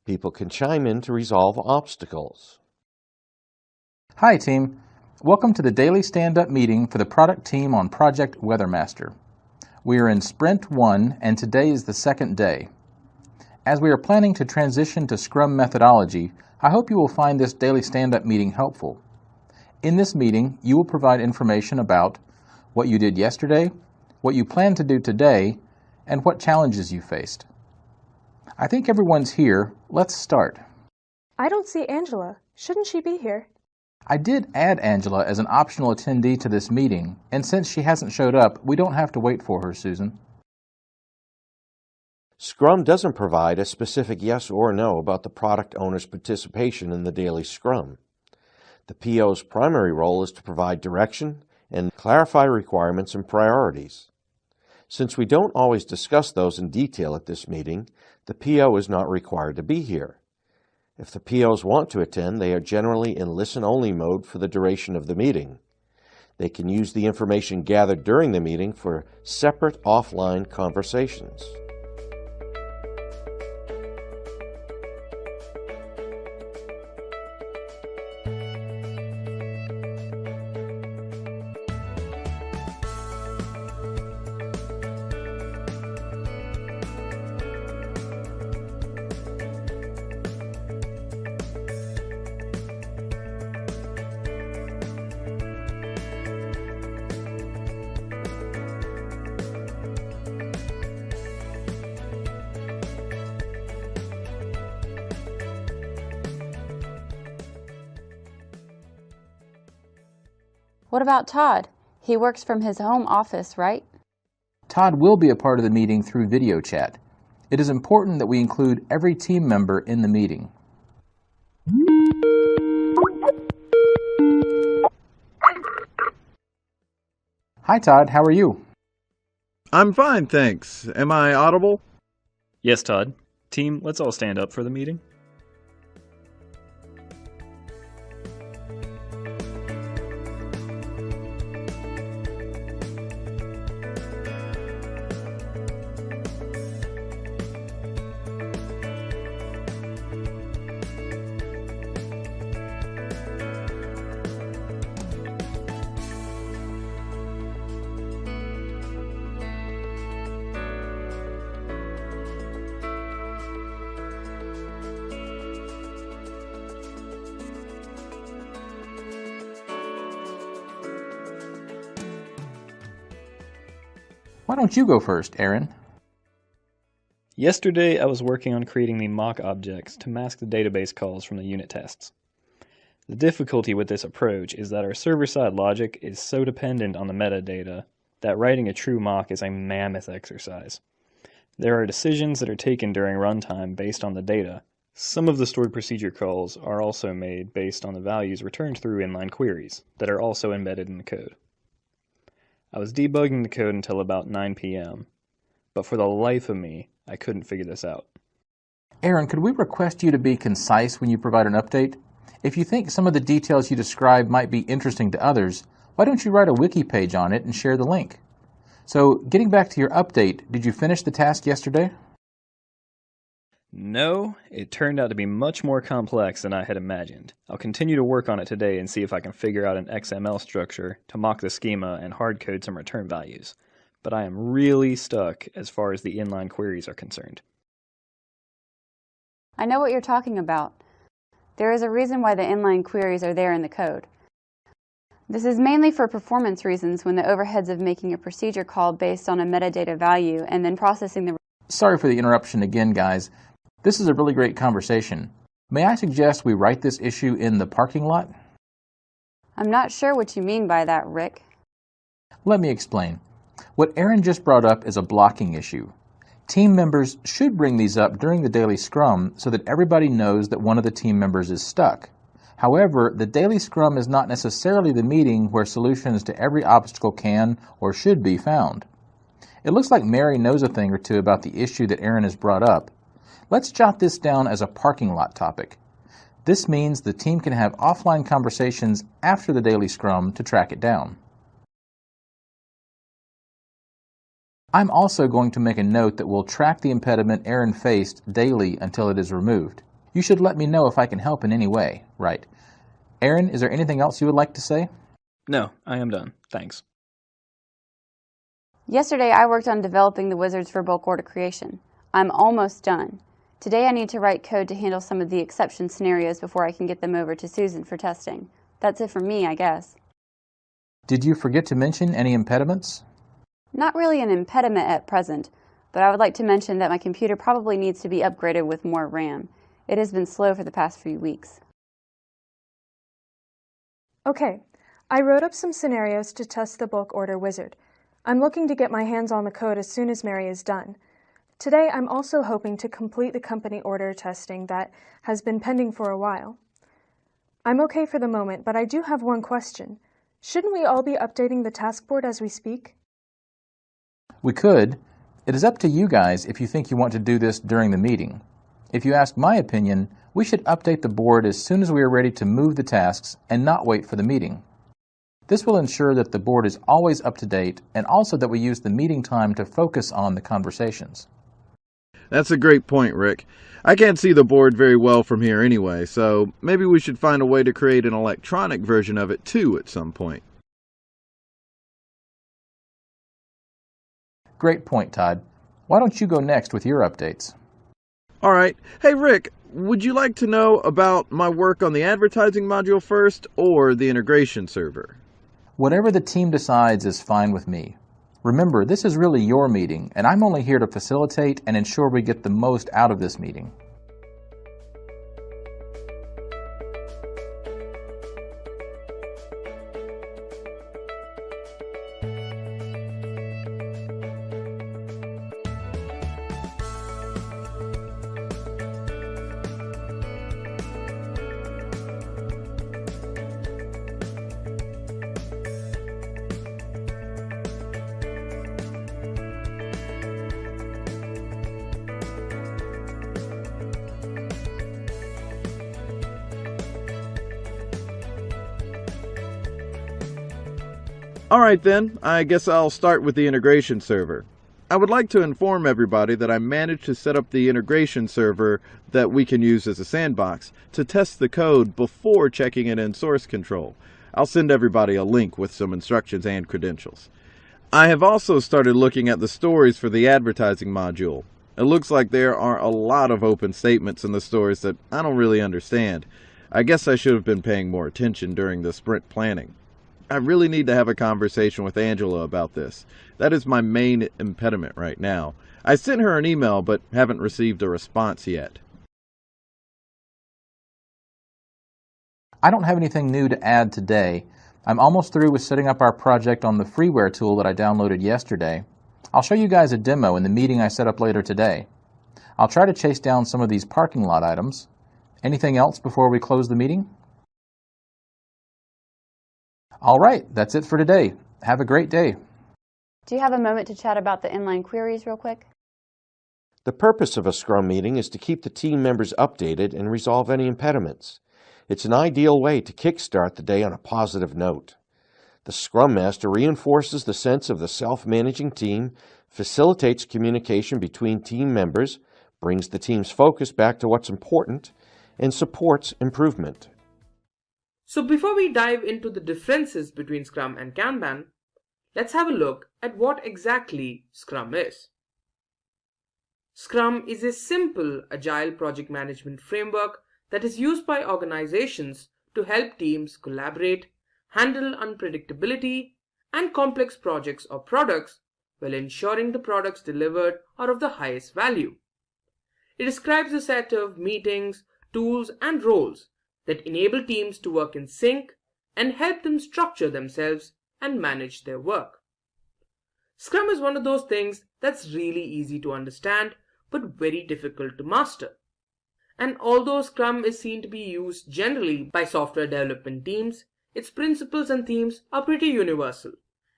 People can chime in to resolve obstacles. Hi team, welcome to the daily stand-up meeting for the product team on Project Weathermaster. We are in Sprint 1 and today is the second day. As we are planning to transition to Scrum methodology, I hope you will find this daily stand-up meeting helpful. In this meeting, you will provide information about what you did yesterday, what you plan to do today, and what challenges you faced. I think everyone's here. Let's start. I don't see Angela. Shouldn't she be here? I did add Angela as an optional attendee to this meeting, and since she hasn't showed up, we don't have to wait for her, Susan. Scrum doesn't provide a specific yes or no about the product owner's participation in the daily Scrum. The PO's primary role is to provide direction and clarify requirements and priorities. Since we don't always discuss those in detail at this meeting, the PO is not required to be here. If the POs want to attend, they are generally in listen-only mode for the duration of the meeting. They can use the information gathered during the meeting for separate offline conversations. What about Todd? He works from his home office, right? Todd will be a part of the meeting through video chat. It is important that we include every team member in the meeting. Hi Todd, how are you? I'm fine, thanks. Am I audible? Yes, Todd. Team, let's all stand up for the meeting. Why don't you go first, Aaron? Yesterday, I was working on creating the mock objects to mask the database calls from the unit tests. The difficulty with this approach is that our server-side logic is so dependent on the metadata that writing a true mock is a mammoth exercise. There are decisions that are taken during runtime based on the data. Some of the stored procedure calls are also made based on the values returned through inline queries that are also embedded in the code. I was debugging the code until about 9 p.m., but for the life of me, I couldn't figure this out. Aaron, could we request you to be concise when you provide an update? If you think some of the details you describe might be interesting to others, why don't you write a wiki page on it and share the link? So, getting back to your update, did you finish the task yesterday? No, it turned out to be much more complex than I had imagined. I'll continue to work on it today and see if I can figure out an XML structure to mock the schema and hard-code some return values. But I am really stuck as far as the inline queries are concerned. I know what you're talking about. There is a reason why the inline queries are there in the code. This is mainly for performance reasons when the overheads of making a procedure call based on a metadata value and then processing the... Sorry for the interruption again, guys. This is a really great conversation. May I suggest we write this issue in the parking lot? I'm not sure what you mean by that, Rick. Let me explain. What Aaron just brought up is a blocking issue. Team members should bring these up during the daily scrum so that everybody knows that one of the team members is stuck. However, the daily scrum is not necessarily the meeting where solutions to every obstacle can or should be found. It looks like Mary knows a thing or two about the issue that Aaron has brought up. Let's jot this down as a parking lot topic. This means the team can have offline conversations after the daily scrum to track it down. I'm also going to make a note that we'll track the impediment Aaron faced daily until it is removed. You should let me know if I can help in any way, right? Aaron, is there anything else you would like to say? No, I am done. Thanks. Yesterday, I worked on developing the wizards for bulk order creation. I'm almost done. Today, I need to write code to handle some of the exception scenarios before I can get them over to Susan for testing. That's it for me, I guess. Did you forget to mention any impediments? Not really an impediment at present, but I would like to mention that my computer probably needs to be upgraded with more RAM. It has been slow for the past few weeks. Okay, I wrote up some scenarios to test the bulk order wizard. I'm looking to get my hands on the code as soon as Mary is done. Today, I'm also hoping to complete the company order testing that has been pending for a while. I'm okay for the moment, but I do have one question. Shouldn't we all be updating the task board as we speak? We could. It is up to you guys if you think you want to do this during the meeting. If you ask my opinion, we should update the board as soon as we are ready to move the tasks and not wait for the meeting. This will ensure that the board is always up to date and also that we use the meeting time to focus on the conversations. That's a great point, Rick. I can't see the board very well from here anyway, so maybe we should find a way to create an electronic version of it too at some point. Great point, Todd. Why don't you go next with your updates? All right. Hey, Rick, would you like to know about my work on the advertising module first or the integration server? Whatever the team decides is fine with me. Remember, this is really your meeting, and I'm only here to facilitate and ensure we get the most out of this meeting. Alright then, I guess I'll start with the integration server. I would like to inform everybody that I managed to set up the integration server that we can use as a sandbox to test the code before checking it in source control. I'll send everybody a link with some instructions and credentials. I have also started looking at the stories for the advertising module. It looks like there are a lot of open statements in the stories that I don't really understand. I guess I should have been paying more attention during the sprint planning. I really need to have a conversation with Angela about this. That is my main impediment right now. I sent her an email but haven't received a response yet. I don't have anything new to add today. I'm almost through with setting up our project on the freeware tool that I downloaded yesterday. I'll show you guys a demo in the meeting I set up later today. I'll try to chase down some of these parking lot items. Anything else before we close the meeting? All right, that's it for today. Have a great day. Do you have a moment to chat about the inline queries real quick? The purpose of a Scrum meeting is to keep the team members updated and resolve any impediments. It's an ideal way to kickstart the day on a positive note. The Scrum Master reinforces the sense of the self-managing team, facilitates communication between team members, brings the team's focus back to what's important, and supports improvement. So before we dive into the differences between Scrum and Kanban, let's have a look at what exactly Scrum is. Scrum is a simple agile project management framework that is used by organizations to help teams collaborate, handle unpredictability and complex projects or products while ensuring the products delivered are of the highest value. It describes a set of meetings, tools and roles that enable teams to work in sync and help them structure themselves and manage their work. Scrum is one of those things that's really easy to understand but very difficult to master. And although Scrum is seen to be used generally by software development teams, its principles and themes are pretty universal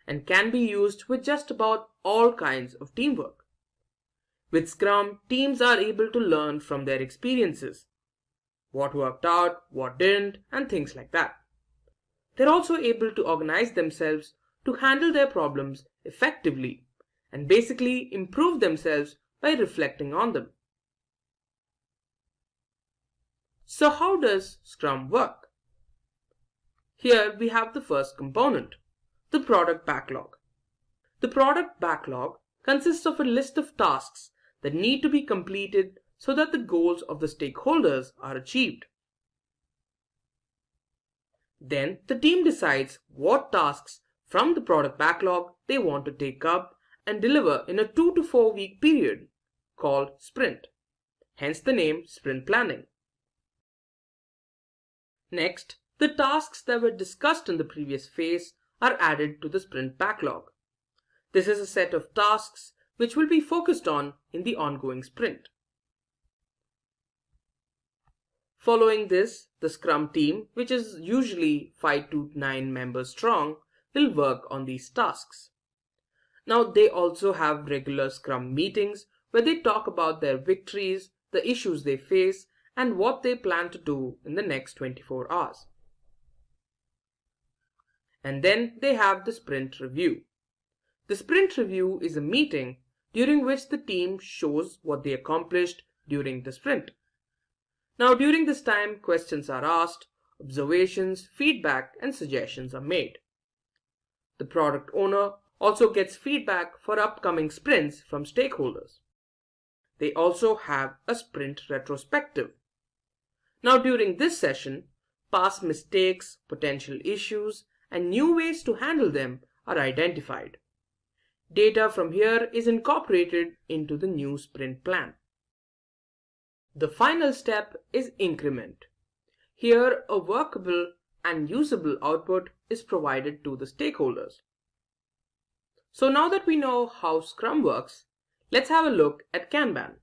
and can be used with just about all kinds of teamwork. With Scrum, teams are able to learn from their experiences, what worked out, what didn't, and things like that. They're also able to organize themselves to handle their problems effectively and basically improve themselves by reflecting on them. So how does Scrum work? Here we have the first component, the product backlog. The product backlog consists of a list of tasks that need to be completed so that the goals of the stakeholders are achieved. Then the team decides what tasks from the product backlog they want to take up and deliver in a 2 to 4 week period called sprint, hence the name sprint planning. Next, the tasks that were discussed in the previous phase are added to the sprint backlog. This is a set of tasks which will be focused on in the ongoing sprint. Following this, the Scrum team, which is usually 5 to 9 members strong, will work on these tasks. Now they also have regular Scrum meetings where they talk about their victories, the issues they face, and what they plan to do in the next 24 hours. And then they have the sprint review. The sprint review is a meeting during which the team shows what they accomplished during the sprint. Now during this time, questions are asked, observations, feedback, and suggestions are made. The product owner also gets feedback for upcoming sprints from stakeholders. They also have a sprint retrospective. Now during this session, past mistakes, potential issues, and new ways to handle them are identified. Data from here is incorporated into the new sprint plan. The final step is increment. Here, a workable and usable output is provided to the stakeholders. So now that we know how Scrum works, let's have a look at Kanban.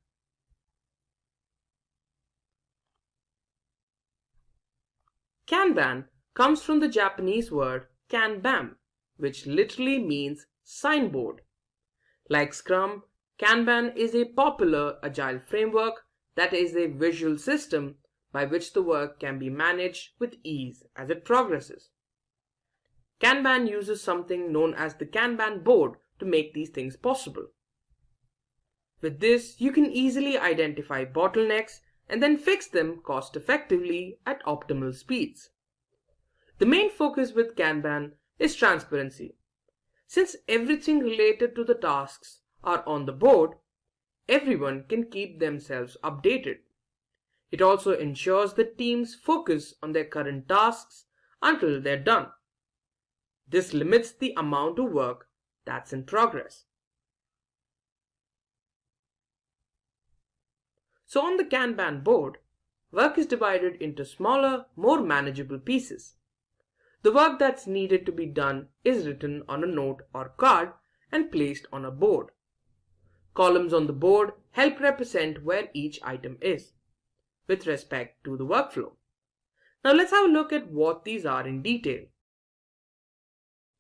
Kanban comes from the Japanese word kanban, which literally means signboard. Like Scrum, Kanban is a popular agile framework that is a visual system by which the work can be managed with ease as it progresses. Kanban uses something known as the Kanban board to make these things possible. With this, you can easily identify bottlenecks and then fix them cost effectively at optimal speeds. The main focus with Kanban is transparency. Since everything related to the tasks are on the board, everyone can keep themselves updated. It also ensures that teams focus on their current tasks until they're done. This limits the amount of work that's in progress. So on the Kanban board, work is divided into smaller, more manageable pieces. The work that's needed to be done is written on a note or card and placed on a board. Columns on the board help represent where each item is with respect to the workflow. Now let's have a look at what these are in detail.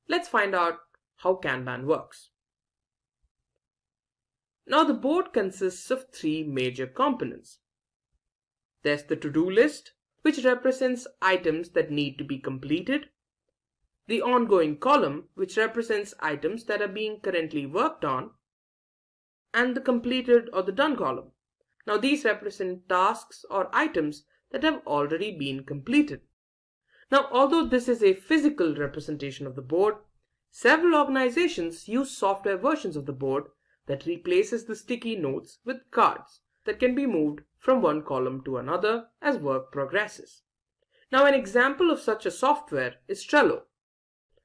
Let's find out how Kanban works. Now the board consists of three major components. There's the to-do list, which represents items that need to be completed. The ongoing column, which represents items that are being currently worked on. And the completed or the done column. Now these represent tasks or items that have already been completed. Now although this is a physical representation of the board, several organizations use software versions of the board that replaces the sticky notes with cards that can be moved from one column to another as work progresses. Now an example of such a software is Trello.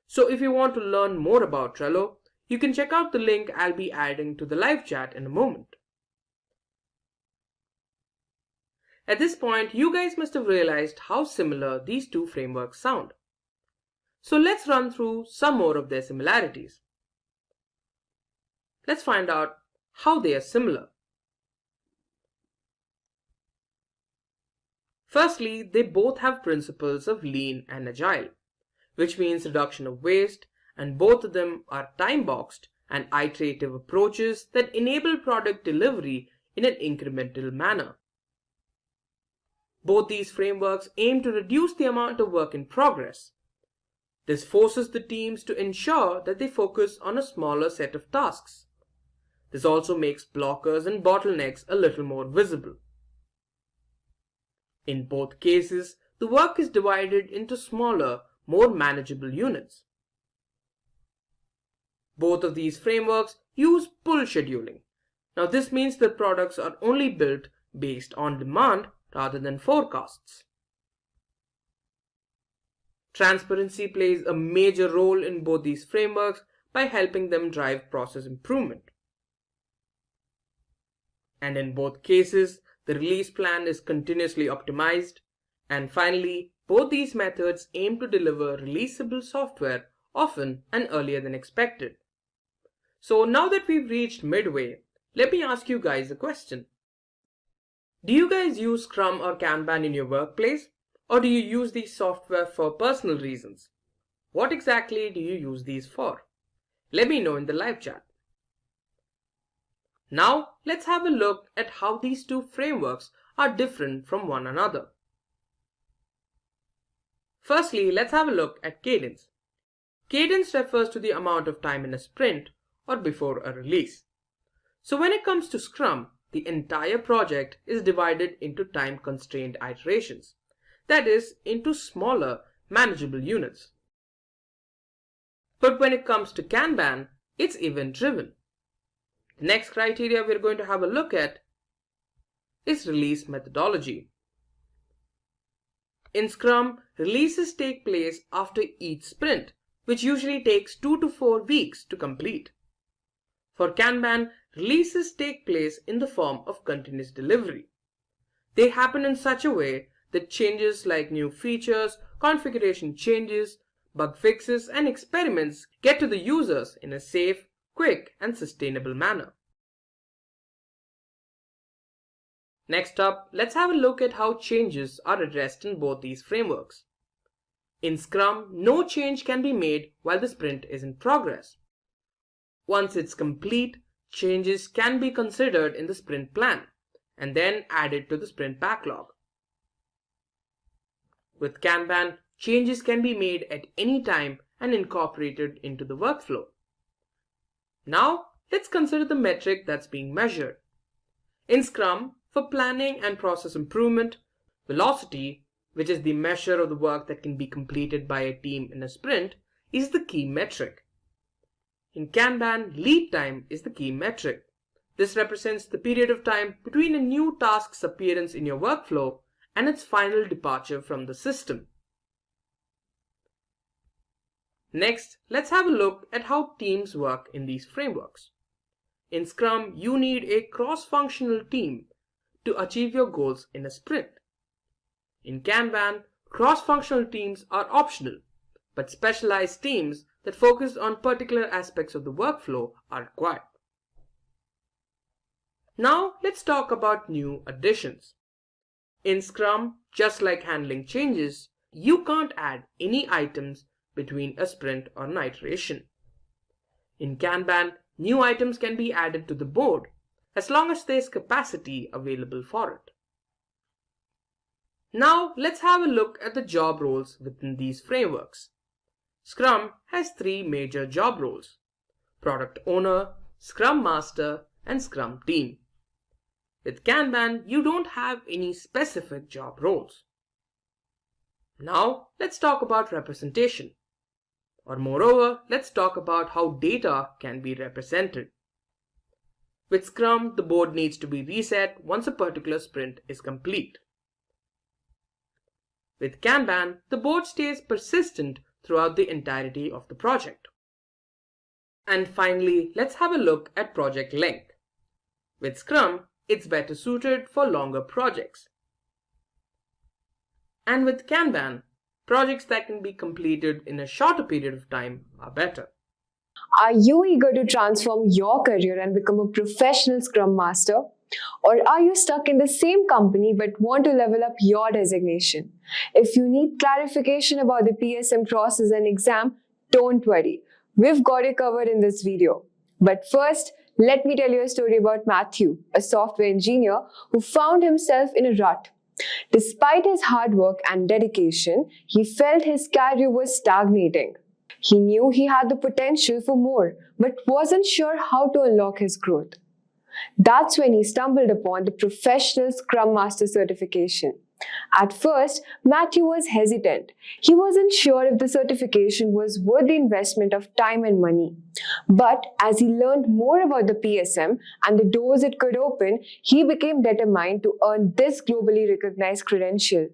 So if you want to learn more about Trello, you can check out the link I'll be adding to the live chat in a moment. At this point, you guys must have realized how similar these two frameworks sound. So let's run through some more of their similarities. Let's find out how they are similar. Firstly, they both have principles of lean and agile, which means reduction of waste, and both of them are time-boxed and iterative approaches that enable product delivery in an incremental manner. Both these frameworks aim to reduce the amount of work in progress. This forces the teams to ensure that they focus on a smaller set of tasks. This also makes blockers and bottlenecks a little more visible. In both cases, the work is divided into smaller, more manageable units. Both of these frameworks use pull scheduling. Now this means that products are only built based on demand rather than forecasts. Transparency plays a major role in both these frameworks by helping them drive process improvement. And in both cases, the release plan is continuously optimized. And finally, both these methods aim to deliver releasable software often and earlier than expected. So now that we've reached midway, let me ask you guys a question. Do you guys use Scrum or Kanban in your workplace? Or do you use these software for personal reasons? What exactly do you use these for? Let me know in the live chat. Now let's have a look at how these two frameworks are different from one another. Firstly, let's have a look at cadence. Cadence refers to the amount of time in a sprint or before a release. So when it comes to Scrum, the entire project is divided into time-constrained iterations. That is, into smaller, manageable units. But when it comes to Kanban, it's event-driven. The next criteria we're going to have a look at is release methodology. In Scrum, releases take place after each sprint, which usually takes 2 to 4 weeks to complete. For Kanban, releases take place in the form of continuous delivery. They happen in such a way that changes like new features, configuration changes, bug fixes, and experiments get to the users in a safe, quick, and sustainable manner. Next up, let's have a look at how changes are addressed in both these frameworks. In Scrum, no change can be made while the sprint is in progress. Once it's complete, changes can be considered in the sprint plan and then added to the sprint backlog. With Kanban, changes can be made at any time and incorporated into the workflow. Now, let's consider the metric that's being measured. In Scrum, for planning and process improvement, velocity, which is the measure of the work that can be completed by a team in a sprint, is the key metric. In Kanban, lead time is the key metric. This represents the period of time between a new task's appearance in your workflow and its final departure from the system. Next, let's have a look at how teams work in these frameworks. In Scrum, you need a cross-functional team to achieve your goals in a sprint. In Kanban, cross-functional teams are optional, but specialized teams that focus on particular aspects of the workflow are required. Now, let's talk about new additions. In Scrum, just like handling changes, you can't add any items between a sprint or an iteration. In Kanban, new items can be added to the board as long as there's capacity available for it. Now, let's have a look at the job roles within these frameworks. Scrum has three major job roles: Product Owner, Scrum Master, and Scrum Team. With Kanban, you don't have any specific job roles. Now, let's talk about representation. Or moreover, let's talk about how data can be represented. With Scrum, the board needs to be reset once a particular sprint is complete. With Kanban, the board stays persistent throughout the entirety of the project. And finally, let's have a look at project length. With Scrum, it's better suited for longer projects. And with Kanban, projects that can be completed in a shorter period of time are better. Are you eager to transform your career and become a professional Scrum Master? Or are you stuck in the same company but want to level up your designation? If you need clarification about the PSM process and exam, don't worry. We've got it covered in this video. But first, let me tell you a story about Matthew, a software engineer who found himself in a rut. Despite his hard work and dedication, he felt his career was stagnating. He knew he had the potential for more, but wasn't sure how to unlock his growth. That's when he stumbled upon the Professional Scrum Master Certification. At first, Matthew was hesitant. He wasn't sure if the certification was worth the investment of time and money. But as he learned more about the PSM and the doors it could open, he became determined to earn this globally recognized credential.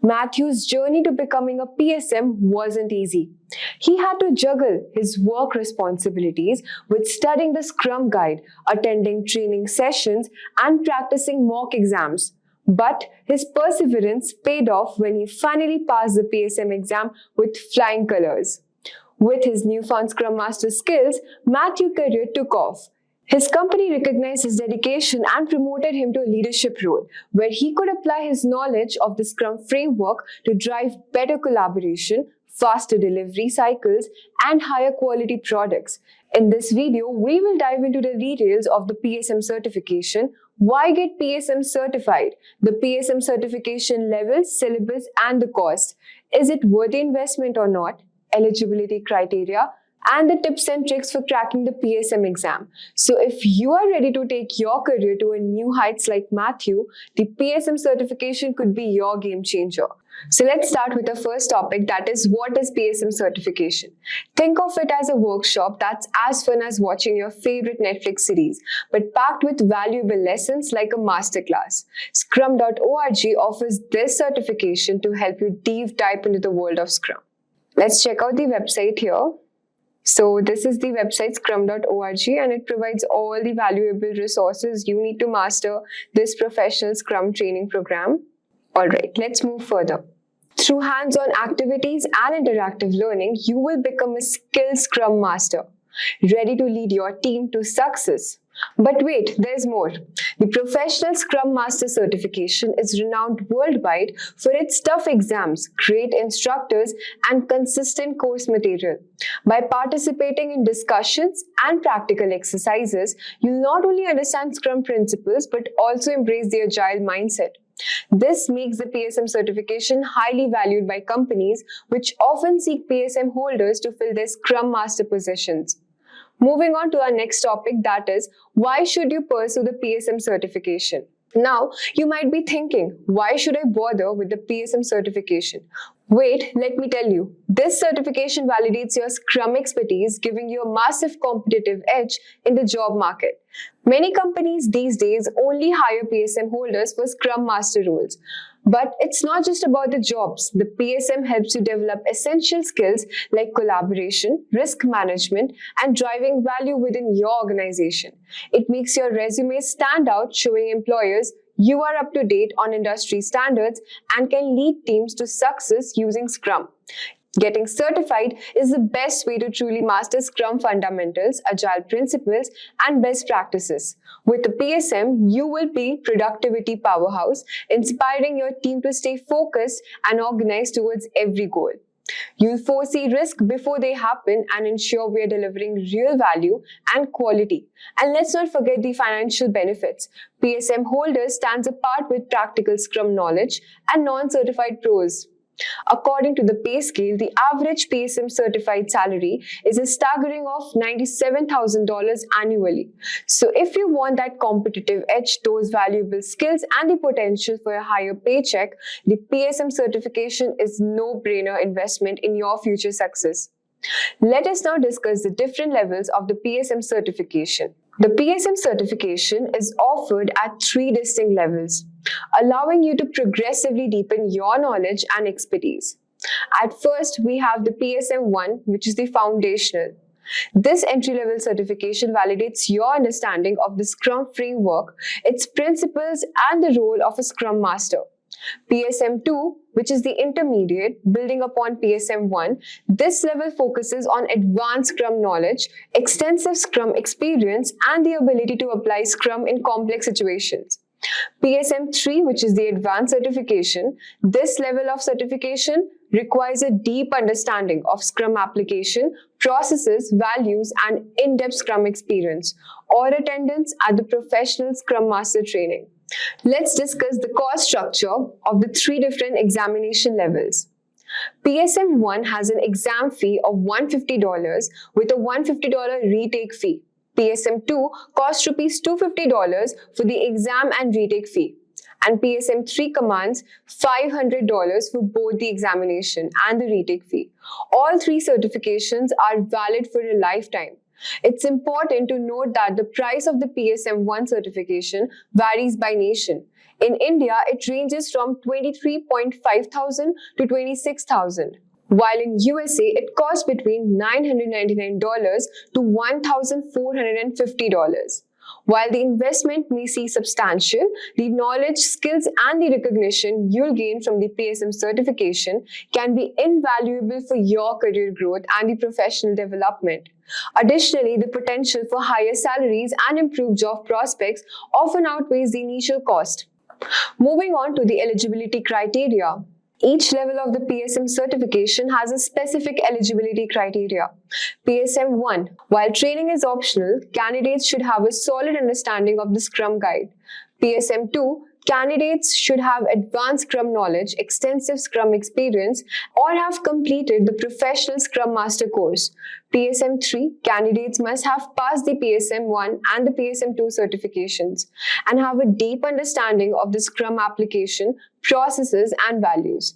Matthew's journey to becoming a PSM wasn't easy. He had to juggle his work responsibilities with studying the Scrum Guide, attending training sessions, and practicing mock exams. But his perseverance paid off when he finally passed the PSM exam with flying colors. With his newfound Scrum Master skills, Matthew's career took off. His company recognized his dedication and promoted him to a leadership role, where he could apply his knowledge of the Scrum framework to drive better collaboration, faster delivery cycles, and higher quality products. In this video, we will dive into the details of the PSM certification, why get PSM certified, the PSM certification level, syllabus, and the cost. Is it worth the investment or not? Eligibility criteria, and the tips and tricks for cracking the PSM exam. So if you are ready to take your career to a new heights like Matthew, the PSM certification could be your game changer. So let's start with the first topic, that is, what is PSM certification? Think of it as a workshop that's as fun as watching your favorite Netflix series, but packed with valuable lessons like a masterclass. Scrum.org offers this certification to help you deep dive into the world of Scrum. Let's check out the website here. So this is the website scrum.org, and it provides all the valuable resources you need to master this professional Scrum training program. Alright, let's move further. Through hands-on activities and interactive learning, you will become a skilled Scrum Master, ready to lead your team to success. But wait, there's more. The Professional Scrum Master Certification is renowned worldwide for its tough exams, great instructors, and consistent course material. By participating in discussions and practical exercises, you'll not only understand Scrum principles but also embrace the Agile mindset. This makes the PSM certification highly valued by companies which often seek PSM holders to fill their Scrum Master positions. Moving on to our next topic, that is, why should you pursue the PSM certification? Now, you might be thinking, why should I bother with the PSM certification? Wait, let me tell you. This certification validates your Scrum expertise, giving you a massive competitive edge in the job market. Many companies these days only hire PSM holders for Scrum Master roles. But it's not just about the jobs. The PSM helps you develop essential skills like collaboration, risk management, and driving value within your organization. It makes your resume stand out, showing employers you are up to date on industry standards and can lead teams to success using Scrum. Getting certified is the best way to truly master Scrum fundamentals, Agile principles, and best practices. With the PSM, you will be productivity powerhouse, inspiring your team to stay focused and organized towards every goal. You'll foresee risk before they happen and ensure we are delivering real value and quality. And let's not forget the financial benefits. PSM holders stands apart with practical Scrum knowledge and non-certified pros. According to the pay scale, the average PSM certified salary is a staggering of $97,000 annually. So if you want that competitive edge, those valuable skills, and the potential for a higher paycheck, the PSM certification is no-brainer investment in your future success. Let us now discuss the different levels of the PSM certification. The PSM certification is offered at 3 distinct levels, allowing you to progressively deepen your knowledge and expertise. At first, we have the PSM-1, which is the foundational. This entry-level certification validates your understanding of the Scrum framework, its principles, and the role of a Scrum Master. PSM-2, which is the intermediate, building upon PSM-1, this level focuses on advanced Scrum knowledge, extensive Scrum experience, and the ability to apply Scrum in complex situations. PSM-3, which is the advanced certification, this level of certification requires a deep understanding of Scrum application, processes, values, and in-depth Scrum experience, or attendance at the professional Scrum Master training. Let's discuss the cost structure of the 3 different examination levels. PSM-1 has an exam fee of $150 with a $150 retake fee. PSM-2 costs $250 for the exam and retake fee. And PSM-3 commands $500 for both the examination and the retake fee. All 3 certifications are valid for a lifetime. It's important to note that the price of the PSM-1 certification varies by nation. In India, it ranges from $23,500 to $26,000, while in USA, it costs between $999 to $1,450. While the investment may seem substantial, the knowledge, skills, and the recognition you'll gain from the PSM certification can be invaluable for your career growth and the professional development. Additionally, the potential for higher salaries and improved job prospects often outweighs the initial cost. Moving on to the eligibility criteria. Each level of the PSM certification has a specific eligibility criteria. PSM-1, while training is optional, candidates should have a solid understanding of the Scrum Guide. PSM-2, candidates should have advanced Scrum knowledge, extensive Scrum experience, or have completed the professional Scrum Master course. PSM-3, candidates must have passed the PSM-1 and the PSM-2 certifications and have a deep understanding of the Scrum application, processes, and values.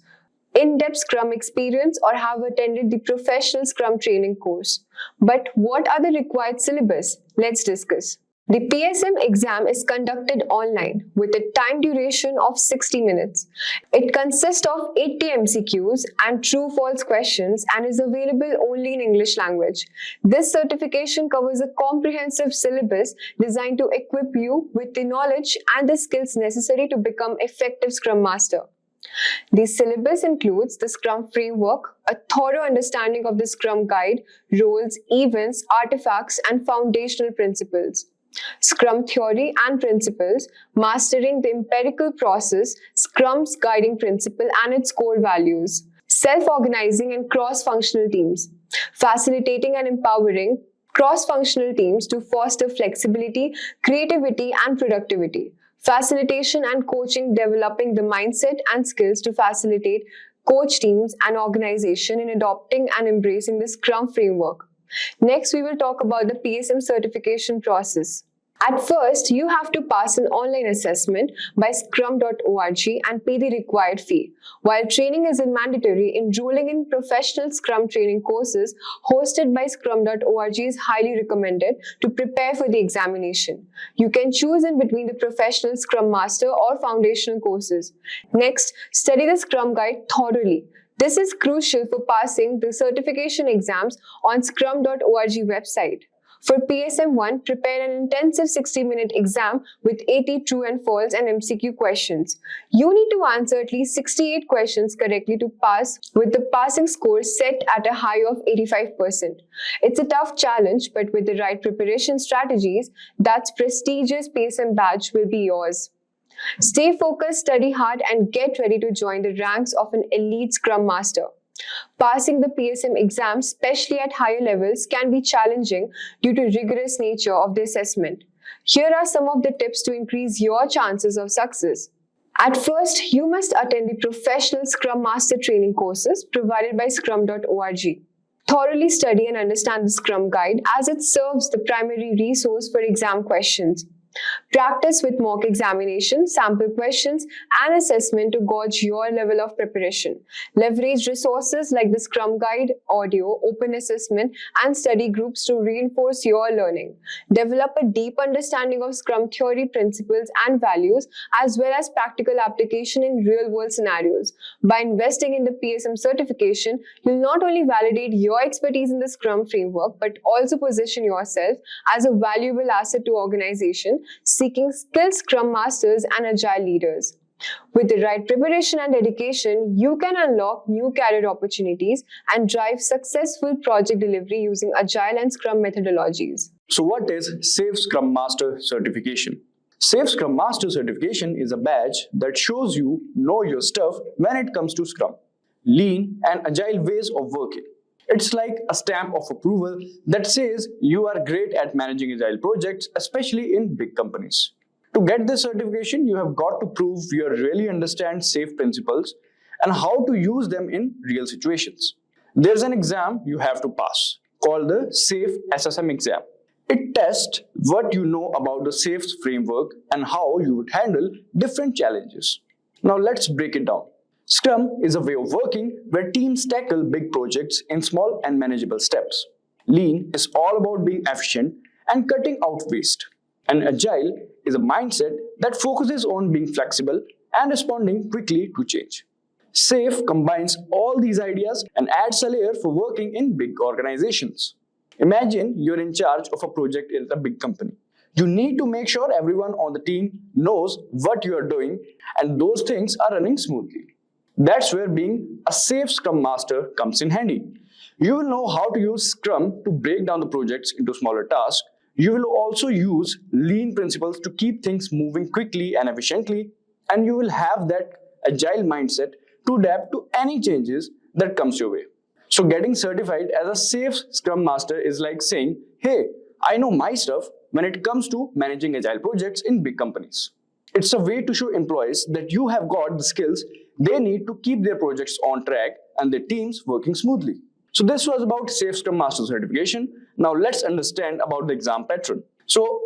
In-depth Scrum experience or have attended the professional Scrum training course. But what are the required syllabus? Let's discuss. The PSM exam is conducted online with a time duration of 60 minutes. It consists of 80 MCQs and true-false questions and is available only in English language. This certification covers a comprehensive syllabus designed to equip you with the knowledge and the skills necessary to become effective Scrum Master. The syllabus includes the Scrum framework, a thorough understanding of the Scrum Guide, roles, events, artifacts, and foundational principles. Scrum theory and principles, mastering the empirical process, Scrum's guiding principle and its core values. Self-organizing and cross-functional teams, facilitating and empowering cross-functional teams to foster flexibility, creativity, and productivity. Facilitation and coaching, developing the mindset and skills to facilitate coach teams and organization in adopting and embracing the Scrum framework. Next, we will talk about the PSM certification process. At first, you have to pass an online assessment by scrum.org and pay the required fee. While training is mandatory, enrolling in professional Scrum training courses hosted by scrum.org is highly recommended to prepare for the examination. You can choose in between the professional Scrum Master or foundational courses. Next, study the Scrum Guide thoroughly. This is crucial for passing the certification exams on scrum.org website. For PSM 1, prepare an intensive 60-minute exam with 80 true and false and MCQ questions. You need to answer at least 68 questions correctly to pass, with the passing score set at a high of 85%. It's a tough challenge, but with the right preparation strategies, that prestigious PSM badge will be yours. Stay focused, study hard, and get ready to join the ranks of an elite Scrum Master. Passing the PSM exam, especially at higher levels, can be challenging due to rigorous nature of the assessment. Here are some of the tips to increase your chances of success. At first, you must attend the professional Scrum Master training courses provided by scrum.org. Thoroughly study and understand the Scrum Guide as it serves the primary resource for exam questions. Practice with mock examination, sample questions, and assessment to gauge your level of preparation. Leverage resources like the Scrum Guide, audio, open assessment, and study groups to reinforce your learning. Develop a deep understanding of Scrum theory, principles, and values, as well as practical application in real-world scenarios. By investing in the PSM certification, you'll not only validate your expertise in the Scrum framework, but also position yourself as a valuable asset to organization seeking skilled Scrum Masters and Agile leaders. With the right preparation and dedication, you can unlock new career opportunities and drive successful project delivery using Agile and Scrum methodologies. So what is Safe Scrum Master Certification? Safe Scrum Master Certification is a badge that shows you know your stuff when it comes to Scrum, Lean and Agile ways of working. It's like a stamp of approval that says you are great at managing Agile projects, especially in big companies. To get this certification, you have got to prove you really understand SAFe principles and how to use them in real situations. There's an exam you have to pass called the SAFe SSM exam. It tests what you know about the SAFe framework and how you would handle different challenges. Now let's break it down. Scrum is a way of working where teams tackle big projects in small and manageable steps. Lean is all about being efficient and cutting out waste. And Agile is a mindset that focuses on being flexible and responding quickly to change. SAFe combines all these ideas and adds a layer for working in big organizations. Imagine you're in charge of a project in a big company. You need to make sure everyone on the team knows what you are doing and those things are running smoothly. That's where being a safe Scrum Master comes in handy. You will know how to use Scrum to break down the projects into smaller tasks. You will also use Lean principles to keep things moving quickly and efficiently. And you will have that Agile mindset to adapt to any changes that comes your way. So getting certified as a safe Scrum Master is like saying, hey, I know my stuff when it comes to managing Agile projects in big companies. It's a way to show employees that you have got the skills they need to keep their projects on track and their teams working smoothly. So this was about Safe Scrum Master Certification. Now let's understand about the exam pattern. So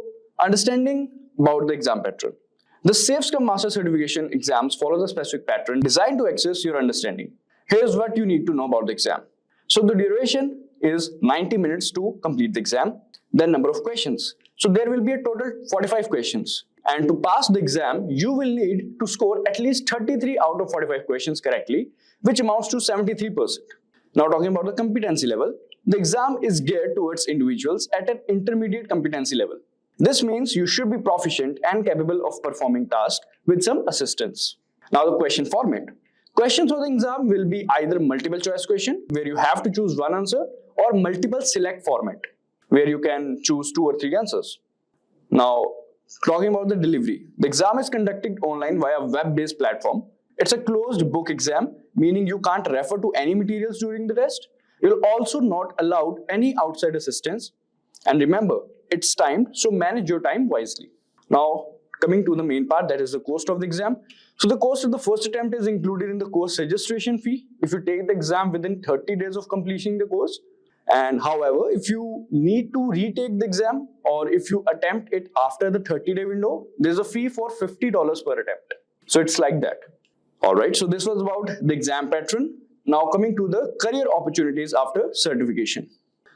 understanding about the exam pattern. The Safe Scrum Master Certification exams follow the specific pattern designed to access your understanding. Here's what you need to know about the exam. So the duration is 90 minutes to complete the exam. Then number of questions. So there will be a total 45 questions. And to pass the exam, you will need to score at least 33 out of 45 questions correctly, which amounts to 73%. Now talking about the competency level, the exam is geared towards individuals at an intermediate competency level. This means you should be proficient and capable of performing tasks with some assistance. Now the question format. Questions for the exam will be either multiple choice question, where you have to choose one answer, or multiple select format, where you can choose 2 or 3 answers. Now, talking about the delivery, the exam is conducted online via a web-based platform. It's a closed book exam, meaning you can't refer to any materials during the test. You'll also not allowed any outside assistance. And remember, it's timed, so manage your time wisely. Now, coming to the main part, that is the cost of the exam. So the cost of the first attempt is included in the course registration fee if you take the exam within 30 days of completing the course. And however, if you need to retake the exam or if you attempt it after the 30-day window, there's a fee for $50 per attempt. So it's like that. Alright, so this was about the exam pattern. Now coming to the career opportunities after certification.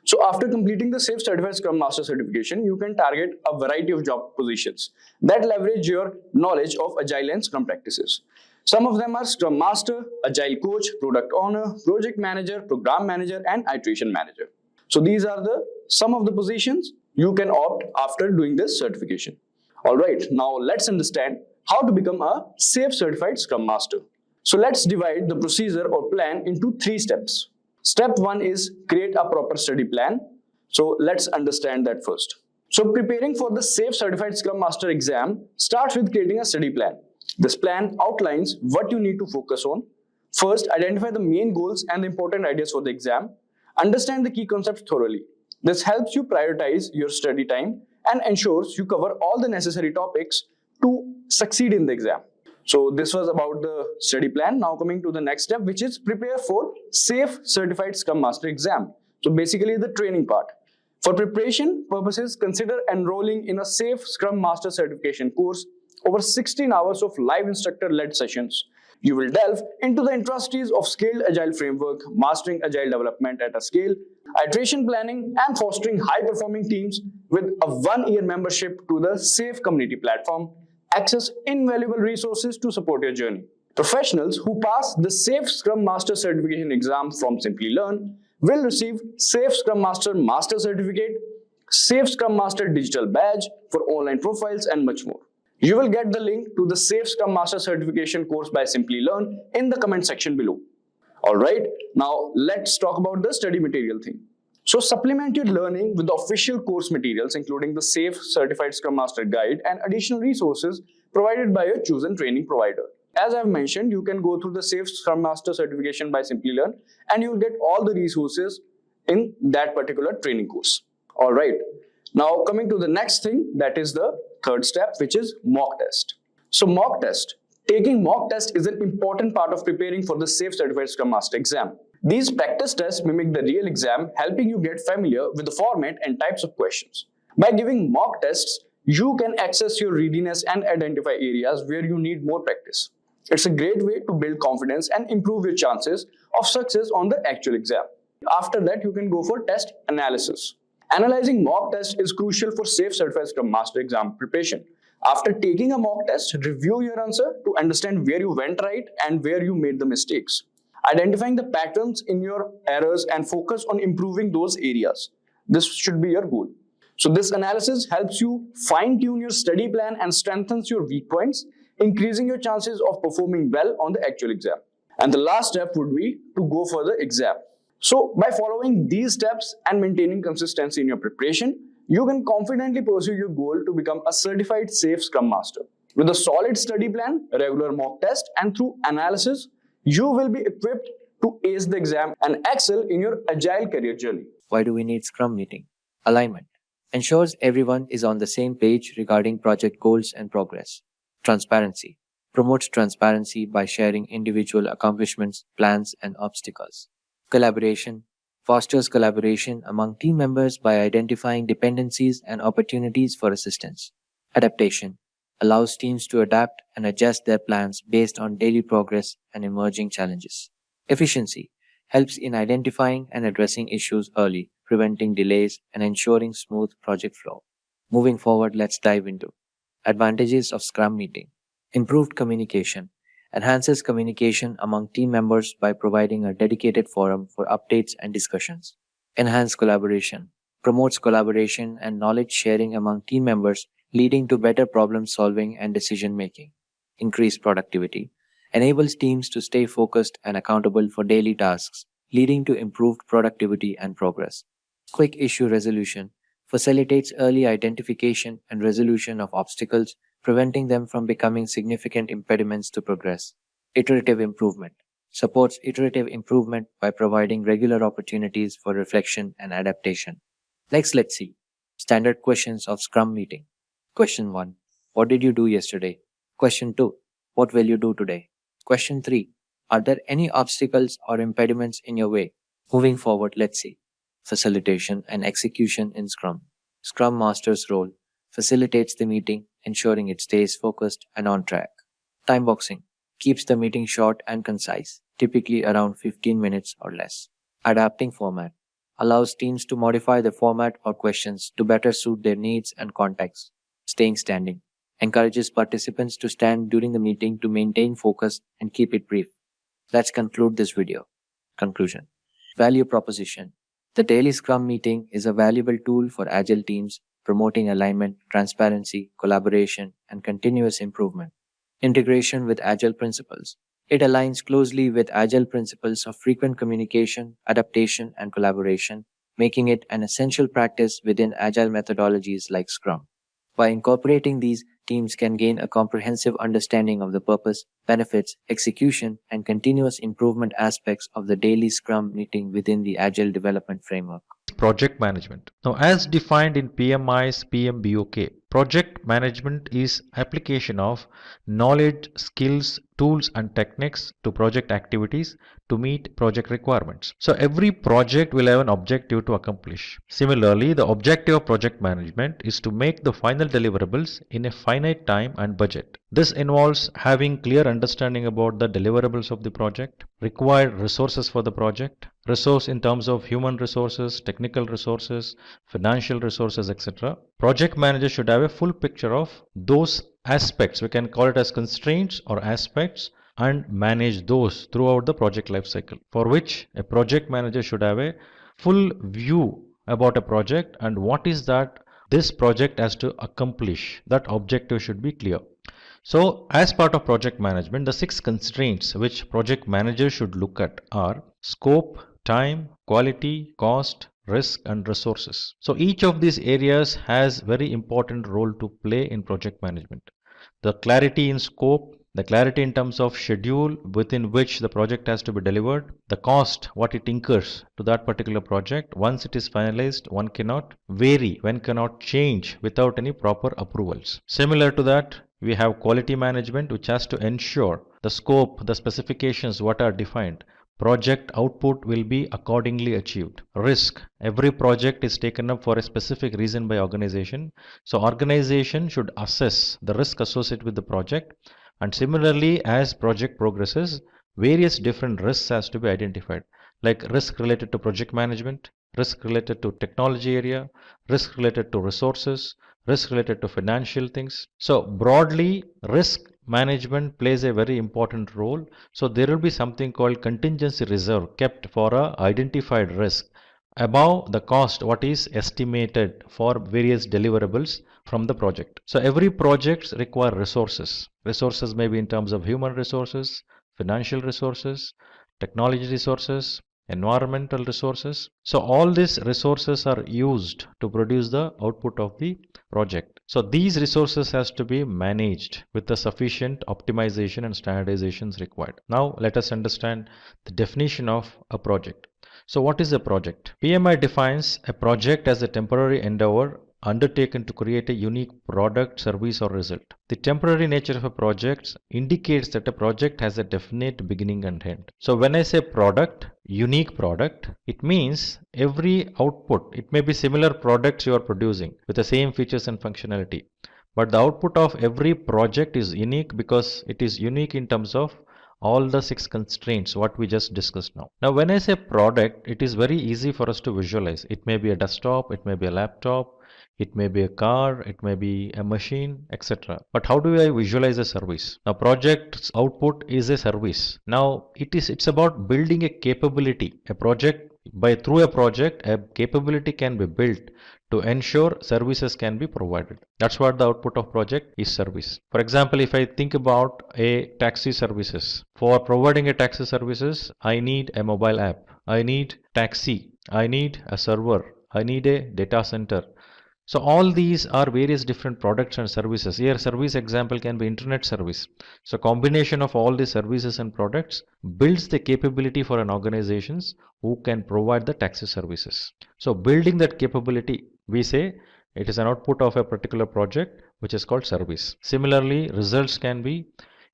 So after completing the SAFe Certified Scrum Master certification, you can target a variety of job positions that leverage your knowledge of Agile and Scrum practices. Some of them are Scrum Master, Agile Coach, Product Owner, Project Manager, Program Manager, and Iteration Manager. So these are some of the positions you can opt after doing this certification. Alright, now let's understand how to become a SAFe Certified Scrum Master. So let's divide the procedure or plan into 3 steps. Step 1 is create a proper study plan. So let's understand that first. So preparing for the SAFe Certified Scrum Master exam starts with creating a study plan. This plan outlines what you need to focus on. First, identify the main goals and the important ideas for the exam. Understand the key concepts thoroughly. This helps you prioritize your study time and ensures you cover all the necessary topics to succeed in the exam. So this was about the study plan. Now coming to the next step, which is prepare for SAFe Certified Scrum Master exam. So basically the training part. For preparation purposes, consider enrolling in a SAFe Scrum Master certification course. Over 16 hours of live instructor-led sessions. You will delve into the intricacies of scaled Agile framework, mastering Agile development at a scale, iteration planning, and fostering high-performing teams with a 1-year membership to the SAFe community platform. Access invaluable resources to support your journey. Professionals who pass the SAFe Scrum Master certification exam from Simplilearn will receive SAFe Scrum Master Master Certificate, SAFe Scrum Master Digital Badge for online profiles, and much more. You will get the link to the SAFe Scrum Master Certification course by Simplilearn in the comment section below. Alright, now let's talk about the study material thing. So supplement your learning with the official course materials, including the SAFe Certified Scrum Master Guide and additional resources provided by your chosen training provider. As I've mentioned, you can go through the SAFe Scrum Master certification by Simplilearn and you'll get all the resources in that particular training course. Alright, now coming to the next thing, that is the third step, which is mock test. So mock test. Taking mock test is an important part of preparing for the SAFe Certified Scrum Master exam. These practice tests mimic the real exam, helping you get familiar with the format and types of questions. By giving mock tests, you can access your readiness and identify areas where you need more practice. It's a great way to build confidence and improve your chances of success on the actual exam. After that, you can go for test analysis. Analyzing mock test is crucial for SAFe Certified Scrum Master exam preparation. After taking a mock test, review your answer to understand where you went right and where you made the mistakes. Identifying the patterns in your errors and focus on improving those areas. This should be your goal. So this analysis helps you fine-tune your study plan and strengthens your weak points, increasing your chances of performing well on the actual exam. And the last step would be to go for the exam. So by following these steps and maintaining consistency in your preparation, you can confidently pursue your goal to become a certified SAFe Scrum Master. With a solid study plan, regular mock test, and through analysis, you will be equipped to ace the exam and excel in your Agile career journey. Why do we need Scrum meeting? Alignment. Ensures everyone is on the same page regarding project goals and progress. Transparency. Promotes transparency by sharing individual accomplishments, plans, and obstacles. Collaboration. Fosters collaboration among team members by identifying dependencies and opportunities for assistance. Adaptation. Allows teams to adapt and adjust their plans based on daily progress and emerging challenges. Efficiency helps in identifying and addressing issues early, preventing delays and ensuring smooth project flow. Moving forward, let's dive into advantages of Scrum meeting. Improved communication enhances communication among team members by providing a dedicated forum for updates and discussions. Enhanced collaboration promotes collaboration and knowledge sharing among team members, leading to better problem solving and decision making. Increased productivity enables teams to stay focused and accountable for daily tasks, leading to improved productivity and progress. Quick issue resolution facilitates early identification and resolution of obstacles, preventing them from becoming significant impediments to progress. Iterative improvement supports iterative improvement by providing regular opportunities for reflection and adaptation. Let's see standard questions of Scrum meeting. Question 1. What did you do yesterday? Question 2. What will you do today? Question 3. Are there any obstacles or impediments in your way? Moving forward, let's see. Facilitation and execution in Scrum. Scrum Master's role facilitates the meeting, ensuring it stays focused and on track. Time boxing keeps the meeting short and concise, typically around 15 minutes or less. Adapting format allows teams to modify the format or questions to better suit their needs and context. Staying standing encourages participants to stand during the meeting to maintain focus and keep it brief. Let's conclude this video. Conclusion. Value proposition. The daily Scrum meeting is a valuable tool for Agile teams, promoting alignment, transparency, collaboration, and continuous improvement. Integration with Agile Principles. It aligns closely with Agile principles of frequent communication, adaptation, and collaboration, making it an essential practice within Agile methodologies like Scrum. By incorporating these, teams can gain a comprehensive understanding of the purpose, benefits, execution, and continuous improvement aspects of the daily Scrum meeting within the Agile development framework. Project management. Now, as defined in PMI's PMBOK, project management is application of knowledge, skills, tools and techniques to project activities to meet project requirements. So every project will have an objective to accomplish. Similarly, the objective of project management is to make the final deliverables in a finite time and budget. This involves having clear understanding about the deliverables of the project, required resources for the project, resource in terms of human resources, technical resources, financial resources, etc. Project manager should have a full picture of those aspects, we can call it as constraints or aspects, and manage those throughout the project life cycle, for which a project manager should have a full view about a project and what is that this project has to accomplish. That objective should be clear. So as part of project management, the 6 constraints which project manager should look at are scope, time, quality, cost, risk and resources. So each of these areas has very important role to play in project management. The clarity in scope, the clarity in terms of schedule within which the project has to be delivered, the cost, what it incurs to that particular project. Once it is finalized, one cannot vary, one cannot change without any proper approvals. Similar to that, we have quality management, which has to ensure the scope, the specifications, what are defined, project output will be accordingly achieved. Risk. Every project is taken up for a specific reason by organization. So organization should assess the risk associated with the project. And similarly, as project progresses, various different risks has to be identified, like risk related to project management, risk related to technology area, risk related to resources, risk related to financial things. So broadly, risk management plays a very important role. So there will be something called contingency reserve kept for a identified risk above the cost what is estimated for various deliverables from the project. So every project require resources. Resources may be in terms of human resources, financial resources, technology resources, environmental resources. So all these resources are used to produce the output of the project. So these resources has to be managed with the sufficient optimization and standardizations required. Now let us understand the definition of a project. So what is a project? PMI defines a project as a temporary endeavor undertaken to create a unique product, service or result. The temporary nature of a project indicates that a project has a definite beginning and end. So when I say product, unique product, it means every output, it may be similar products you are producing with the same features and functionality, but the output of every project is unique because it is unique in terms of all the 6 constraints what we just discussed now. Now when I say product, it is very easy for us to visualize. It may be a desktop, it may be a laptop, it may be a car, it may be a machine, etc. But how do I visualize a service? Now project's output is a service. Now it's about building a capability. A project, through a project, a capability can be built to ensure services can be provided. That's what the output of project is, service. For example, if I think about a taxi services, for providing a taxi services, I need a mobile app, I need taxi, I need a server, I need a data center. So all these are various different products and services. Here service example can be internet service. So combination of all these services and products builds the capability for an organizations who can provide the taxi services. So building that capability, we say it is an output of a particular project which is called service. Similarly, results can be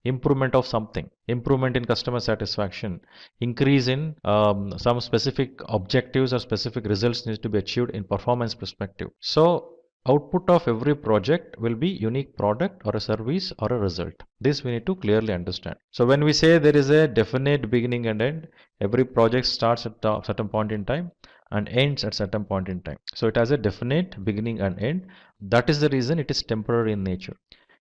improvement of something, improvement in customer satisfaction, increase in some specific objectives or specific results needs to be achieved in performance perspective. So output of every project will be unique product or a service or a result. This we need to clearly understand. So when we say there is a definite beginning and end, every project starts at a certain point in time and ends at certain point in time. So it has a definite beginning and end. That is the reason it is temporary in nature.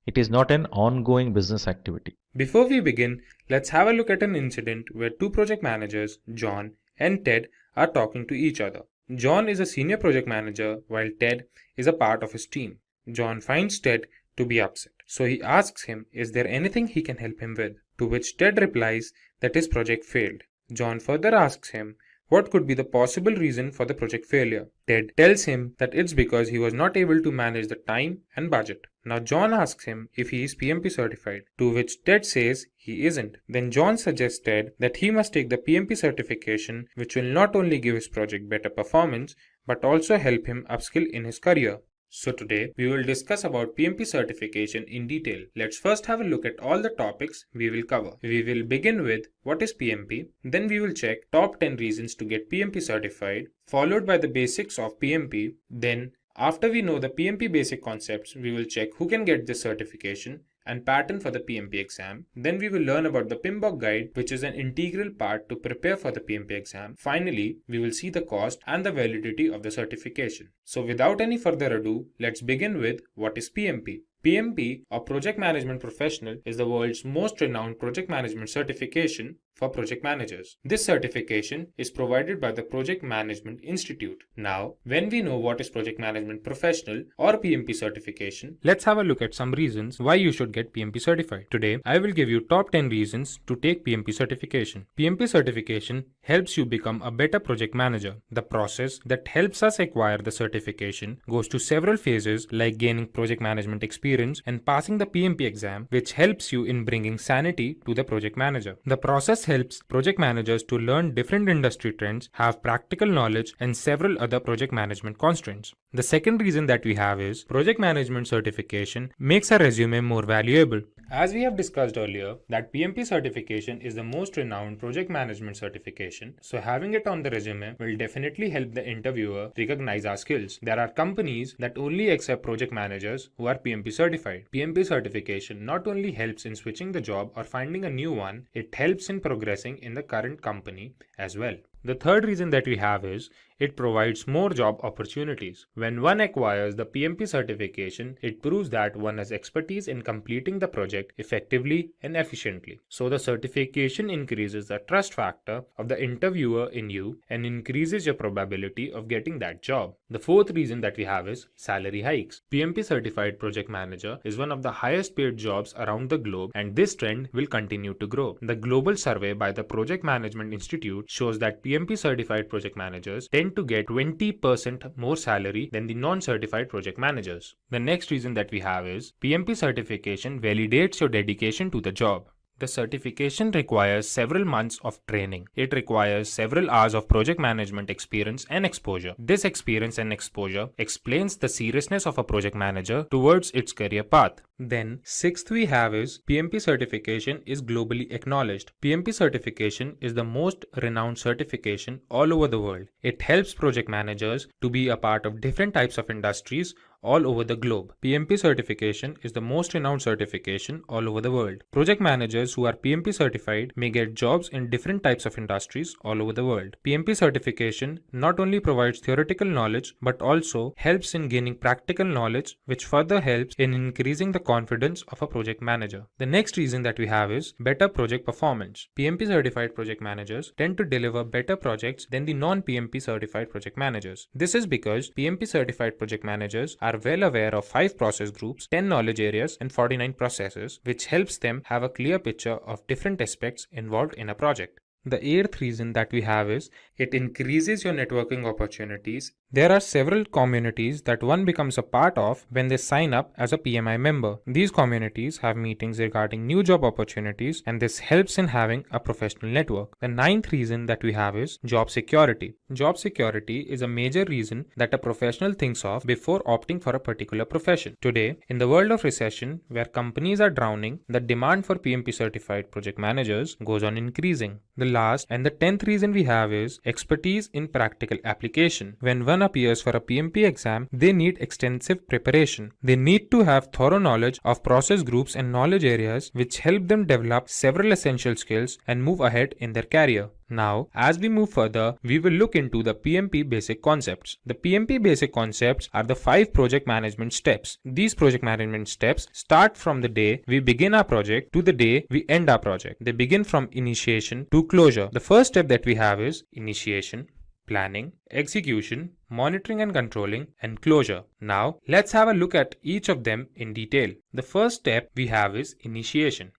It is not an ongoing business activity. Before we begin, let's have a look at an incident where two project managers, John and Ted, are talking to each other. John is a senior project manager while Ted is a part of his team. John finds Ted to be upset, so he asks him is there anything he can help him with, to which Ted replies that his project failed. John further asks him what could be the possible reason for the project failure. Ted tells him that it's because he was not able to manage the time and budget. Now John asks him if he is PMP certified, to which Ted says he isn't. Then John suggests Ted that he must take the PMP certification, which will not only give his project better performance, but also help him upskill in his career. So today we will discuss about PMP certification in detail. Let's first have a look at all the topics we will cover. We will begin with what is PMP, then we will check top 10 reasons to get PMP certified, followed by the basics of PMP. Then after we know the PMP basic concepts, we will check who can get this certification and pattern for the PMP exam. Then we will learn about the PMBOK guide, which is an integral part to prepare for the PMP exam. Finally, we will see the cost and the validity of the certification. So without any further ado, let's begin with what is PMP. PMP, or Project Management Professional, is the world's most renowned project management certification for project managers. This certification is provided by the Project Management Institute. Now, when we know what is Project Management Professional or PMP certification, let's have a look at some reasons why you should get PMP certified. Today, I will give you top 10 reasons to take PMP certification. PMP certification helps you become a better project manager. The process that helps us acquire the certification goes to several phases like gaining project management experience and passing the PMP exam, which helps you in bringing sanity to the project manager. The process helps project managers to learn different industry trends, have practical knowledge, and several other project management constraints. The second reason that we have is project management certification makes a resume more valuable. As we have discussed earlier, that PMP certification is the most renowned project management certification, so having it on the resume will definitely help the interviewer recognize our skills. There are companies that only accept project managers who are PMP certified. PMP certification not only helps in switching the job or finding a new one, it helps in progressing in the current company as well. The third reason that we have is it provides more job opportunities. When one acquires the PMP certification, it proves that one has expertise in completing the project effectively and efficiently. So the certification increases the trust factor of the interviewer in you and increases your probability of getting that job. The fourth reason that we have is salary hikes. PMP certified project manager is one of the highest paid jobs around the globe, and this trend will continue to grow. The global survey by the Project Management Institute shows that PMP certified project managers tend to get 20% more salary than the non-certified project managers. The next reason that we have is PMP certification validates your dedication to the job. The certification requires several months of training. It requires several hours of project management experience and exposure. This experience and exposure explains the seriousness of a project manager towards its career path. Then, sixth we have is PMP certification is globally acknowledged. PMP certification is the most renowned certification all over the world. It helps project managers to be a part of different types of industries all over the globe. PMP certification is the most renowned certification all over the world. Project managers who are PMP certified may get jobs in different types of industries all over the world. PMP certification not only provides theoretical knowledge but also helps in gaining practical knowledge, which further helps in increasing the confidence of a project manager. The next reason that we have is better project performance. PMP certified project managers tend to deliver better projects than the non-PMP certified project managers. This is because PMP certified project managers are well aware of 5 process groups, 10 knowledge areas, and 49 processes, which helps them have a clear picture of different aspects involved in a project. The eighth reason that we have is it increases your networking opportunities. There are several communities that one becomes a part of when they sign up as a PMI member. These communities have meetings regarding new job opportunities, and this helps in having a professional network. The ninth reason that we have is job security. Job security is a major reason that a professional thinks of before opting for a particular profession. Today, in the world of recession, where companies are drowning, the demand for PMP certified project managers goes on increasing. The last and the 10th reason we have is expertise in practical application. When one appears for a PMP exam, they need extensive preparation. They need to have thorough knowledge of process groups and knowledge areas which help them develop several essential skills and move ahead in their career. Now, as we move further, we will look into the PMP basic concepts. The PMP basic concepts are the 5 project management steps. These project management steps start from the day we begin our project to the day we end our project. They begin from initiation to closure. The first step that we have is initiation, planning, execution, monitoring and controlling, and closure. Now, let's have a look at each of them in detail. The first step we have is initiation.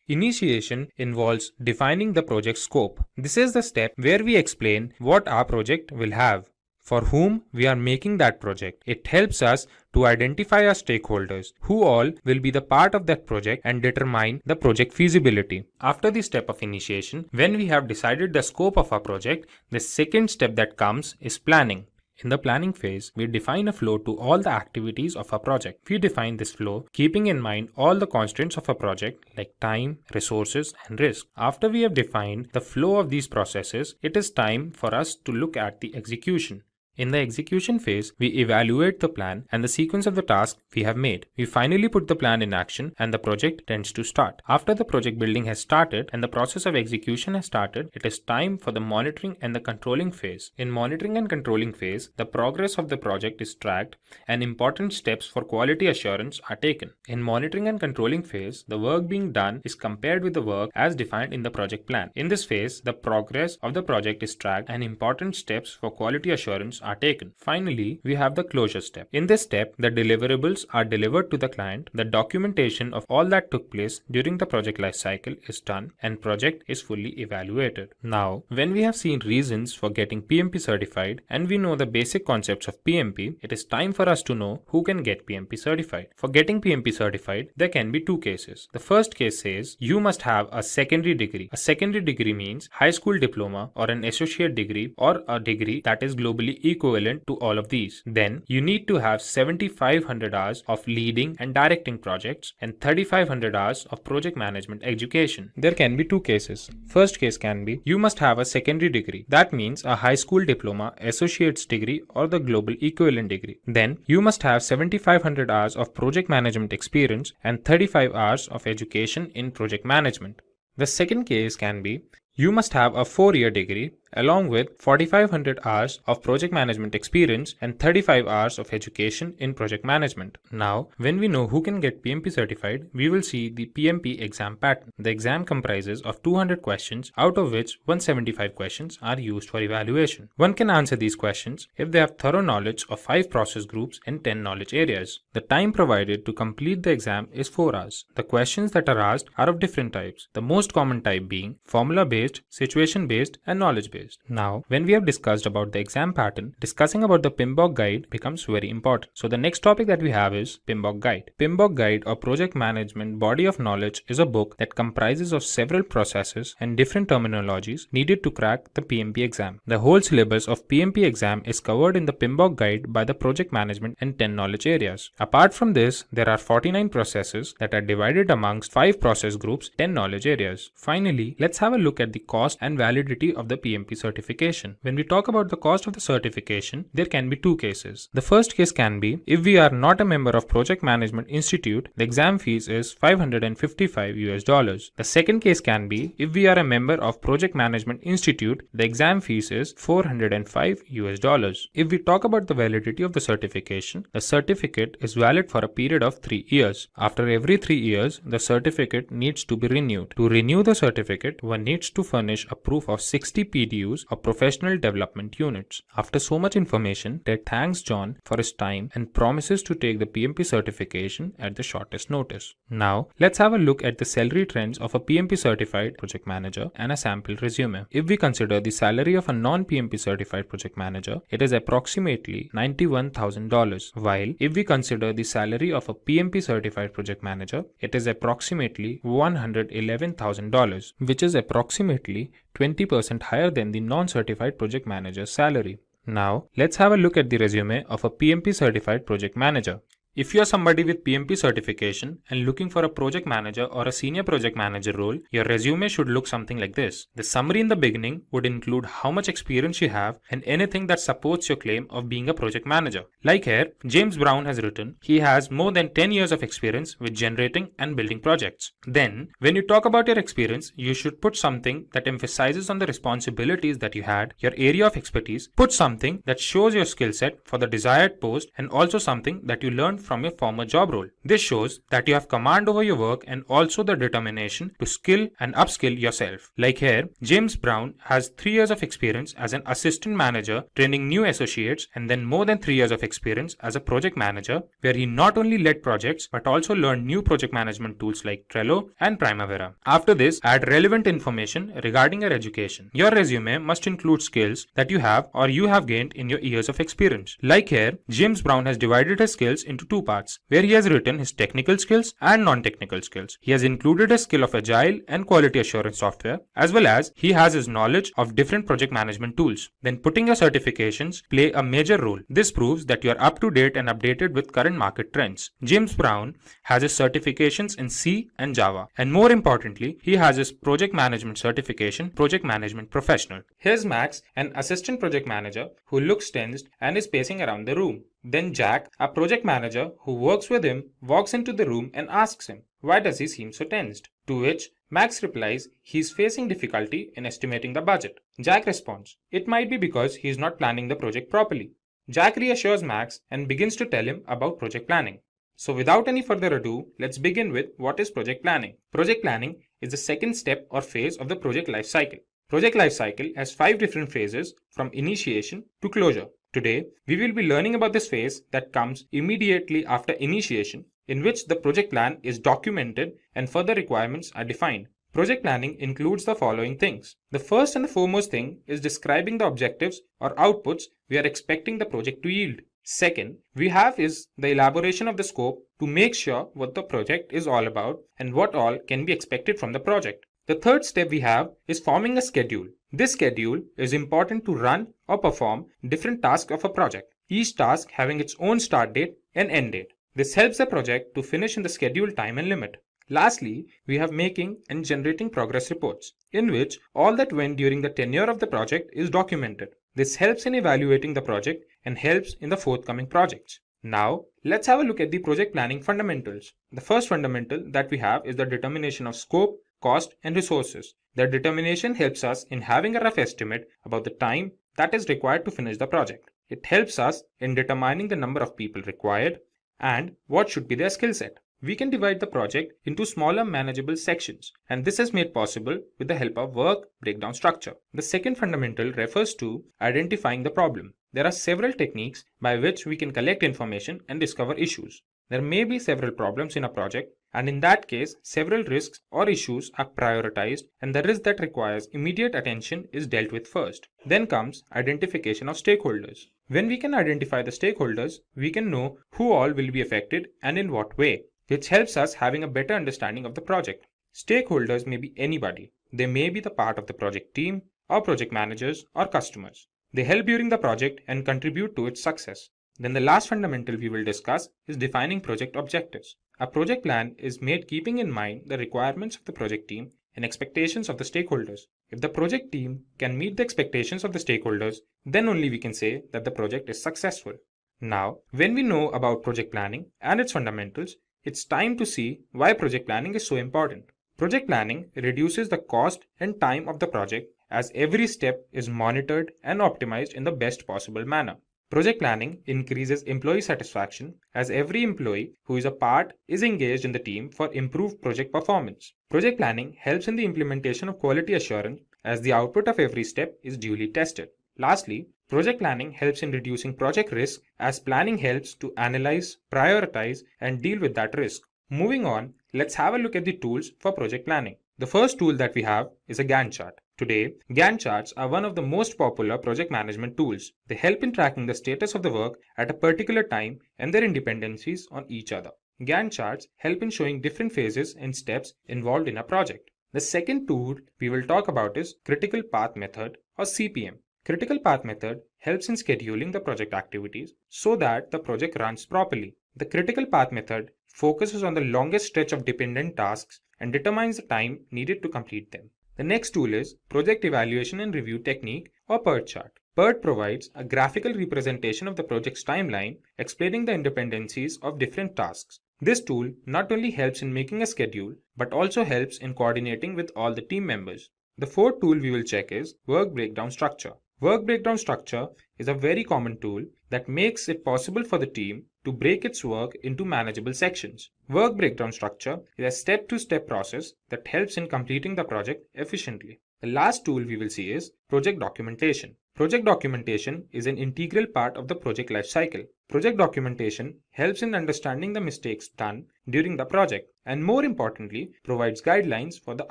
Initiation involves defining the project scope. This is the step where we explain what our project will have, for whom we are making that project. It helps us to identify our stakeholders, who all will be the part of that project, and determine the project feasibility. After the step of initiation, when we have decided the scope of our project, the second step that comes is planning. In the planning phase, we define a flow to all the activities of our project. We define this flow keeping in mind all the constraints of a project like time, resources, and risk. After we have defined the flow of these processes, it is time for us to look at the execution. In the execution phase, we evaluate the plan and the sequence of the tasks we have made. We finally put the plan in action and the project tends to start. After the project building has started and the process of execution has started, it is time for the monitoring and the controlling phase. In monitoring and controlling phase, the progress of the project is tracked and important steps for quality assurance are taken. In monitoring and controlling phase, the work being done is compared with the work as defined in the project plan. In this phase, the progress of the project is tracked and important steps for quality assurance are taken. Finally, we have the closure step. In this step, the deliverables are delivered to the client, the documentation of all that took place during the project life cycle is done, and project is fully evaluated. Now, when we have seen reasons for getting PMP certified and we know the basic concepts of PMP, it is time for us to know who can get PMP certified. For getting PMP certified, there can be 2 cases. The first case says you must have a secondary degree. A secondary degree means high school diploma or an associate degree or a degree that is globally equivalent to all of these. Then you need to have 7,500 hours of leading and directing projects and 3,500 hours of project management education. There can be 2 cases. First case can be you must have a secondary degree. That means a high school diploma, associate's degree, or the global equivalent degree. Then you must have 7,500 hours of project management experience and 35 hours of education in project management. The second case can be you must have a 4-year degree along with 4,500 hours of project management experience and 35 hours of education in project management. Now, when we know who can get PMP certified, we will see the PMP exam pattern. The exam comprises of 200 questions, out of which 175 questions are used for evaluation. One can answer these questions if they have thorough knowledge of 5 process groups and 10 knowledge areas. The time provided to complete the exam is 4 hours. The questions that are asked are of different types, the most common type being formula-based, situation-based, and knowledge-based. Now, when we have discussed about the exam pattern, discussing about the PMBOK guide becomes very important. So the next topic that we have is PMBOK guide. PMBOK guide or project management body of knowledge is a book that comprises of several processes and different terminologies needed to crack the PMP exam. The whole syllabus of PMP exam is covered in the PMBOK guide by the project management and 10 knowledge areas. Apart from this, there are 49 processes that are divided amongst 5 process groups, 10 knowledge areas. Finally, let's have a look at the cost and validity of the PMP certification. When we talk about the cost of the certification, there can be 2 cases. The first case can be if we are not a member of Project Management Institute, the exam fees is $555 US. The second case can be if we are a member of Project Management Institute, the exam fees is $405 US. If we talk about the validity of the certification, the certificate is valid for a period of 3 years. After every 3 years, the certificate needs to be renewed. To renew the certificate, one needs to furnish a proof of 60 PDFs PDUs or professional development units. After so much information, Ted thanks John for his time and promises to take the PMP certification at the shortest notice. Now, let's have a look at the salary trends of a PMP certified project manager and a sample resume. If we consider the salary of a non-PMP certified project manager, it is approximately $91,000, while if we consider the salary of a PMP certified project manager, it is approximately $111,000, which is approximately 20% higher than the non-certified project manager's salary. Now, let's have a look at the resume of a PMP certified project manager. If you are somebody with PMP certification and looking for a project manager or a senior project manager role, your resume should look something like this. The summary in the beginning would include how much experience you have and anything that supports your claim of being a project manager. Like here, James Brown has written, he has more than 10 years of experience with generating and building projects. Then, when you talk about your experience, you should put something that emphasizes on the responsibilities that you had, your area of expertise, put something that shows your skill set for the desired post, and also something that you learned from your former job role. This shows that you have command over your work and also the determination to skill and upskill yourself. Like here, James Brown has 3 years of experience as an assistant manager training new associates and then more than 3 years of experience as a project manager where he not only led projects but also learned new project management tools like Trello and Primavera. After this, add relevant information regarding your education. Your resume must include skills that you have or you have gained in your years of experience. Like here, James Brown has divided his skills into 2 parts, where he has written his technical skills and non-technical skills. He has included a skill of Agile and quality assurance software, as well as he has his knowledge of different project management tools. Then putting your certifications play a major role. This proves that you are up to date and updated with current market trends. James Brown has his certifications in C and Java, and more importantly, he has his project management certification, Project Management Professional. Here's Max, an assistant project manager who looks tensed and is pacing around the room. Then Jack, a project manager who works with him, walks into the room and asks him, why does he seem so tensed? To which Max replies he's facing difficulty in estimating the budget. Jack responds, it might be because he's not planning the project properly. Jack reassures Max and begins to tell him about project planning. So without any further ado, let's begin with what is project planning. Project planning is the second step or phase of the project life cycle. Project life cycle has 5 different phases from initiation to closure. Today, we will be learning about this phase that comes immediately after initiation, in which the project plan is documented and further requirements are defined. Project planning includes the following things. The first and the foremost thing is describing the objectives or outputs we are expecting the project to yield. Second, we have is the elaboration of the scope to make sure what the project is all about and what all can be expected from the project. The third step we have is forming a schedule. This schedule is important to run or perform different tasks of a project, each task having its own start date and end date. This helps the project to finish in the scheduled time and limit. Lastly, we have making and generating progress reports, in which all that went during the tenure of the project is documented. This helps in evaluating the project and helps in the forthcoming projects. Now, let's have a look at the project planning fundamentals. The first fundamental that we have is the determination of scope, cost, and resources. The determination helps us in having a rough estimate about the time that is required to finish the project. It helps us in determining the number of people required and what should be their skill set. We can divide the project into smaller manageable sections, and this is made possible with the help of work breakdown structure. The second fundamental refers to identifying the problem. There are several techniques by which we can collect information and discover issues. There may be several problems in a project, and in that case, several risks or issues are prioritized, and the risk that requires immediate attention is dealt with first. Then comes identification of stakeholders. When we can identify the stakeholders, we can know who all will be affected and in what way, which helps us having a better understanding of the project. Stakeholders may be anybody. They may be the part of the project team, or project managers, or customers. They help during the project and contribute to its success. Then the last fundamental we will discuss is defining project objectives. A project plan is made keeping in mind the requirements of the project team and expectations of the stakeholders. If the project team can meet the expectations of the stakeholders, then only we can say that the project is successful. Now, when we know about project planning and its fundamentals, it's time to see why project planning is so important. Project planning reduces the cost and time of the project as every step is monitored and optimized in the best possible manner. Project planning increases employee satisfaction as every employee who is a part is engaged in the team for improved project performance. Project planning helps in the implementation of quality assurance as the output of every step is duly tested. Lastly, project planning helps in reducing project risk as planning helps to analyze, prioritize, and deal with that risk. Moving on, let's have a look at the tools for project planning. The first tool that we have is a Gantt chart. Today, Gantt charts are one of the most popular project management tools. They help in tracking the status of the work at a particular time and their dependencies on each other. Gantt charts help in showing different phases and steps involved in a project. The second tool we will talk about is Critical Path Method or CPM. Critical Path Method helps in scheduling the project activities so that the project runs properly. The Critical Path Method focuses on the longest stretch of dependent tasks and determines the time needed to complete them. The next tool is Project Evaluation and Review Technique or PERT chart. PERT provides a graphical representation of the project's timeline, explaining the interdependencies of different tasks. This tool not only helps in making a schedule, but also helps in coordinating with all the team members. The fourth tool we will check is Work Breakdown Structure. Work Breakdown Structure is a very common tool that makes it possible for the team to break its work into manageable sections. Work Breakdown Structure is a step-to-step process that helps in completing the project efficiently. The last tool we will see is Project Documentation. Project documentation is an integral part of the project lifecycle. Project documentation helps in understanding the mistakes done during the project and, more importantly, provides guidelines for the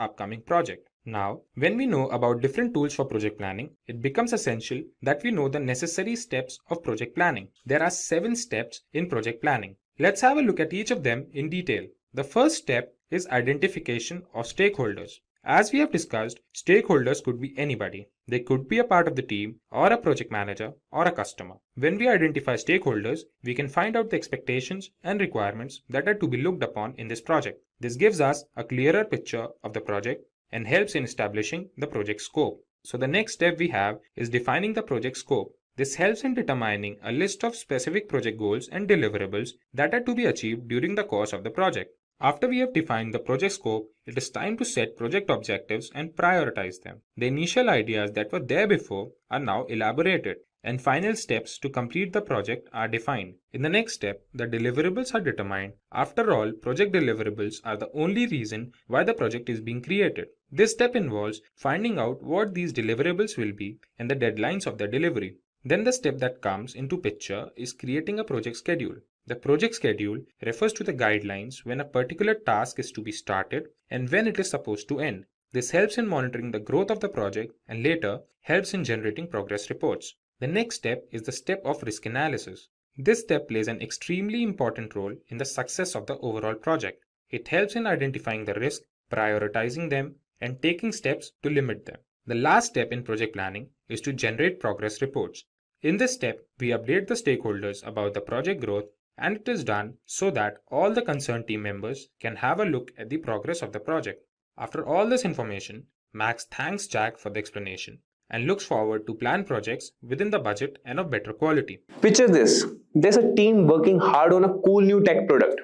upcoming project. Now, when we know about different tools for project planning, it becomes essential that we know the necessary steps of project planning. There are 7 steps in project planning. Let's have a look at each of them in detail. The first step is identification of stakeholders. As we have discussed, stakeholders could be anybody. They could be a part of the team, or a project manager, or a customer. When we identify stakeholders, we can find out the expectations and requirements that are to be looked upon in this project. This gives us a clearer picture of the project and helps in establishing the project scope. So the next step we have is defining the project scope. This helps in determining a list of specific project goals and deliverables that are to be achieved during the course of the project. After we have defined the project scope, it is time to set project objectives and prioritize them. The initial ideas that were there before are now elaborated, and final steps to complete the project are defined. In the next step, the deliverables are determined. After all, project deliverables are the only reason why the project is being created. This step involves finding out what these deliverables will be and the deadlines of the delivery. Then the step that comes into picture is creating a project schedule. The project schedule refers to the guidelines when a particular task is to be started and when it is supposed to end. This helps in monitoring the growth of the project and later helps in generating progress reports. The next step is the step of risk analysis. This step plays an extremely important role in the success of the overall project. It helps in identifying the risk, prioritizing them, and taking steps to limit them. The last step in project planning is to generate progress reports. In this step, we update the stakeholders about the project growth, and it is done so that all the concerned team members can have a look at the progress of the project. After all this information, Max thanks Jack for the explanation and looks forward to plan projects within the budget and of better quality. Picture this. There's a team working hard on a cool new tech product.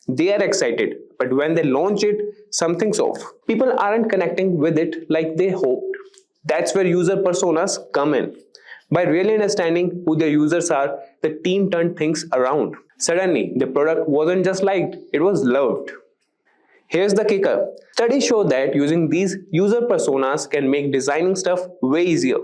They are excited, but when they launch it, something's off. People aren't connecting with it like they hoped. That's where user personas come in. By really understanding who their users are, the team turned things around. Suddenly, the product wasn't just liked, it was loved. Here's the kicker. Studies show that using these user personas can make designing stuff way easier,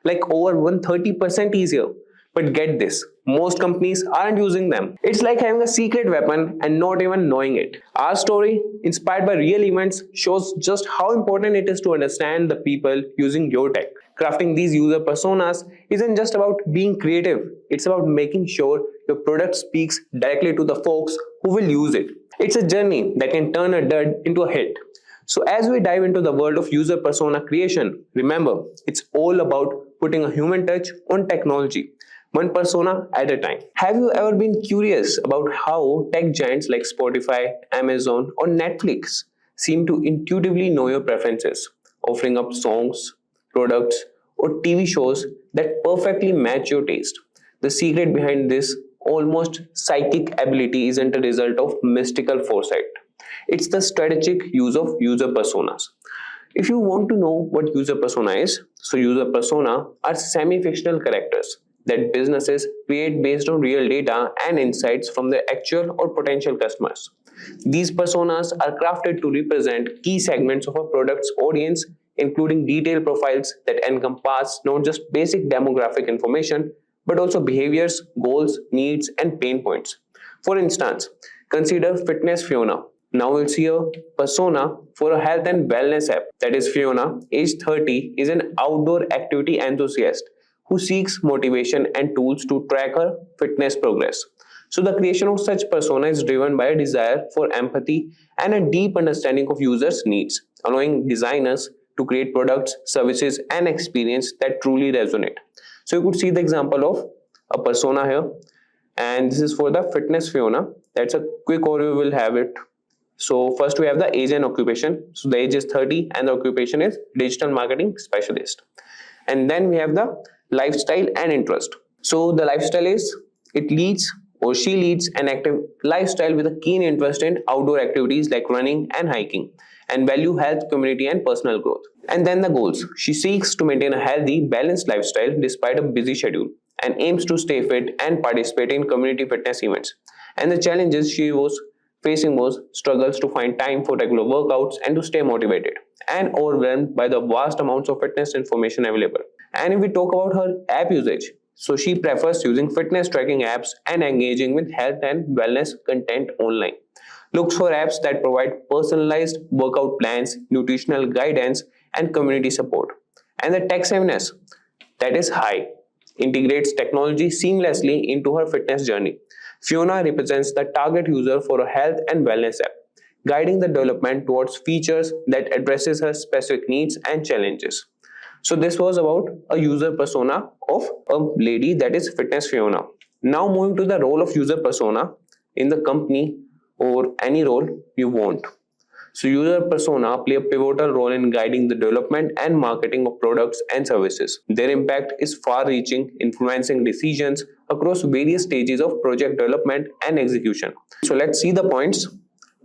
like over 130% easier. But get this, most companies aren't using them. It's like having a secret weapon and not even knowing it. Our story, inspired by real events, shows just how important it is to understand the people using your tech. Crafting these user personas isn't just about being creative, it's about making sure your product speaks directly to the folks who will use it. It's a journey that can turn a dud into a hit. So as we dive into the world of user persona creation, remember, it's all about putting a human touch on technology, one persona at a time. Have you ever been curious about how tech giants like Spotify, Amazon, or Netflix seem to intuitively know your preferences, offering up songs, products, or TV shows that perfectly match your taste? The secret behind this almost psychic ability isn't a result of mystical foresight. It's the strategic use of user personas. If you want to know what user persona is, so user persona are semi-fictional characters that businesses create based on real data and insights from their actual or potential customers. These personas are crafted to represent key segments of a product's audience including detailed profiles that encompass not just basic demographic information, but also behaviors, goals, needs, and pain points. For instance, consider Fitness Fiona. Now we'll see a persona for a health and wellness app. That is, Fiona, age 30, is an outdoor activity enthusiast who seeks motivation and tools to track her fitness progress. So the creation of such persona is driven by a desire for empathy and a deep understanding of users' needs, allowing designers to create products, services, and experience that truly resonate. So you could see the example of a persona here, and this is for the Fitness Fiona. That's a quick overview. We'll have it. So first we have the age and occupation. So the age is 30 and the occupation is digital marketing specialist. And then we have the lifestyle and interest. So the lifestyle is she leads an active lifestyle with a keen interest in outdoor activities like running and hiking, and value health, community, and personal growth. And then the goals. She seeks to maintain a healthy, balanced lifestyle despite a busy schedule, and aims to stay fit and participate in community fitness events. And the challenges she was facing was struggles to find time for regular workouts and to stay motivated, and overwhelmed by the vast amounts of fitness information available. And if we talk about her app usage, so she prefers using fitness tracking apps and engaging with health and wellness content online. Looks for apps that provide personalized workout plans, nutritional guidance, and community support. And the tech savviness, that is high, integrates technology seamlessly into her fitness journey. Fiona represents the target user for a health and wellness app, guiding the development towards features that addresses her specific needs and challenges. So this was about a user persona of a lady, that is Fitness Fiona. Now moving to the role of user persona in the company or any role you want. So user persona play a pivotal role in guiding the development and marketing of products and services. Their impact is far-reaching, influencing decisions across various stages of project development and execution. So let's see the points.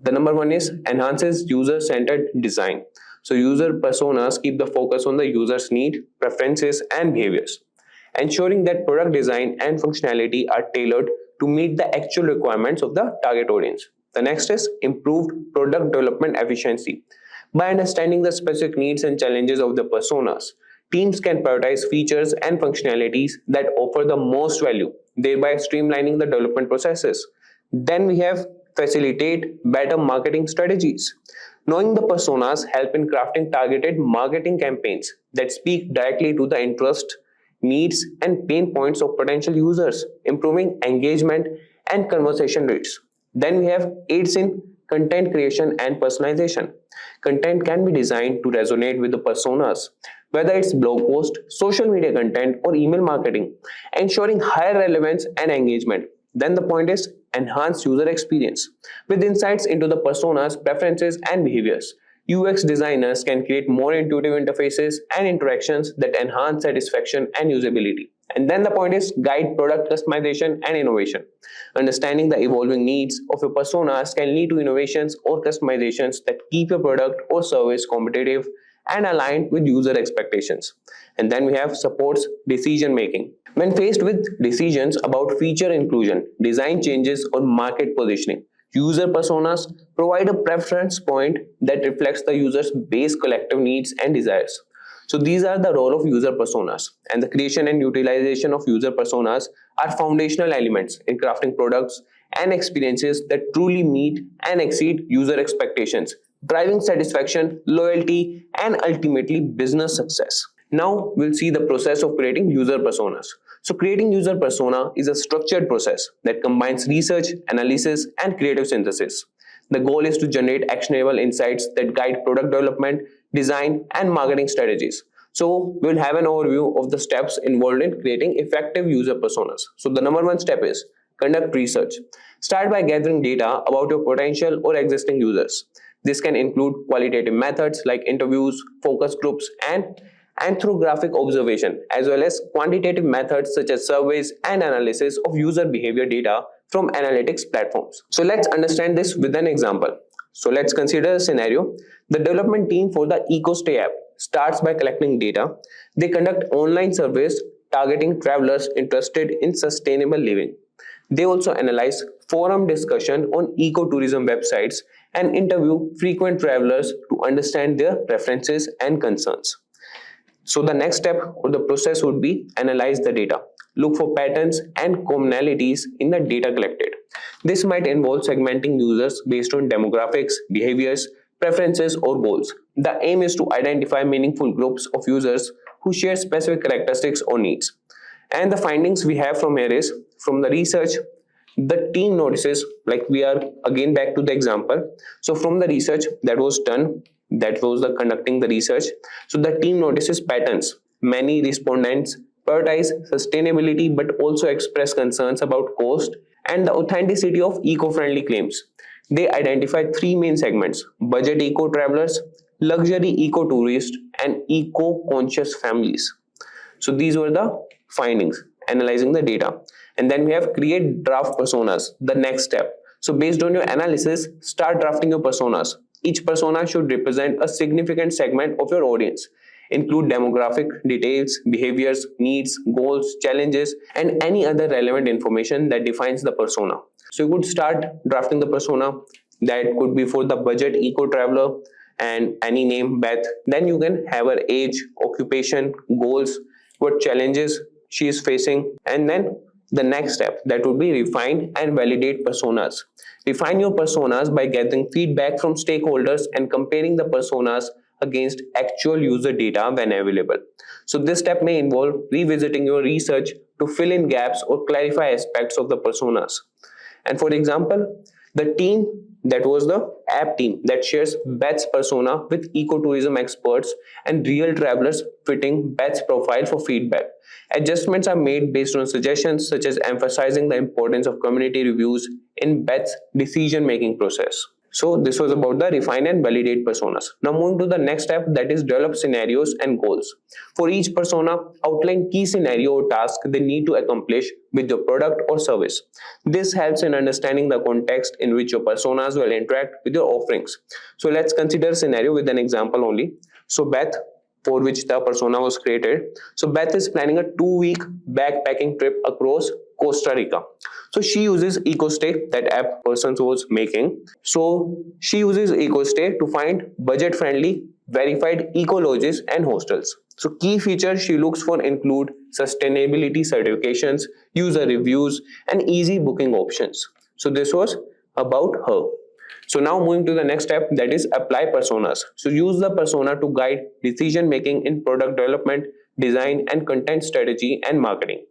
The number one is enhances user-centered design. So user personas keep the focus on the user's need, preferences, and behaviors, ensuring that product design and functionality are tailored to meet the actual requirements of the target audience. The next is improved product development efficiency. By understanding the specific needs and challenges of the personas, teams can prioritize features and functionalities that offer the most value, thereby streamlining the development processes. Then we have facilitate better marketing strategies. Knowing the personas help in crafting targeted marketing campaigns that speak directly to the interest, needs, and pain points of potential users, improving engagement and conversation rates. Then we have aids in content creation and personalization. Content can be designed to resonate with the personas, whether it's blog post, social media content, or email marketing, ensuring higher relevance and engagement. Then the point is enhance user experience. With insights into the personas, preferences, and behaviors, UX designers can create more intuitive interfaces and interactions that enhance satisfaction and usability. And then the point is guide product customization and innovation. Understanding the evolving needs of your personas can lead to innovations or customizations that keep your product or service competitive and aligned with user expectations. And then we have supports decision making. When faced with decisions about feature inclusion, design changes, or market positioning, user personas provide a preference point that reflects the user's base collective needs and desires. So these are the role of user personas, and the creation and utilization of user personas are foundational elements in crafting products and experiences that truly meet and exceed user expectations, driving satisfaction, loyalty, and ultimately business success. Now we'll see the process of creating user personas. So creating user persona is a structured process that combines research, analysis, and creative synthesis. The goal is to generate actionable insights that guide product development, design, and marketing strategies. So we'll have an overview of the steps involved in creating effective user personas. So the number one step is conduct research. Start by gathering data about your potential or existing users. This can include qualitative methods like interviews, focus groups, and ethnographic observation, as well as quantitative methods such as surveys and analysis of user behavior data from analytics platforms. So let's understand this with an example. So let's consider a scenario. The development team for the EcoStay app starts by collecting data. They conduct online surveys targeting travelers interested in sustainable living. They also analyze forum discussion on ecotourism websites and interview frequent travelers to understand their preferences and concerns. So the next step or the process would be analyze the data. Look for patterns and commonalities in the data collected. This might involve segmenting users based on demographics, behaviors, preferences, or goals. The aim is to identify meaningful groups of users who share specific characteristics or needs. And the findings we have from here is, from the research, the team notices, like we are again back to the example. So from the research that was done, that was the conducting the research. So the team notices patterns. Many respondents prioritize sustainability but also express concerns about cost and the authenticity of eco-friendly claims. They identify three main segments: budget eco-travelers, luxury eco-tourists, and eco-conscious families. So these were the findings, analyzing the data. And then we have create draft personas, the next step. So based on your analysis, start drafting your personas. Each persona should represent a significant segment of your audience. Include demographic details, behaviors, needs, goals, challenges, and any other relevant information that defines the persona. So you could start drafting the persona. That could be for the budget eco-traveler and any name, Beth. Then you can have her age, occupation, goals, what challenges she is facing, and then the next step, that would be refine and validate personas. Refine your personas by gathering feedback from stakeholders and comparing the personas against actual user data when available. So this step may involve revisiting your research to fill in gaps or clarify aspects of the personas. And for example, the team that was the app team that shares Beth's persona with ecotourism experts and real travelers fitting Beth's profile for feedback. Adjustments are made based on suggestions such as emphasizing the importance of community reviews in Beth's decision-making process. So this was about the refine and validate personas. Now moving to the next step, that is develop scenarios and goals. For each persona, outline key scenario or task they need to accomplish with your product or service. This helps in understanding the context in which your personas will interact with your offerings. So let's consider a scenario with an example only. So Beth, for which the persona was created. So Beth is planning a 2-week backpacking trip across Costa Rica. So she uses EcoStay, that app person was making. So she uses EcoStay to find budget-friendly, verified eco lodges and hostels. So key features she looks for include sustainability certifications, user reviews, and easy booking options. So this was about her. So now moving to the next step, that is apply personas. So use the persona to guide decision making in product development, design, and content strategy and marketing.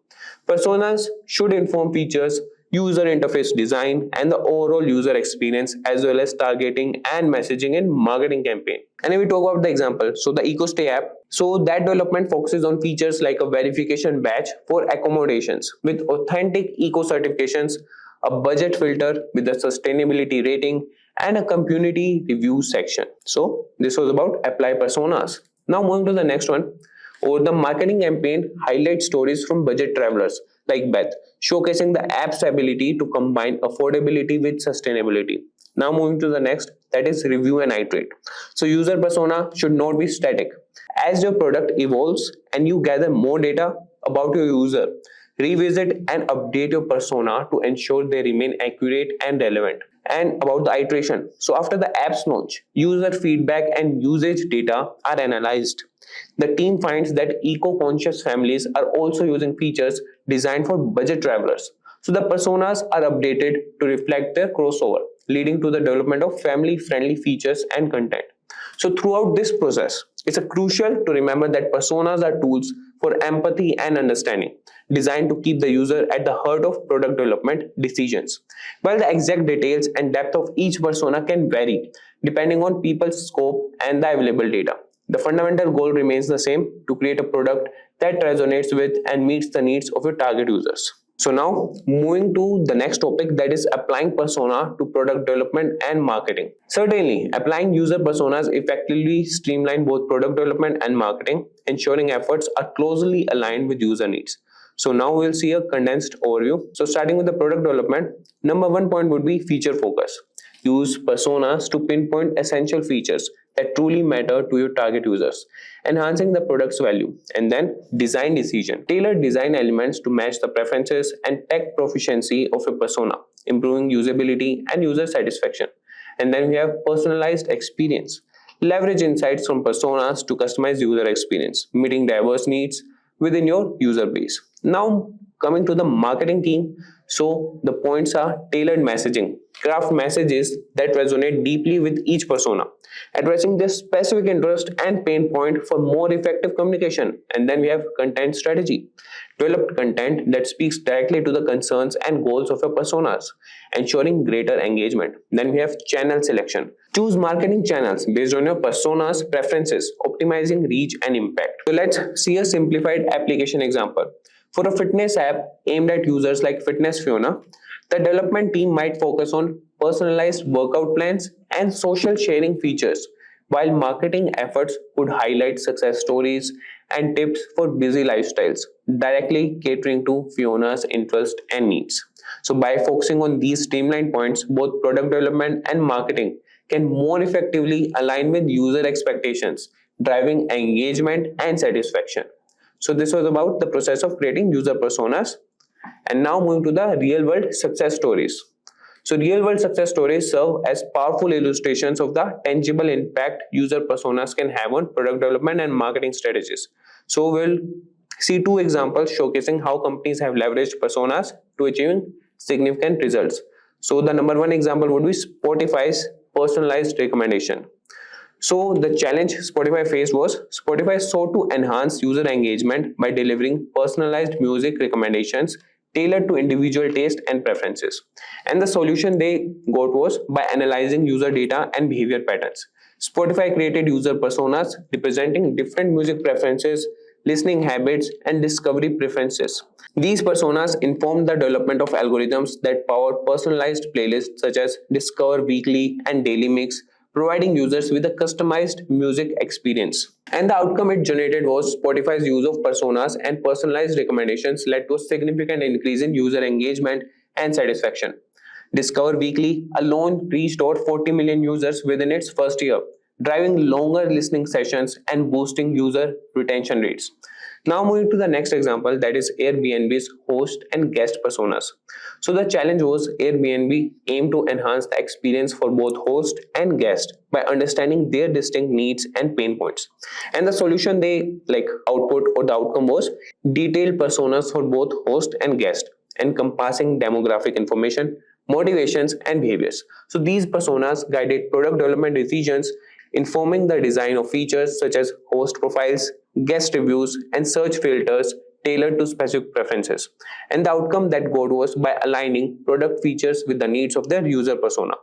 Personas should inform features, user interface design, and the overall user experience, as well as targeting and messaging in marketing campaign. And if we talk about the example, so the EcoStay app, so that development focuses on features like a verification badge for accommodations with authentic eco certifications, a budget filter with a sustainability rating, and a community review section. So this was about apply personas. Now moving to the next one, or the marketing campaign highlights stories from budget travelers like Beth, showcasing the app's ability to combine affordability with sustainability. Now moving to the next, that is review and iterate. So user persona should not be static. As your product evolves and you gather more data about your user, revisit and update your persona to ensure they remain accurate and relevant. And about the iteration, so after the app's launch, user feedback and usage data are analyzed. The team finds that eco-conscious families are also using features designed for budget travelers. So the personas are updated to reflect their crossover, leading to the development of family-friendly features and content. So throughout this process, it's crucial to remember that personas are tools for empathy and understanding, designed to keep the user at the heart of product development decisions. While the exact details and depth of each persona can vary depending on people's scope and the available data, the fundamental goal remains the same: to create a product that resonates with and meets the needs of your target users. So now moving to the next topic, that is applying persona to product development and marketing. Certainly, applying user personas effectively streamline both product development and marketing, ensuring efforts are closely aligned with user needs. So now we'll see a condensed overview. So starting with the product development, number 1 point would be feature focus. Use personas to pinpoint essential features that truly matter to your target users, enhancing the product's value. And then design decision. Tailor design elements to match the preferences and tech proficiency of a persona, improving usability and user satisfaction. And then we have personalized experience. Leverage insights from personas to customize user experience, meeting diverse needs within your user base. Now, coming to the marketing team, so the points are tailored messaging. Craft messages that resonate deeply with each persona, addressing their specific interest and pain point for more effective communication. And then we have content strategy. Develop content that speaks directly to the concerns and goals of your personas, ensuring greater engagement. Then we have channel selection. Choose marketing channels based on your persona's preferences, optimizing reach and impact. So let's see a simplified application example. For a fitness app aimed at users like Fitness Fiona, the development team might focus on personalized workout plans and social sharing features, while marketing efforts could highlight success stories and tips for busy lifestyles, directly catering to Fiona's interest and needs. So by focusing on these streamlined points, both product development and marketing can more effectively align with user expectations, driving engagement and satisfaction. So this was about the process of creating user personas. And now moving to the real world success stories. So real world success stories serve as powerful illustrations of the tangible impact user personas can have on product development and marketing strategies. So we'll see two examples showcasing how companies have leveraged personas to achieving significant results. So the number one example would be Spotify's personalized recommendation. So the challenge Spotify faced was Spotify sought to enhance user engagement by delivering personalized music recommendations tailored to individual taste and preferences. And the solution they got was by analyzing user data and behavior patterns. Spotify created user personas representing different music preferences, listening habits, and discovery preferences. These personas informed the development of algorithms that power personalized playlists such as Discover Weekly and Daily Mix, providing users with a customized music experience. And the outcome it generated was Spotify's use of personas and personalized recommendations led to a significant increase in user engagement and satisfaction. Discover Weekly alone reached over 40 million users within its first year, driving longer listening sessions and boosting user retention rates. Now moving to the next example, that is Airbnb's host and guest personas. So the challenge was Airbnb aimed to enhance the experience for both host and guest by understanding their distinct needs and pain points. And the solution they output or the outcome was detailed personas for both host and guest, encompassing demographic information, motivations, and behaviors. So these personas guided product development decisions, informing the design of features such as host profiles, guest reviews, and search filters tailored to specific preferences. And the outcome that got was by aligning product features with the needs of their user persona.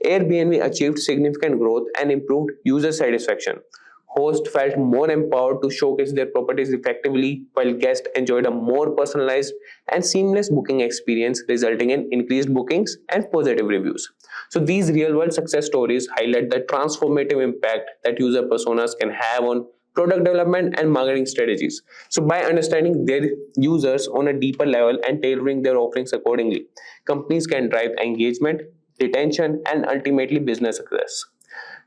Airbnb achieved significant growth and improved user satisfaction. Hosts felt more empowered to showcase their properties effectively, while guests enjoyed a more personalized and seamless booking experience, resulting in increased bookings and positive reviews. So these real-world success stories highlight the transformative impact that user personas can have on product development and marketing strategies. So by understanding their users on a deeper level and tailoring their offerings accordingly, companies can drive engagement, retention, and ultimately business success.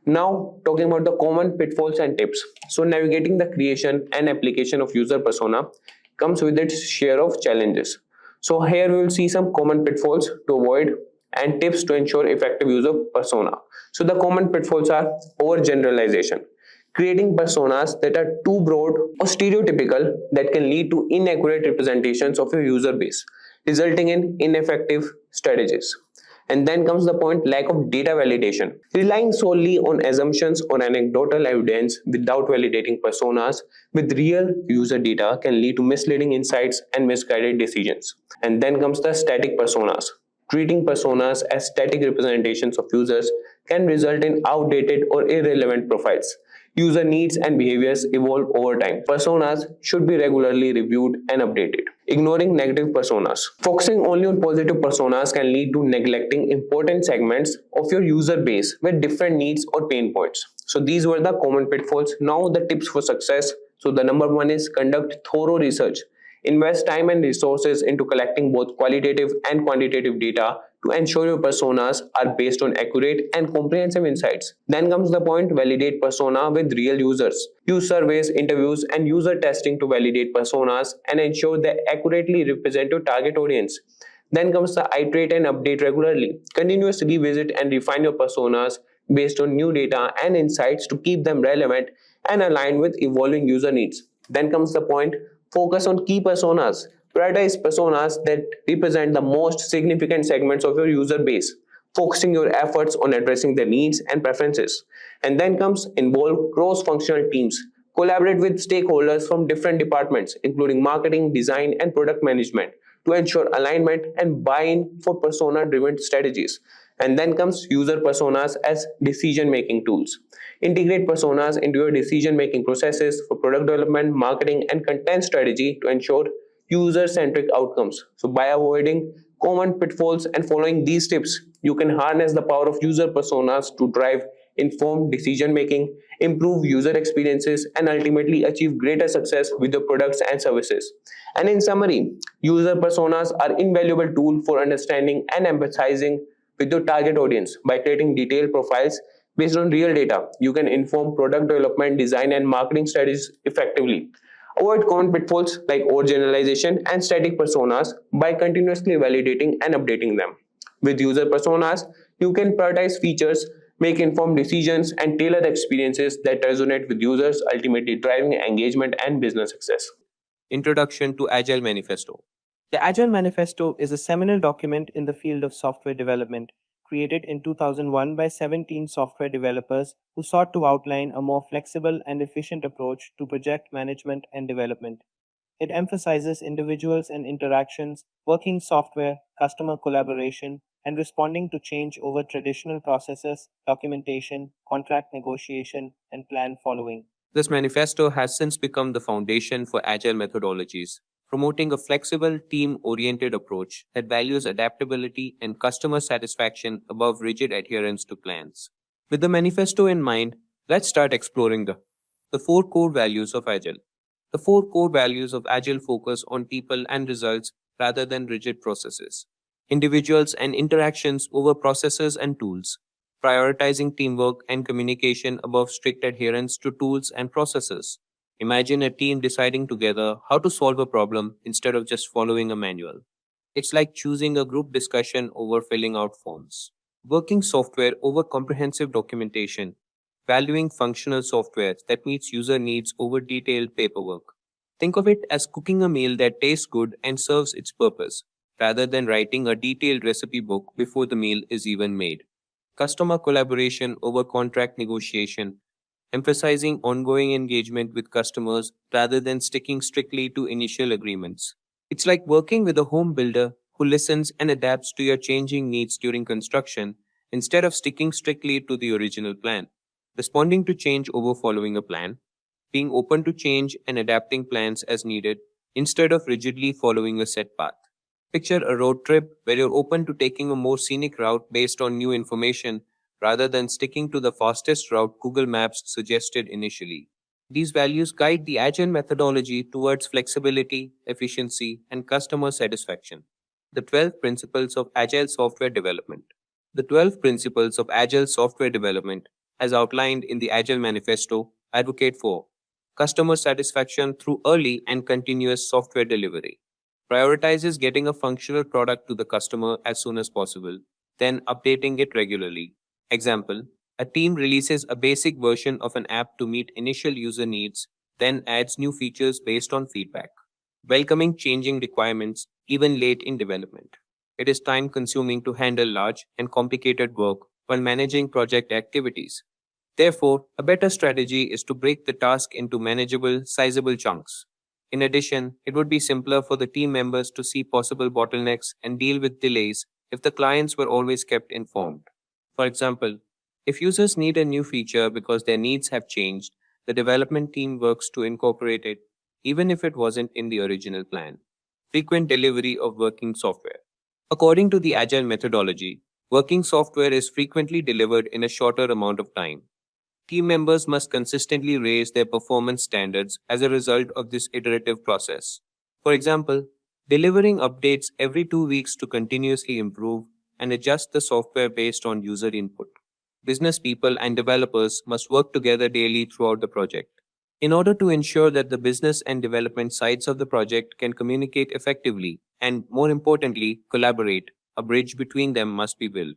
Now, talking about the common pitfalls and tips. So navigating the creation and application of user persona comes with its share of challenges. So here we will see some common pitfalls to avoid and tips to ensure effective use of persona. So the common pitfalls are overgeneralization, creating personas that are too broad or stereotypical that can lead to inaccurate representations of your user base, resulting in ineffective strategies. And then comes the point, lack of data validation. Relying solely on assumptions or anecdotal evidence without validating personas with real user data can lead to misleading insights and misguided decisions. And then comes the static personas. Treating personas as static representations of users can result in outdated or irrelevant profiles. User needs and behaviors evolve over time. Personas should be regularly reviewed and updated. Ignoring negative personas. Focusing only on positive personas can lead to neglecting important segments of your user base with different needs or pain points. So these were the common pitfalls. Now the tips for success. So the number one is conduct thorough research. Invest time and resources into collecting both qualitative and quantitative data to ensure your personas are based on accurate and comprehensive insights. Then comes the point, validate persona with real users. Use surveys, interviews, and user testing to validate personas and ensure they accurately represent your target audience. Then comes the iterate and update regularly. Continuously revisit and refine your personas based on new data and insights to keep them relevant and aligned with evolving user needs. Then comes the point, focus on key personas. Prioritize personas that represent the most significant segments of your user base, focusing your efforts on addressing their needs and preferences. And then comes involve cross-functional teams. Collaborate with stakeholders from different departments, including marketing, design, and product management, to ensure alignment and buy-in for persona-driven strategies. And then comes user personas as decision-making tools. Integrate personas into your decision-making processes for product development, marketing, and content strategy to ensure user-centric outcomes. So by avoiding common pitfalls and following these tips, you can harness the power of user personas to drive informed decision-making, improve user experiences, and ultimately achieve greater success with your products and services. And in summary, user personas are an invaluable tool for understanding and empathizing with your target audience. By creating detailed profiles based on real data, you can inform product development, design, and marketing strategies effectively. Avoid common pitfalls like overgeneralization and static personas by continuously validating and updating them. With user personas, you can prioritize features, make informed decisions, and tailor experiences that resonate with users, ultimately driving engagement and business success. Introduction to Agile Manifesto. The Agile Manifesto is a seminal document in the field of software development, created in 2001 by 17 software developers who sought to outline a more flexible and efficient approach to project management and development. It emphasizes individuals and interactions, working software, customer collaboration, and responding to change over traditional processes, documentation, contract negotiation, and plan following. This manifesto has since become the foundation for Agile methodologies, promoting a flexible, team-oriented approach that values adaptability and customer satisfaction above rigid adherence to plans. With the manifesto in mind, let's start exploring the 4 core values of Agile. The 4 core values of Agile focus on people and results rather than rigid processes, individuals and interactions over processes and tools, prioritizing teamwork and communication above strict adherence to tools and processes. Imagine a team deciding together how to solve a problem instead of just following a manual. It's like choosing a group discussion over filling out forms. Working software over comprehensive documentation, valuing functional software that meets user needs over detailed paperwork. Think of it as cooking a meal that tastes good and serves its purpose, rather than writing a detailed recipe book before the meal is even made. Customer collaboration over contract negotiation, emphasizing ongoing engagement with customers rather than sticking strictly to initial agreements. It's like working with a home builder who listens and adapts to your changing needs during construction instead of sticking strictly to the original plan. Responding to change over following a plan, being open to change and adapting plans as needed instead of rigidly following a set path. Picture a road trip where you're open to taking a more scenic route based on new information rather than sticking to the fastest route Google Maps suggested initially. These values guide the Agile methodology towards flexibility, efficiency, and customer satisfaction. The 12 Principles of Agile Software Development. The 12 Principles of Agile Software Development, as outlined in the Agile Manifesto, advocate for customer satisfaction through early and continuous software delivery. Prioritizes getting a functional product to the customer as soon as possible, then updating it regularly. Example, a team releases a basic version of an app to meet initial user needs, then adds new features based on feedback. Welcoming changing requirements even late in development. It is time-consuming to handle large and complicated work while managing project activities. Therefore, a better strategy is to break the task into manageable, sizable chunks. In addition, it would be simpler for the team members to see possible bottlenecks and deal with delays if the clients were always kept informed. For example, if users need a new feature because their needs have changed, the development team works to incorporate it, even if it wasn't in the original plan. Frequent delivery of working software. According to the Agile methodology, working software is frequently delivered in a shorter amount of time. Team members must consistently raise their performance standards as a result of this iterative process. For example, delivering updates every 2 weeks to continuously improve and adjust the software based on user input. Business people and developers must work together daily throughout the project. In order to ensure that the business and development sides of the project can communicate effectively and, more importantly, collaborate, a bridge between them must be built.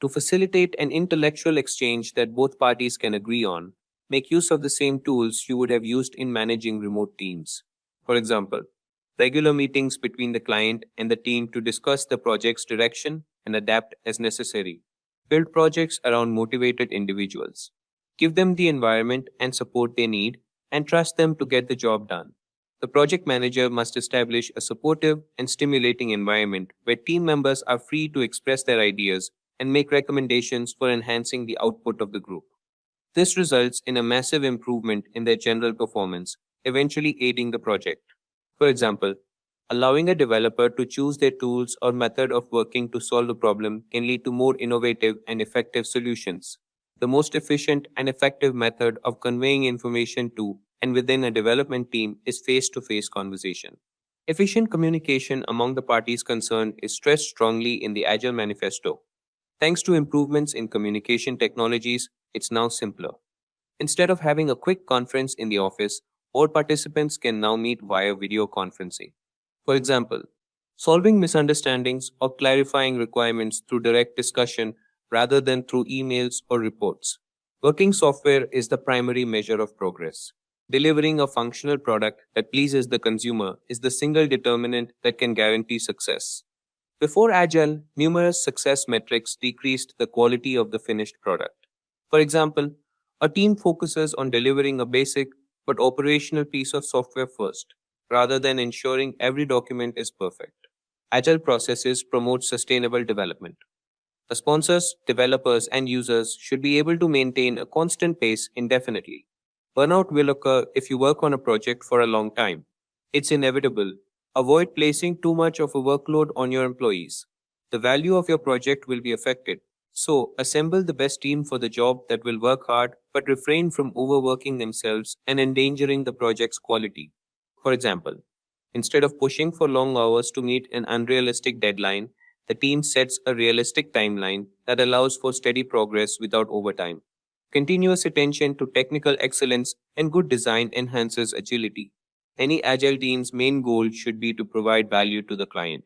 To facilitate an intellectual exchange that both parties can agree on, make use of the same tools you would have used in managing remote teams. For example, regular meetings between the client and the team to discuss the project's direction and adapt as necessary. Build projects around motivated individuals. Give them the environment and support they need and trust them to get the job done. The project manager must establish a supportive and stimulating environment where team members are free to express their ideas and make recommendations for enhancing the output of the group. This results in a massive improvement in their general performance, eventually aiding the project. For example, allowing a developer to choose their tools or method of working to solve the problem can lead to more innovative and effective solutions. The most efficient and effective method of conveying information to and within a development team is face-to-face conversation. Efficient communication among the parties concerned is stressed strongly in the Agile Manifesto. Thanks to improvements in communication technologies, it's now simpler. Instead of having a quick conference in the office, all participants can now meet via video conferencing. For example, solving misunderstandings or clarifying requirements through direct discussion rather than through emails or reports. Working software is the primary measure of progress. Delivering a functional product that pleases the consumer is the single determinant that can guarantee success. Before Agile, numerous success metrics decreased the quality of the finished product. For example, a team focuses on delivering a basic but operational piece of software first, rather than ensuring every document is perfect. Agile processes promote sustainable development. The sponsors, developers, and users should be able to maintain a constant pace indefinitely. Burnout will occur if you work on a project for a long time. It's inevitable. Avoid placing too much of a workload on your employees. The value of your project will be affected. So, assemble the best team for the job that will work hard but refrain from overworking themselves and endangering the project's quality. For example, instead of pushing for long hours to meet an unrealistic deadline, the team sets a realistic timeline that allows for steady progress without overtime. Continuous attention to technical excellence and good design enhances agility. Any Agile team's main goal should be to provide value to the client.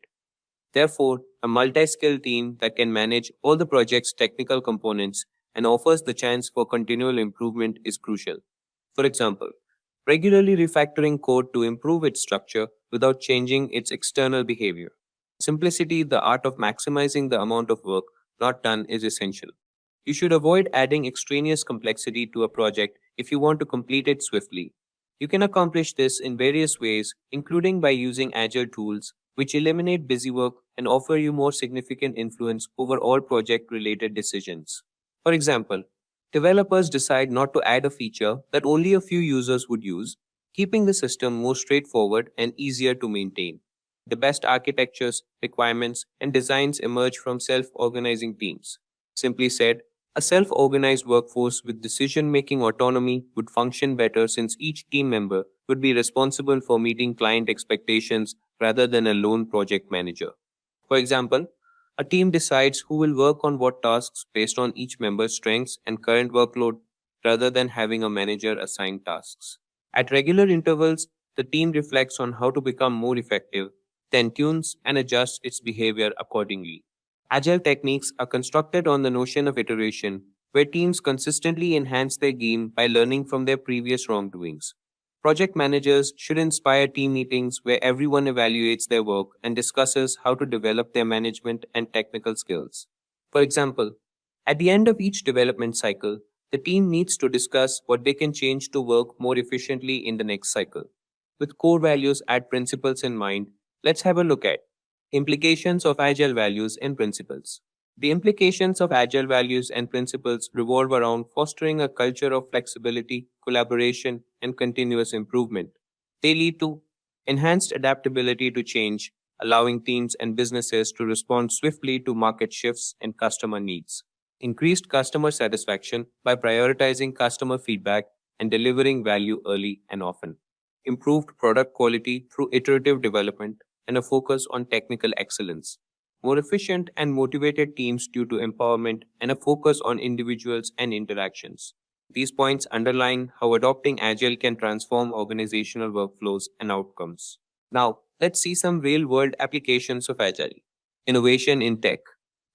Therefore, a multi-skilled team that can manage all the project's technical components and offers the chance for continual improvement is crucial. For example, regularly refactoring code to improve its structure without changing its external behavior. Simplicity, the art of maximizing the amount of work not done, is essential. You should avoid adding extraneous complexity to a project if you want to complete it swiftly. You can accomplish this in various ways, including by using Agile tools, which eliminate busy work and offer you more significant influence over all project-related decisions. For example, developers decide not to add a feature that only a few users would use, keeping the system more straightforward and easier to maintain. The best architectures, requirements, and designs emerge from self-organizing teams. Simply said, a self-organized workforce with decision-making autonomy would function better since each team member would be responsible for meeting client expectations rather than a lone project manager. For example, a team decides who will work on what tasks based on each member's strengths and current workload rather than having a manager assign tasks. At regular intervals, the team reflects on how to become more effective, then tunes and adjusts its behavior accordingly. Agile techniques are constructed on the notion of iteration, where teams consistently enhance their game by learning from their previous wrongdoings. Project managers should inspire team meetings where everyone evaluates their work and discusses how to develop their management and technical skills. For example, at the end of each development cycle, the team needs to discuss what they can change to work more efficiently in the next cycle. With core values and principles in mind, let's have a look at implications of Agile values and principles. The implications of Agile values and principles revolve around fostering a culture of flexibility, collaboration, and continuous improvement. They lead to enhanced adaptability to change, allowing teams and businesses to respond swiftly to market shifts and customer needs. Increased customer satisfaction by prioritizing customer feedback and delivering value early and often. Improved product quality through iterative development and a focus on technical excellence. More efficient and motivated teams due to empowerment and a focus on individuals and interactions. These points underline how adopting Agile can transform organizational workflows and outcomes. Now, let's see some real world applications of Agile. Innovation in tech.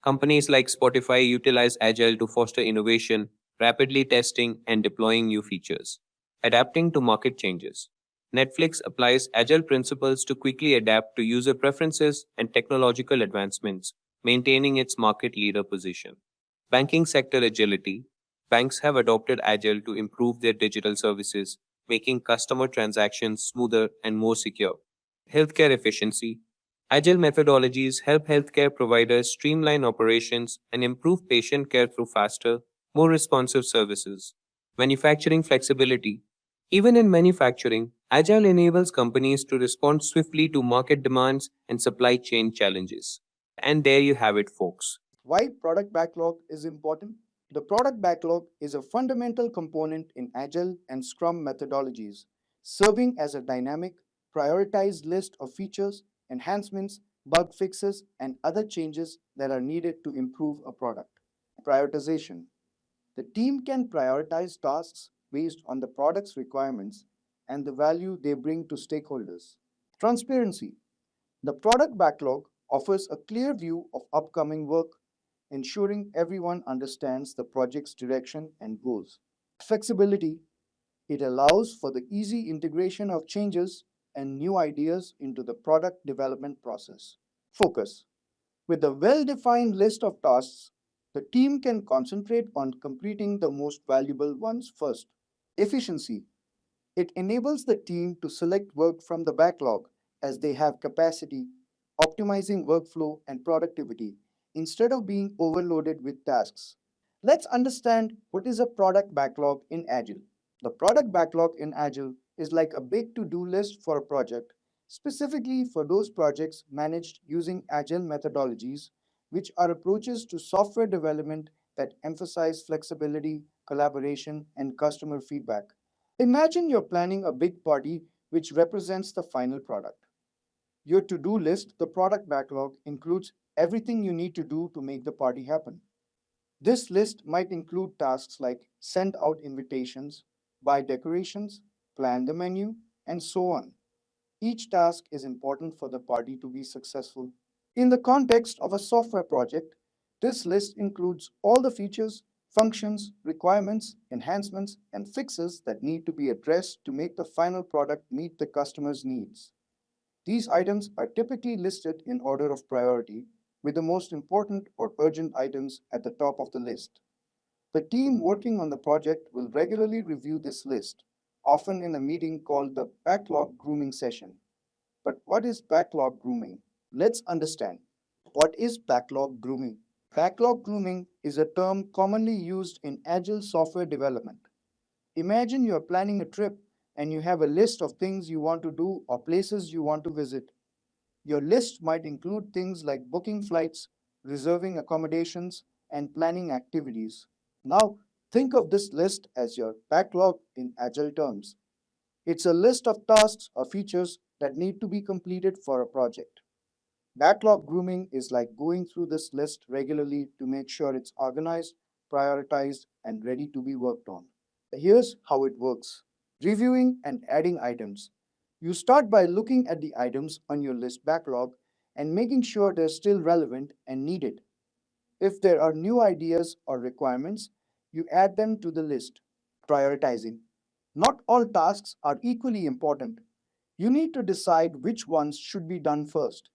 Companies like Spotify utilize Agile to foster innovation, rapidly testing and deploying new features. Adapting to market changes. Netflix applies Agile principles to quickly adapt to user preferences and technological advancements, maintaining its market leader position. Banking sector agility. Banks have adopted Agile to improve their digital services, making customer transactions smoother and more secure. Healthcare efficiency. Agile methodologies help healthcare providers streamline operations and improve patient care through faster, more responsive services. Manufacturing flexibility. Even in manufacturing, Agile enables companies to respond swiftly to market demands and supply chain challenges. And there you have it, folks. Why product backlog is important? The product backlog is a fundamental component in Agile and Scrum methodologies, serving as a dynamic, prioritized list of features, enhancements, bug fixes, and other changes that are needed to improve a product. Prioritization. The team can prioritize tasks based on the product's requirements and the value they bring to stakeholders. Transparency. The product backlog offers a clear view of upcoming work, ensuring everyone understands the project's direction and goals. Flexibility. It allows for the easy integration of changes and new ideas into the product development process. Focus. With a well-defined list of tasks, the team can concentrate on completing the most valuable ones first. Efficiency. It enables the team to select work from the backlog as they have capacity, optimizing workflow and productivity instead of being overloaded with tasks. Let's understand what is a product backlog in Agile. The product backlog in Agile is like a big to-do list for a project, specifically for those projects managed using Agile methodologies, which are approaches to software development that emphasize flexibility, collaboration, and customer feedback. Imagine you're planning a big party which represents the final product. Your to-do list, the product backlog, includes everything you need to do to make the party happen. This list might include tasks like send out invitations, buy decorations, plan the menu, and so on. Each task is important for the party to be successful. In the context of a software project, this list includes all the features, functions, requirements, enhancements, and fixes that need to be addressed to make the final product meet the customer's needs. These items are typically listed in order of priority, with the most important or urgent items at the top of the list. The team working on the project will regularly review this list, often in a meeting called the backlog grooming session. But what is backlog grooming? Let's understand. What is backlog grooming? Backlog grooming is a term commonly used in Agile software development. Imagine you're planning a trip and you have a list of things you want to do or places you want to visit. Your list might include things like booking flights, reserving accommodations, and planning activities. Now, think of this list as your backlog in Agile terms. It's a list of tasks or features that need to be completed for a project. Backlog grooming is like going through this list regularly to make sure it's organized, prioritized, and ready to be worked on. Here's how it works. Reviewing and adding items. You start by looking at the items on your list backlog and making sure they're still relevant and needed. If there are new ideas or requirements, you add them to the list. Prioritizing. Not all tasks are equally important. You need to decide which ones should be done first.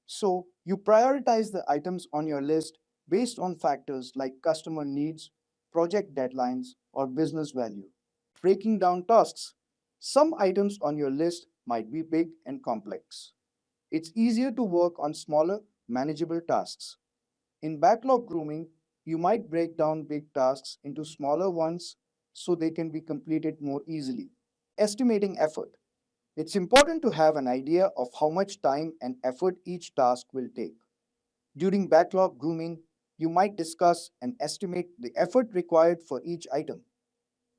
So, you prioritize the items on your list based on factors like customer needs, project deadlines, or business value. Breaking down tasks. Some items on your list might be big and complex. It's easier to work on smaller, manageable tasks. In backlog grooming, you might break down big tasks into smaller ones so they can be completed more easily. Estimating effort. It's important to have an idea of how much time and effort each task will take. During backlog grooming, you might discuss and estimate the effort required for each item.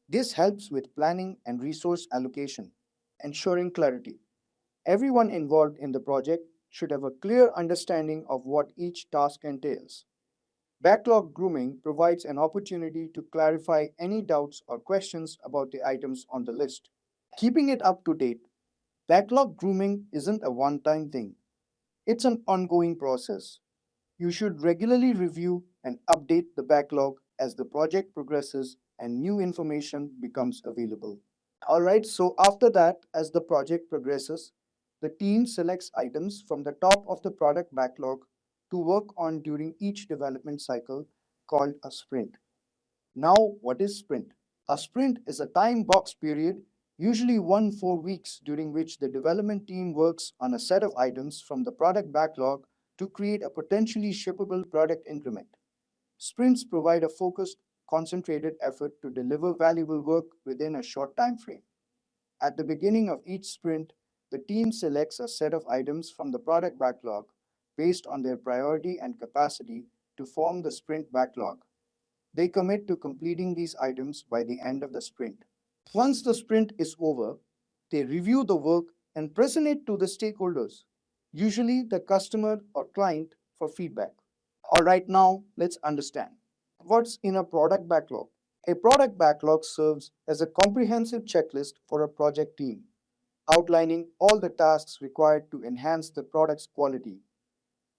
This helps with planning and resource allocation, ensuring clarity. Everyone involved in the project should have a clear understanding of what each task entails. Backlog grooming provides an opportunity to clarify any doubts or questions about the items on the list. Keeping it up to date, backlog grooming isn't a one-time thing. It's an ongoing process. You should regularly review and update the backlog as the project progresses and new information becomes available. Alright, so after that, as the project progresses, the team selects items from the top of the product backlog to work on during each development cycle called a sprint. Now, what is sprint? A sprint is a time box period, usually 4 weeks, during which the development team works on a set of items from the product backlog to create a potentially shippable product increment. Sprints provide a focused, concentrated effort to deliver valuable work within a short time frame. At the beginning of each sprint, the team selects a set of items from the product backlog based on their priority and capacity to form the sprint backlog. They commit to completing these items by the end of the sprint. Once the sprint is over, they review the work and present it to the stakeholders, usually the customer or client, for feedback. Alright, now let's understand. What's in a product backlog? A product backlog serves as a comprehensive checklist for a project team, outlining all the tasks required to enhance the product's quality.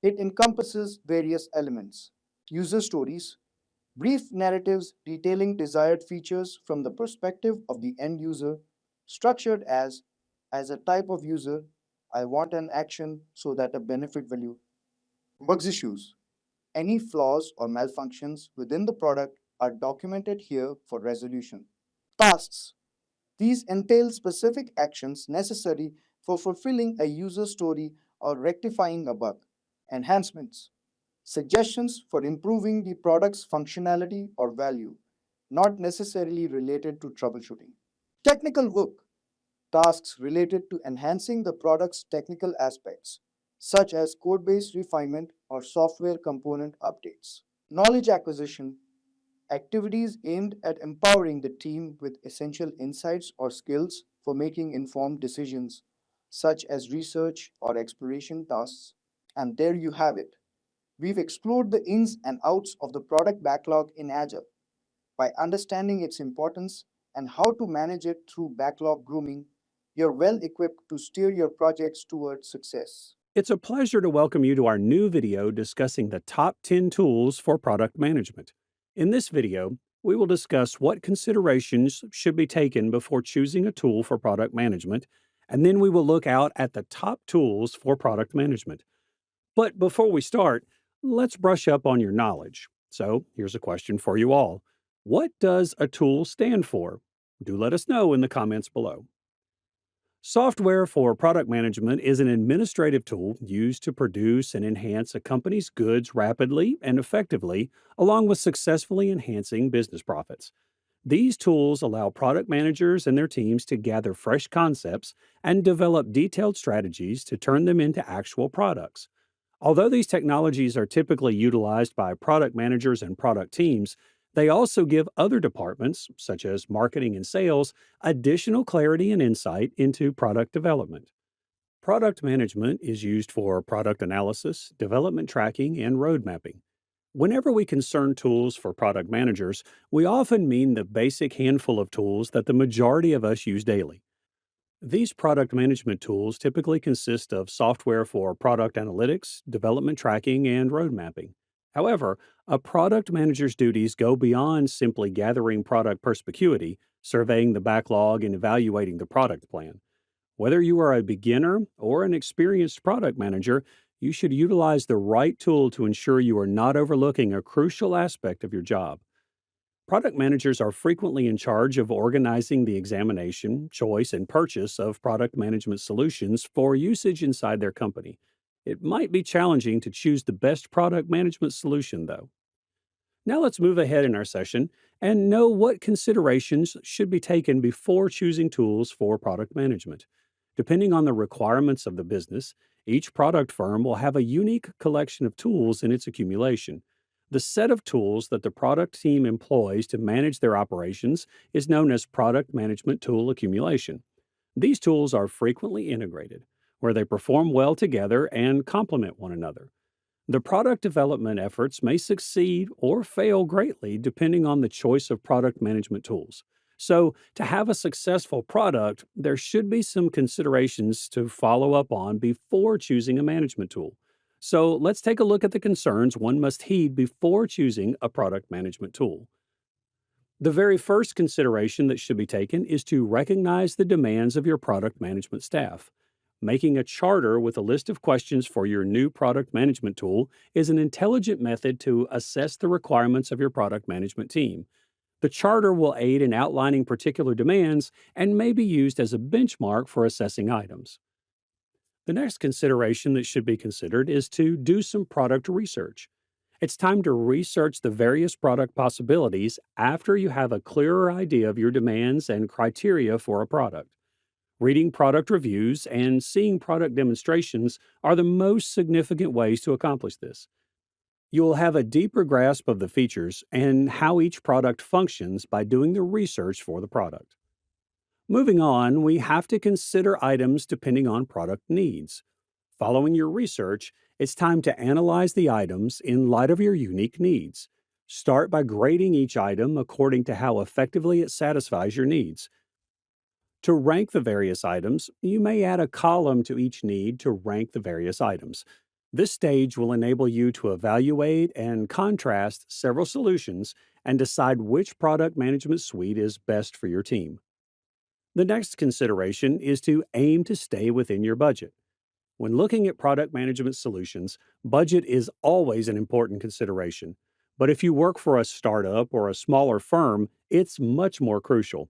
It encompasses various elements: user stories, brief narratives detailing desired features from the perspective of the end user, structured as a type of user, I want an action so that a benefit value. Bugs issues. Any flaws or malfunctions within the product are documented here for resolution. Tasks. These entail specific actions necessary for fulfilling a user story or rectifying a bug. Enhancements. Suggestions for improving the product's functionality or value, not necessarily related to troubleshooting. Technical work. Tasks related to enhancing the product's technical aspects, such as code-based refinement or software component updates. Knowledge acquisition. Activities aimed at empowering the team with essential insights or skills for making informed decisions, such as research or exploration tasks. And there you have it. We've explored the ins and outs of the product backlog in Agile. By understanding its importance and how to manage it through backlog grooming, you're well equipped to steer your projects towards success. It's a pleasure to welcome you to our new video discussing the top 10 tools for product management. In this video, we will discuss what considerations should be taken before choosing a tool for product management, and then we will look out at the top tools for product management. But before we start, let's brush up on your knowledge. So here's a question for you all. What does a tool stand for? Do let us know in the comments below. Software for product management is an administrative tool used to produce and enhance a company's goods rapidly and effectively, along with successfully enhancing business profits. These tools allow product managers and their teams to gather fresh concepts and develop detailed strategies to turn them into actual products. Although these technologies are typically utilized by product managers and product teams, they also give other departments, such as marketing and sales, additional clarity and insight into product development. Product management is used for product analysis, development tracking, and road mapping. Whenever we concern tools for product managers, we often mean the basic handful of tools that the majority of us use daily. These product management tools typically consist of software for product analytics, development tracking, and road mapping. However, a product manager's duties go beyond simply gathering product perspicuity, surveying the backlog, and evaluating the product plan. Whether you are a beginner or an experienced product manager, you should utilize the right tool to ensure you are not overlooking a crucial aspect of your job. Product managers are frequently in charge of organizing the examination, choice, and purchase of product management solutions for usage inside their company. It might be challenging to choose the best product management solution, though. Now let's move ahead in our session and know what considerations should be taken before choosing tools for product management. Depending on the requirements of the business, each product firm will have a unique collection of tools in its accumulation. The set of tools that the product team employs to manage their operations is known as product management tool accumulation. These tools are frequently integrated, where they perform well together and complement one another. The product development efforts may succeed or fail greatly depending on the choice of product management tools. So, to have a successful product, there should be some considerations to follow up on before choosing a management tool. So, let's take a look at the concerns one must heed before choosing a product management tool. The very first consideration that should be taken is to recognize the demands of your product management staff. Making a charter with a list of questions for your new product management tool is an intelligent method to assess the requirements of your product management team. The charter will aid in outlining particular demands and may be used as a benchmark for assessing items. The next consideration that should be considered is to do some product research. It's time to research the various product possibilities after you have a clearer idea of your demands and criteria for a product. Reading product reviews and seeing product demonstrations are the most significant ways to accomplish this. You will have a deeper grasp of the features and how each product functions by doing the research for the product. Moving on, we have to consider items depending on product needs. Following your research, it's time to analyze the items in light of your unique needs. Start by grading each item according to how effectively it satisfies your needs. To rank the various items, you may add a column to each need to rank the various items. This stage will enable you to evaluate and contrast several solutions and decide which product management suite is best for your team. The next consideration is to aim to stay within your budget. When looking at product management solutions, budget is always an important consideration. But if you work for a startup or a smaller firm, it's much more crucial.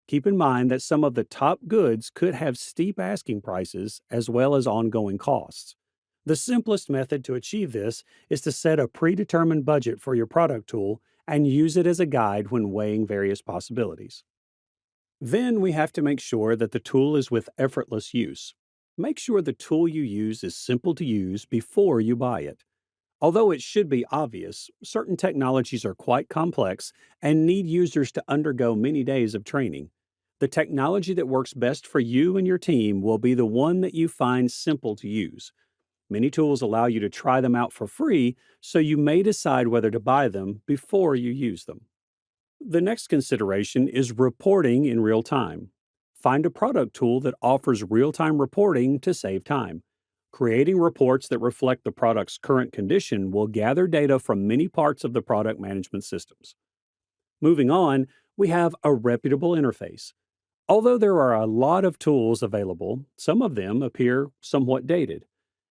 Keep in mind that some of the top goods could have steep asking prices as well as ongoing costs. The simplest method to achieve this is to set a predetermined budget for your product tool and use it as a guide when weighing various possibilities. Then we have to make sure that the tool is with effortless use. Make sure the tool you use is simple to use before you buy it. Although it should be obvious, certain technologies are quite complex and need users to undergo many days of training. The technology that works best for you and your team will be the one that you find simple to use. Many tools allow you to try them out for free, so you may decide whether to buy them before you use them. The next consideration is reporting in real time. Find a product tool that offers real-time reporting to save time. Creating reports that reflect the product's current condition will gather data from many parts of the product management systems. Moving on, we have a reputable interface. Although there are a lot of tools available, some of them appear somewhat dated.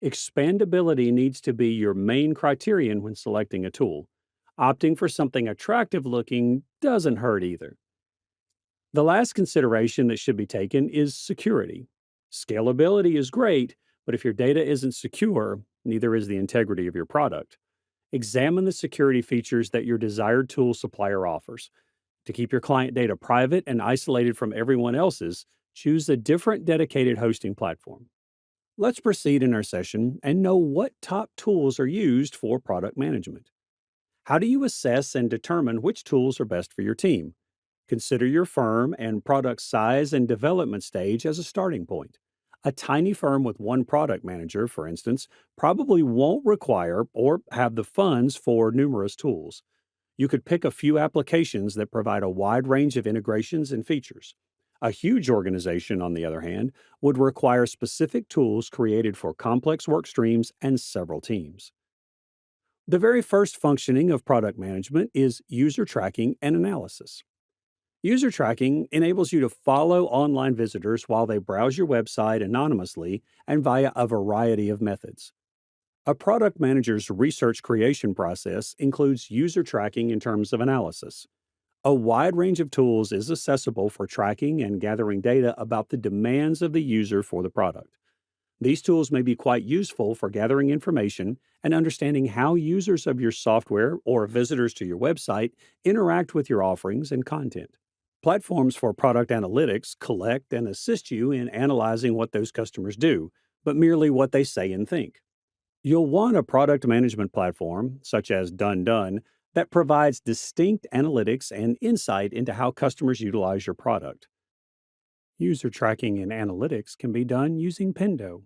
Expandability needs to be your main criterion when selecting a tool. Opting for something attractive looking doesn't hurt either. The last consideration that should be taken is security. Scalability is great, but if your data isn't secure, neither is the integrity of your product. Examine the security features that your desired tool supplier offers. To keep your client data private and isolated from everyone else's, choose a different dedicated hosting platform. Let's proceed in our session and know what top tools are used for product management. How do you assess and determine which tools are best for your team? Consider your firm and product size and development stage as a starting point. A tiny firm with one product manager, for instance, probably won't require or have the funds for numerous tools. You could pick a few applications that provide a wide range of integrations and features. A huge organization, on the other hand, would require specific tools created for complex work streams and several teams. The very first functioning of product management is user tracking and analysis. User tracking enables you to follow online visitors while they browse your website anonymously and via a variety of methods. A product manager's research creation process includes user tracking in terms of analysis. A wide range of tools is accessible for tracking and gathering data about the demands of the user for the product. These tools may be quite useful for gathering information and understanding how users of your software or visitors to your website interact with your offerings and content. Platforms for product analytics collect and assist you in analyzing what those customers do, but merely what they say and think. You'll want a product management platform, such as Done, that provides distinct analytics and insight into how customers utilize your product. User tracking and analytics can be done using Pendo.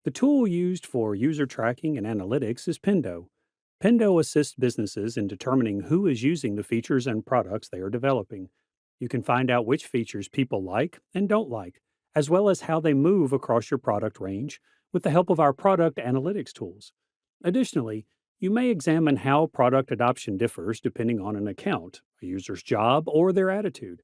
The tool used for user tracking and analytics is Pendo. Pendo assists businesses in determining who is using the features and products they are developing. You can find out which features people like and don't like, as well as how they move across your product range with the help of our product analytics tools. Additionally, you may examine how product adoption differs depending on an account, a user's job, or their attitude.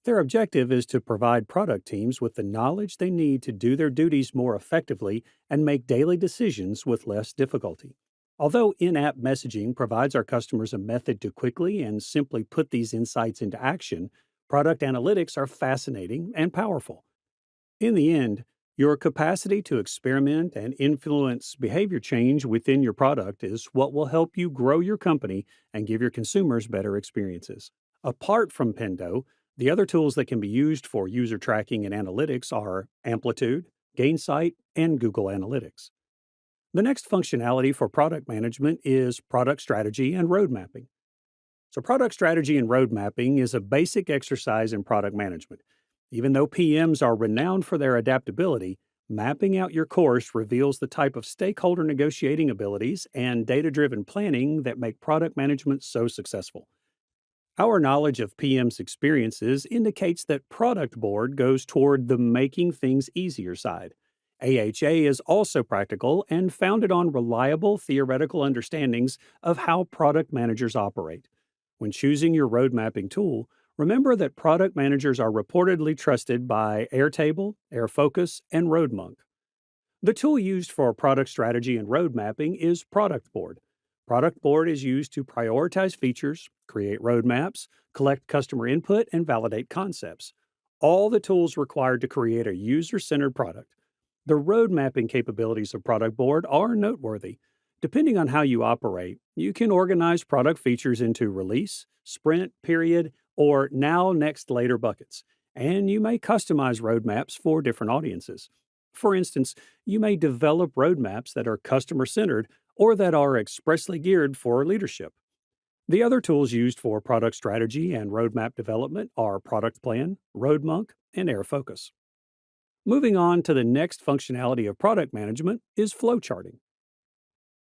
Their objective is to provide product teams with the knowledge they need to do their duties more effectively and make daily decisions with less difficulty. Although in-app messaging provides our customers a method to quickly and simply put these insights into action, product analytics are fascinating and powerful. In the end, your capacity to experiment and influence behavior change within your product is what will help you grow your company and give your consumers better experiences. Apart from Pendo, the other tools that can be used for user tracking and analytics are Amplitude, Gainsight, and Google Analytics. The next functionality for product management is product strategy and road mapping. So, product strategy and road mapping is a basic exercise in product management. Even though PMs are renowned for their adaptability, mapping out your course reveals the type of stakeholder negotiating abilities and data-driven planning that make product management so successful. Our knowledge of PM's experiences indicates that Product Board goes toward the making things easier side. AHA is also practical and founded on reliable theoretical understandings of how product managers operate. When choosing your road mapping tool, remember that product managers are reportedly trusted by Airtable, Airfocus, and RoadMonk. The tool used for product strategy and road mapping is Product Board. Product Board is used to prioritize features, create roadmaps, collect customer input, and validate concepts. All the tools required to create a user-centered product. The road mapping capabilities of Product Board are noteworthy. Depending on how you operate, you can organize product features into release, sprint, period, or now, next, later buckets, and you may customize roadmaps for different audiences. For instance, you may develop roadmaps that are customer-centered or that are expressly geared for leadership. The other tools used for product strategy and roadmap development are Product Plan, RoadMonk, and Airfocus. Moving on to the next functionality of product management is flowcharting.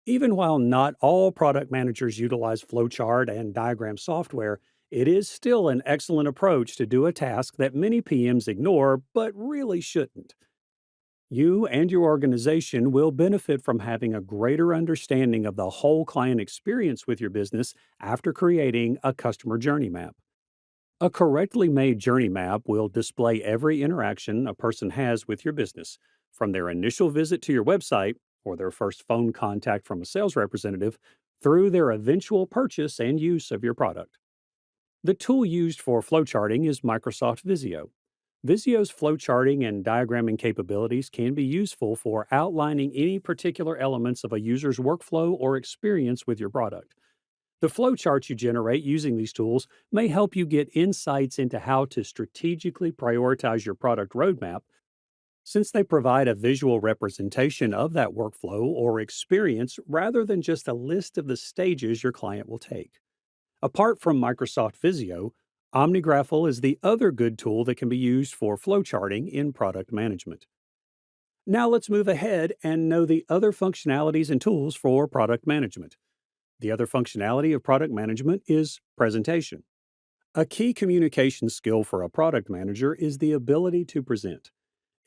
Even while not all product managers utilize flowchart and diagram software, it is still an excellent approach to do a task that many PMs ignore but really shouldn't. You and your organization will benefit from having a greater understanding of the whole client experience with your business after creating a customer journey map. A correctly made journey map will display every interaction a person has with your business, from their initial visit to your website or their first phone contact from a sales representative through their eventual purchase and use of your product. The tool used for flowcharting is Microsoft Visio. Visio's flowcharting and diagramming capabilities can be useful for outlining any particular elements of a user's workflow or experience with your product. The flowcharts you generate using these tools may help you get insights into how to strategically prioritize your product roadmap, since they provide a visual representation of that workflow or experience rather than just a list of the stages your client will take. Apart from Microsoft Visio, OmniGraffle is the other good tool that can be used for flowcharting in product management. Now let's move ahead and know the other functionalities and tools for product management. The other functionality of product management is presentation. A key communication skill for a product manager is the ability to present.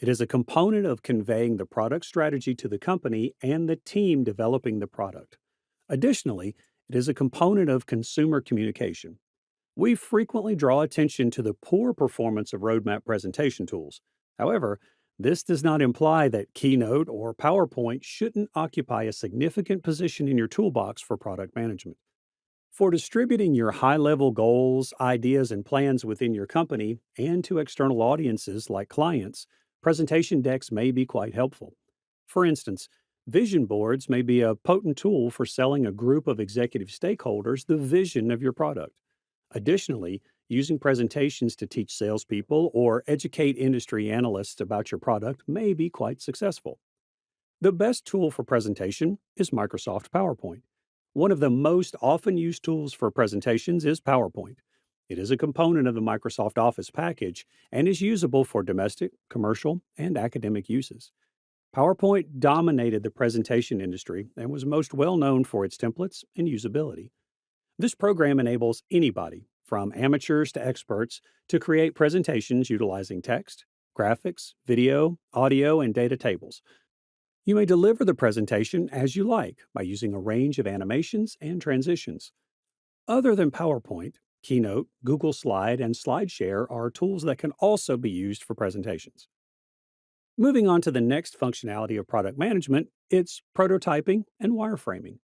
It is a component of conveying the product strategy to the company and the team developing the product. Additionally, it is a component of consumer communication. We frequently draw attention to the poor performance of roadmap presentation tools. However, this does not imply that Keynote or PowerPoint shouldn't occupy a significant position in your toolbox for product management. For distributing your high-level goals, ideas, and plans within your company and to external audiences like clients, presentation decks may be quite helpful. For instance, vision boards may be a potent tool for selling a group of executive stakeholders the vision of your product. Additionally, using presentations to teach salespeople or educate industry analysts about your product may be quite successful. The best tool for presentation is Microsoft PowerPoint. One of the most often used tools for presentations is PowerPoint. It is a component of the Microsoft Office package and is usable for domestic, commercial, and academic uses. PowerPoint dominated the presentation industry and was most well known for its templates and usability. This program enables anybody, from amateurs to experts, to create presentations utilizing text, graphics, video, audio, and data tables. You may deliver the presentation as you like by using a range of animations and transitions. Other than PowerPoint, Keynote, Google Slide, and SlideShare are tools that can also be used for presentations. Moving on to the next functionality of product management, it's prototyping and wireframing.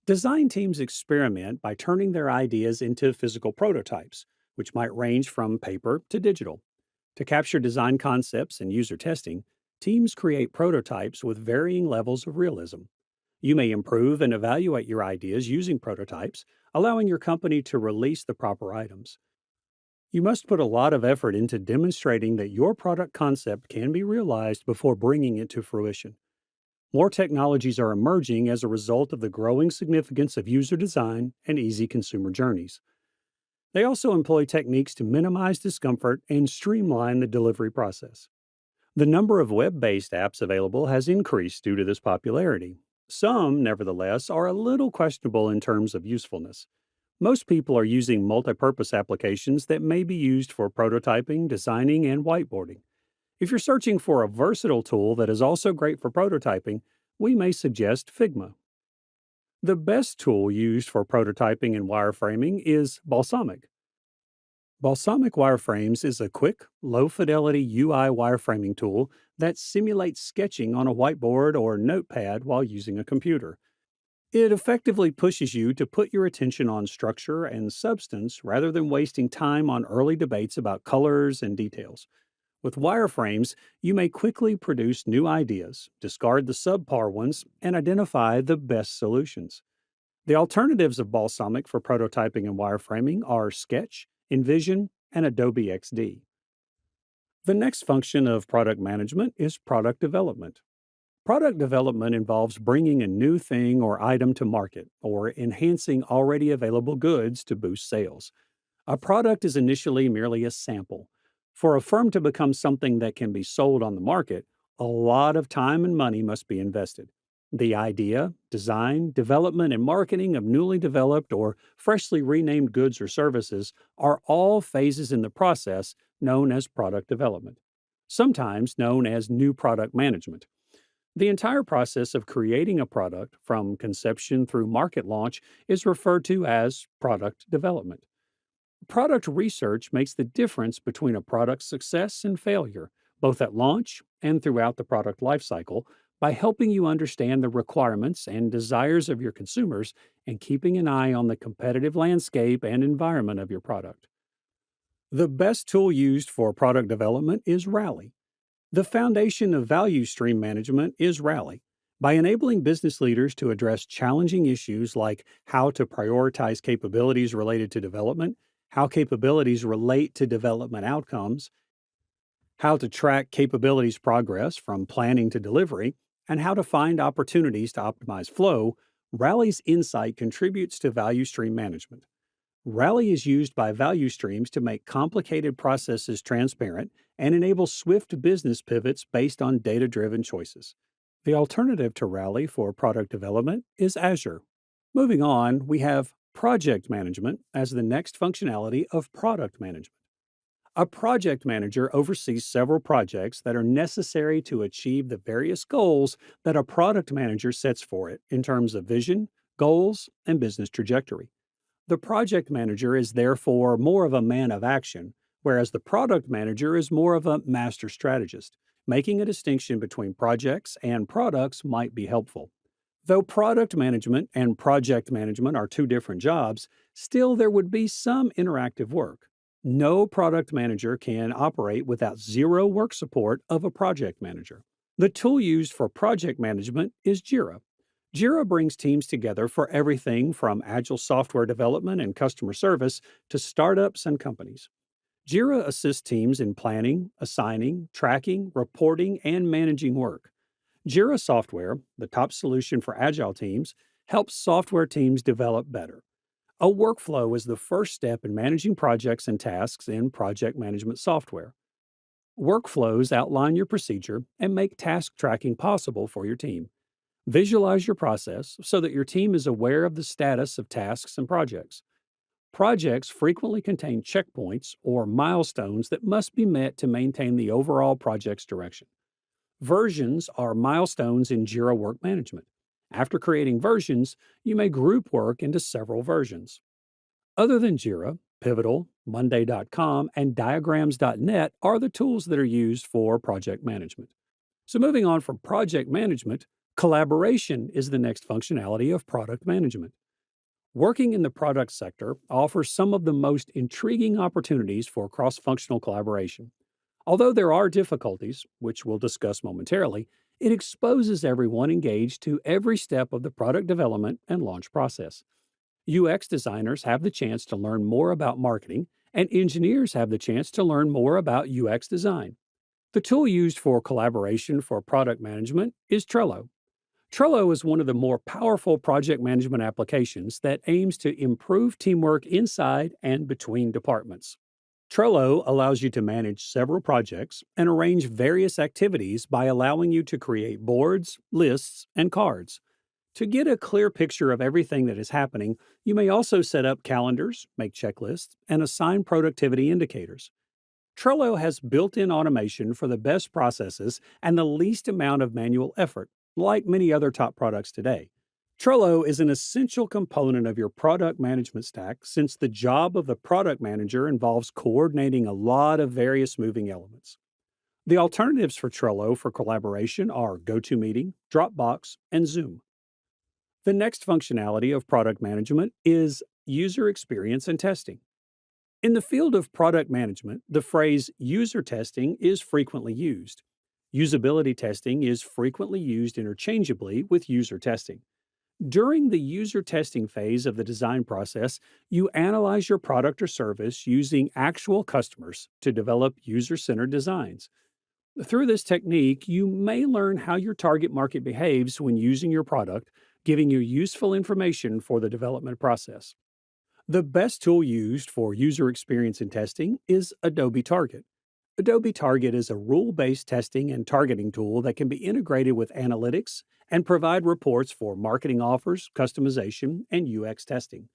Design teams experiment by turning their ideas into physical prototypes, which might range from paper to digital. To capture design concepts and user testing, teams create prototypes with varying levels of realism. You may improve and evaluate your ideas using prototypes, allowing your company to release the proper items. You must put a lot of effort into demonstrating that your product concept can be realized before bringing it to fruition. More technologies are emerging as a result of the growing significance of user design and easy consumer journeys. They also employ techniques to minimize discomfort and streamline the delivery process. The number of web-based apps available has increased due to this popularity. Some, nevertheless, are a little questionable in terms of usefulness. Most people are using multi-purpose applications that may be used for prototyping, designing, and whiteboarding. If you're searching for a versatile tool that is also great for prototyping, we may suggest Figma. The best tool used for prototyping and wireframing is Balsamiq. Balsamiq Wireframes is a quick, low-fidelity UI wireframing tool that simulates sketching on a whiteboard or notepad while using a computer. It effectively pushes you to put your attention on structure and substance rather than wasting time on early debates about colors and details. With wireframes, you may quickly produce new ideas, discard the subpar ones, and identify the best solutions. The alternatives of Balsamiq for prototyping and wireframing are Sketch, InVision, and Adobe XD. The next function of product management is product development. Product development involves bringing a new thing or item to market or enhancing already available goods to boost sales. A product is initially merely a sample. For a firm to become something that can be sold on the market, a lot of time and money must be invested. The idea, design, development, and marketing of newly developed or freshly renamed goods or services are all phases in the process known as product development, sometimes known as new product management. The entire process of creating a product, from conception through market launch, is referred to as product development. Product research makes the difference between a product's success and failure, both at launch and throughout the product lifecycle, by helping you understand the requirements and desires of your consumers and keeping an eye on the competitive landscape and environment of your product. The best tool used for product development is Rally. The foundation of value stream management is Rally. By enabling business leaders to address challenging issues like how to prioritize capabilities related to development, how capabilities relate to development outcomes, how to track capabilities progress from planning to delivery, and how to find opportunities to optimize flow, Rally's insight contributes to value stream management. Rally is used by value streams to make complicated processes transparent and enable swift business pivots based on data-driven choices. The alternative to Rally for product development is Azure. Moving on, we have project management as the next functionality of product management. A project manager oversees several projects that are necessary to achieve the various goals that a product manager sets for it in terms of vision, goals, and business trajectory. The project manager is therefore more of a man of action, whereas the product manager is more of a master strategist. Making a distinction between projects and products might be helpful. Though product management and project management are two different jobs, still there would be some interactive work. No product manager can operate without zero work support of a project manager. The tool used for project management is Jira. Jira brings teams together for everything from agile software development and customer service to startups and companies. Jira assists teams in planning, assigning, tracking, reporting, and managing work. Jira software, the top solution for agile teams, helps software teams develop better. A workflow is the first step in managing projects and tasks in project management software. Workflows outline your procedure and make task tracking possible for your team. Visualize your process so that your team is aware of the status of tasks and projects. Projects frequently contain checkpoints or milestones that must be met to maintain the overall project's direction. Versions are milestones in Jira Work Management. After creating versions, you may group work into several versions. Other than Jira, Pivotal, Monday.com, and Diagrams.net are the tools that are used for project management. So, moving on from project management, collaboration is the next functionality of product management. Working in the product sector offers some of the most intriguing opportunities for cross functional collaboration. Although there are difficulties, which we'll discuss momentarily, it exposes everyone engaged to every step of the product development and launch process. UX designers have the chance to learn more about marketing, and engineers have the chance to learn more about UX design. The tool used for collaboration for product management is Trello. Trello is one of the more powerful project management applications that aims to improve teamwork inside and between departments. Trello allows you to manage several projects and arrange various activities by allowing you to create boards, lists, and cards. To get a clear picture of everything that is happening, you may also set up calendars, make checklists, and assign productivity indicators. Trello has built-in automation for the best processes and the least amount of manual effort, like many other top products today. Trello is an essential component of your product management stack since the job of the product manager involves coordinating a lot of various moving elements. The alternatives for Trello for collaboration are GoToMeeting, Dropbox, and Zoom. The next functionality of product management is user experience and testing. In the field of product management, the phrase user testing is frequently used. Usability testing is frequently used interchangeably with user testing. During the user testing phase of the design process, you analyze your product or service using actual customers to develop user-centered designs. Through this technique, you may learn how your target market behaves when using your product, giving you useful information for the development process. The best tool used for user experience and testing is Adobe Target. Adobe Target is a rule-based testing and targeting tool that can be integrated with analytics and provide reports for marketing offers, customization, and UX testing.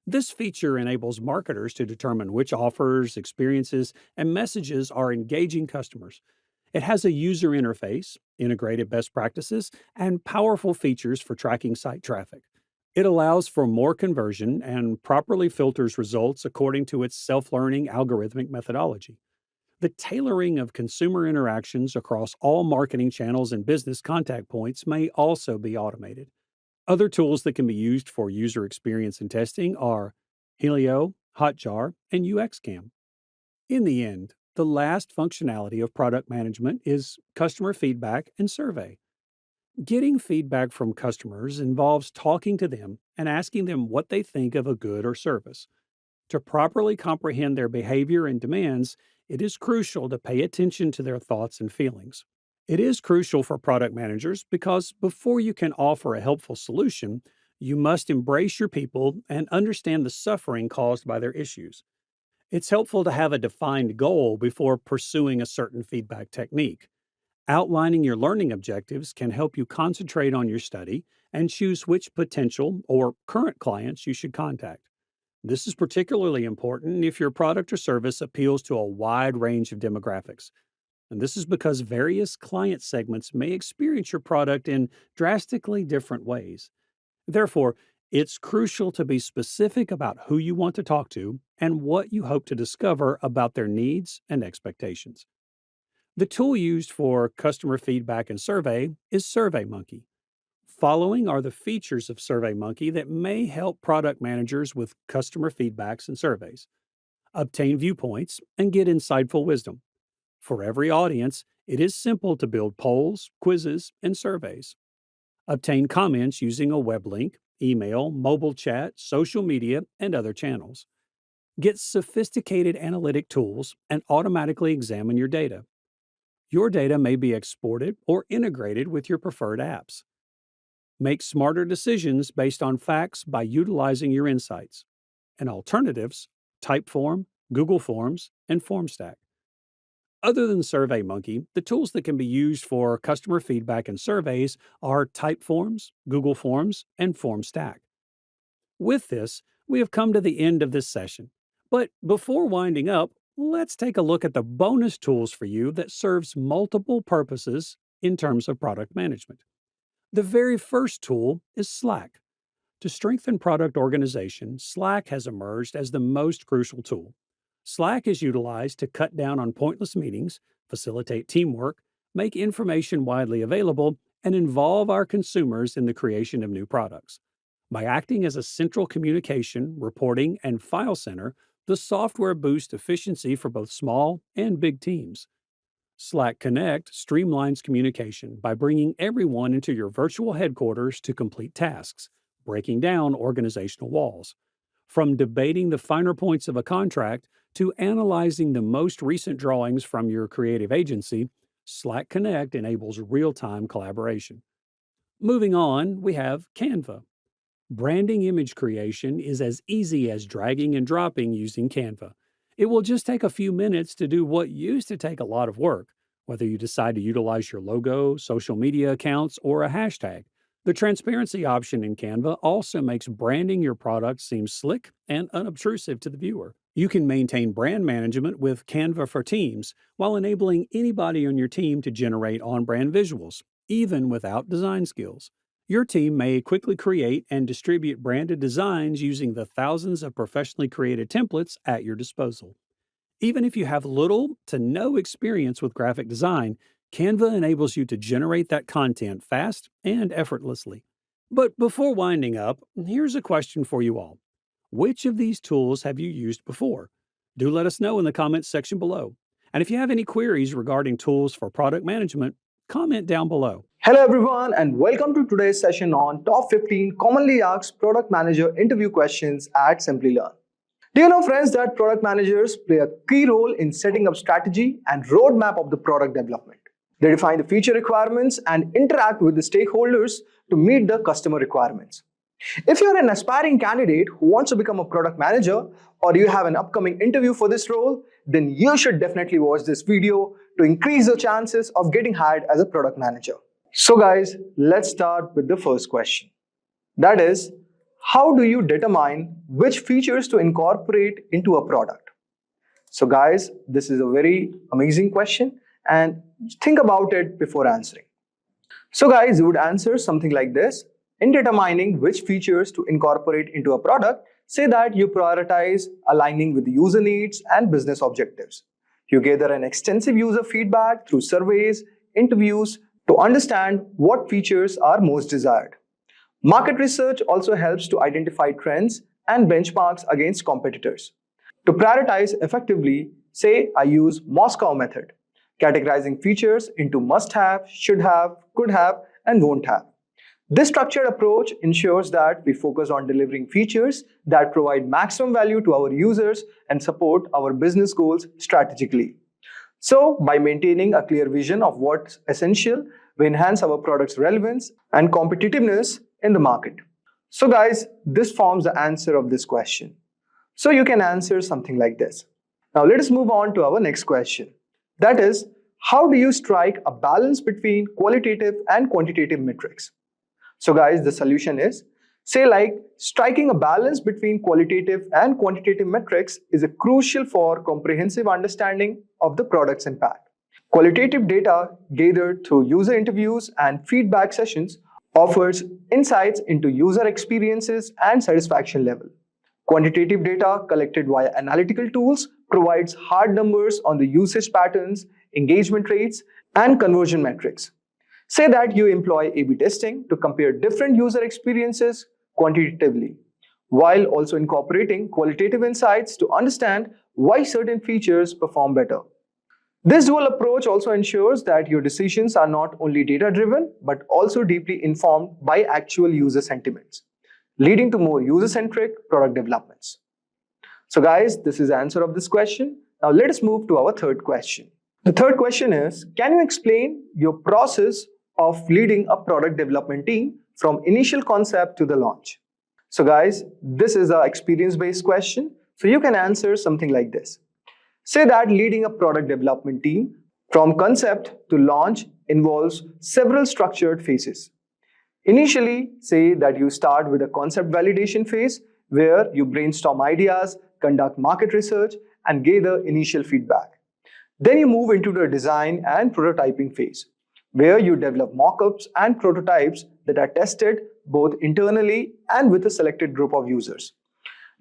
This feature enables marketers to determine which offers, experiences, and messages are engaging customers. It has a user interface, integrated best practices, and powerful features for tracking site traffic. It allows for more conversion and properly filters results according to its self-learning algorithmic methodology. The tailoring of consumer interactions across all marketing channels and business contact points may also be automated. Other tools that can be used for user experience and testing are Helio, Hotjar, and UXCam. In the end, the last functionality of product management is customer feedback and survey. Getting feedback from customers involves talking to them and asking them what they think of a good or service. To properly comprehend their behavior and demands, it is crucial to pay attention to their thoughts and feelings. It is crucial for product managers because before you can offer a helpful solution, you must embrace your people and understand the suffering caused by their issues. It's helpful to have a defined goal before pursuing a certain feedback technique. Outlining your learning objectives can help you concentrate on your study and choose which potential or current clients you should contact. This is particularly important if your product or service appeals to a wide range of demographics. And this is because various client segments may experience your product in drastically different ways. Therefore, it's crucial to be specific about who you want to talk to and what you hope to discover about their needs and expectations. The tool used for customer feedback and survey is SurveyMonkey. Following are the features of SurveyMonkey that may help product managers with customer feedbacks and surveys. Obtain viewpoints and get insightful wisdom. For every audience, it is simple to build polls, quizzes, and surveys. Obtain comments using a web link, email, mobile chat, social media, and other channels. Get sophisticated analytic tools and automatically examine your data. Your data may be exported or integrated with your preferred apps. Make smarter decisions based on facts by utilizing your insights. And alternatives, Typeform, Google Forms, and FormStack. Other than SurveyMonkey, the tools that can be used for customer feedback and surveys are Typeforms, Google Forms, and FormStack. With this, we have come to the end of this session. But before winding up, let's take a look at the bonus tools for you that serves multiple purposes in terms of product management. The very first tool is Slack. To strengthen product organization, Slack has emerged as the most crucial tool. Slack is utilized to cut down on pointless meetings, facilitate teamwork, make information widely available, and involve our consumers in the creation of new products. By acting as a central communication, reporting, and file center, the software boosts efficiency for both small and big teams. Slack Connect streamlines communication by bringing everyone into your virtual headquarters to complete tasks, breaking down organizational walls. From debating the finer points of a contract to analyzing the most recent drawings from your creative agency, Slack Connect enables real-time collaboration. Moving on, we have Canva. Branding image creation is as easy as dragging and dropping using Canva. It will just take a few minutes to do what used to take a lot of work, whether you decide to utilize your logo, social media accounts, or a hashtag. The transparency option in Canva also makes branding your product seem slick and unobtrusive to the viewer. You can maintain brand management with Canva for Teams while enabling anybody on your team to generate on-brand visuals, even without design skills. Your team may quickly create and distribute branded designs using the thousands of professionally created templates at your disposal. Even if you have little to no experience with graphic design, Canva enables you to generate that content fast and effortlessly. But before winding up, here's a question for you all. Which of these tools have you used before? Do let us know in the comments section below. And if you have any queries regarding tools for product management, comment down below. Hello everyone and welcome to today's session on top 15 commonly asked product manager interview questions at Simplilearn. Do you know, friends, that product managers play a key role in setting up strategy and roadmap of the product development? They define the feature requirements and interact with the stakeholders to meet the customer requirements. If you're an aspiring candidate who wants to become a product manager or you have an upcoming interview for this role, then you should definitely watch this video to increase your chances of getting hired as a product manager. So guys, let's start with the first question. That is, how do you determine which features to incorporate into a product? So guys, this is a very amazing question and think about it before answering. So guys, you would answer something like this. In determining which features to incorporate into a product, say that you prioritize aligning with user needs and business objectives. You gather an extensive user feedback through surveys, interviews to understand what features are most desired. Market research also helps to identify trends and benchmarks against competitors. To prioritize effectively, say I use Moscow method, categorizing features into must-have, should-have, could-have, and won't-have. This structured approach ensures that we focus on delivering features that provide maximum value to our users and support our business goals strategically. So, by maintaining a clear vision of what's essential, we enhance our product's relevance and competitiveness in the market. So guys, this forms the answer of this question. So you can answer something like this. Now let us move on to our next question. That is, how do you strike a balance between qualitative and quantitative metrics? So guys, the solution is, say like striking a balance between qualitative and quantitative metrics is crucial for comprehensive understanding of the product's impact. Qualitative data gathered through user interviews and feedback sessions offers insights into user experiences and satisfaction level. Quantitative data collected via analytical tools provides hard numbers on the usage patterns, engagement rates, and conversion metrics. Say that you employ A/B testing to compare different user experiences quantitatively, while also incorporating qualitative insights to understand why certain features perform better. This dual approach also ensures that your decisions are not only data-driven, but also deeply informed by actual user sentiments, leading to more user-centric product developments. So guys, this is the answer of this question. Now let us move to our third question. The third question is, can you explain your process of leading a product development team from initial concept to the launch? So guys, this is an experience-based question, so you can answer something like this. Say that leading a product development team from concept to launch involves several structured phases. Initially, say that you start with a concept validation phase where you brainstorm ideas, conduct market research, and gather initial feedback. Then you move into the design and prototyping phase, where you develop mock-ups and prototypes that are tested both internally and with a selected group of users.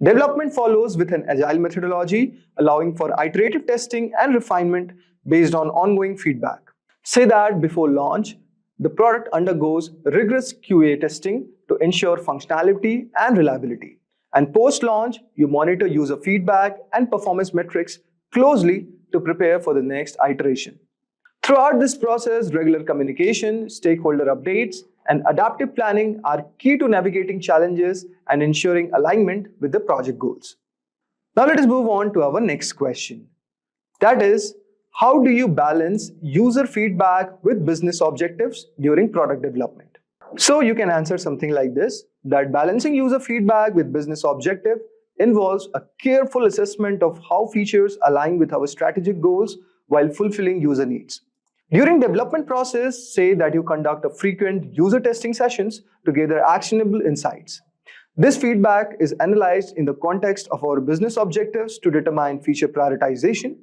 Development follows with an agile methodology, allowing for iterative testing and refinement based on ongoing feedback. Say that before launch, the product undergoes rigorous QA testing to ensure functionality and reliability. And post-launch, you monitor user feedback and performance metrics closely to prepare for the next iteration. Throughout this process, regular communication, stakeholder updates, and adaptive planning are key to navigating challenges and ensuring alignment with the project goals. Now let us move on to our next question. That is, how do you balance user feedback with business objectives during product development? So you can answer something like this, that balancing user feedback with business objective involves a careful assessment of how features align with our strategic goals while fulfilling user needs. During development process, say that you conduct a frequent user testing sessions to gather actionable insights. This feedback is analyzed in the context of our business objectives to determine feature prioritization.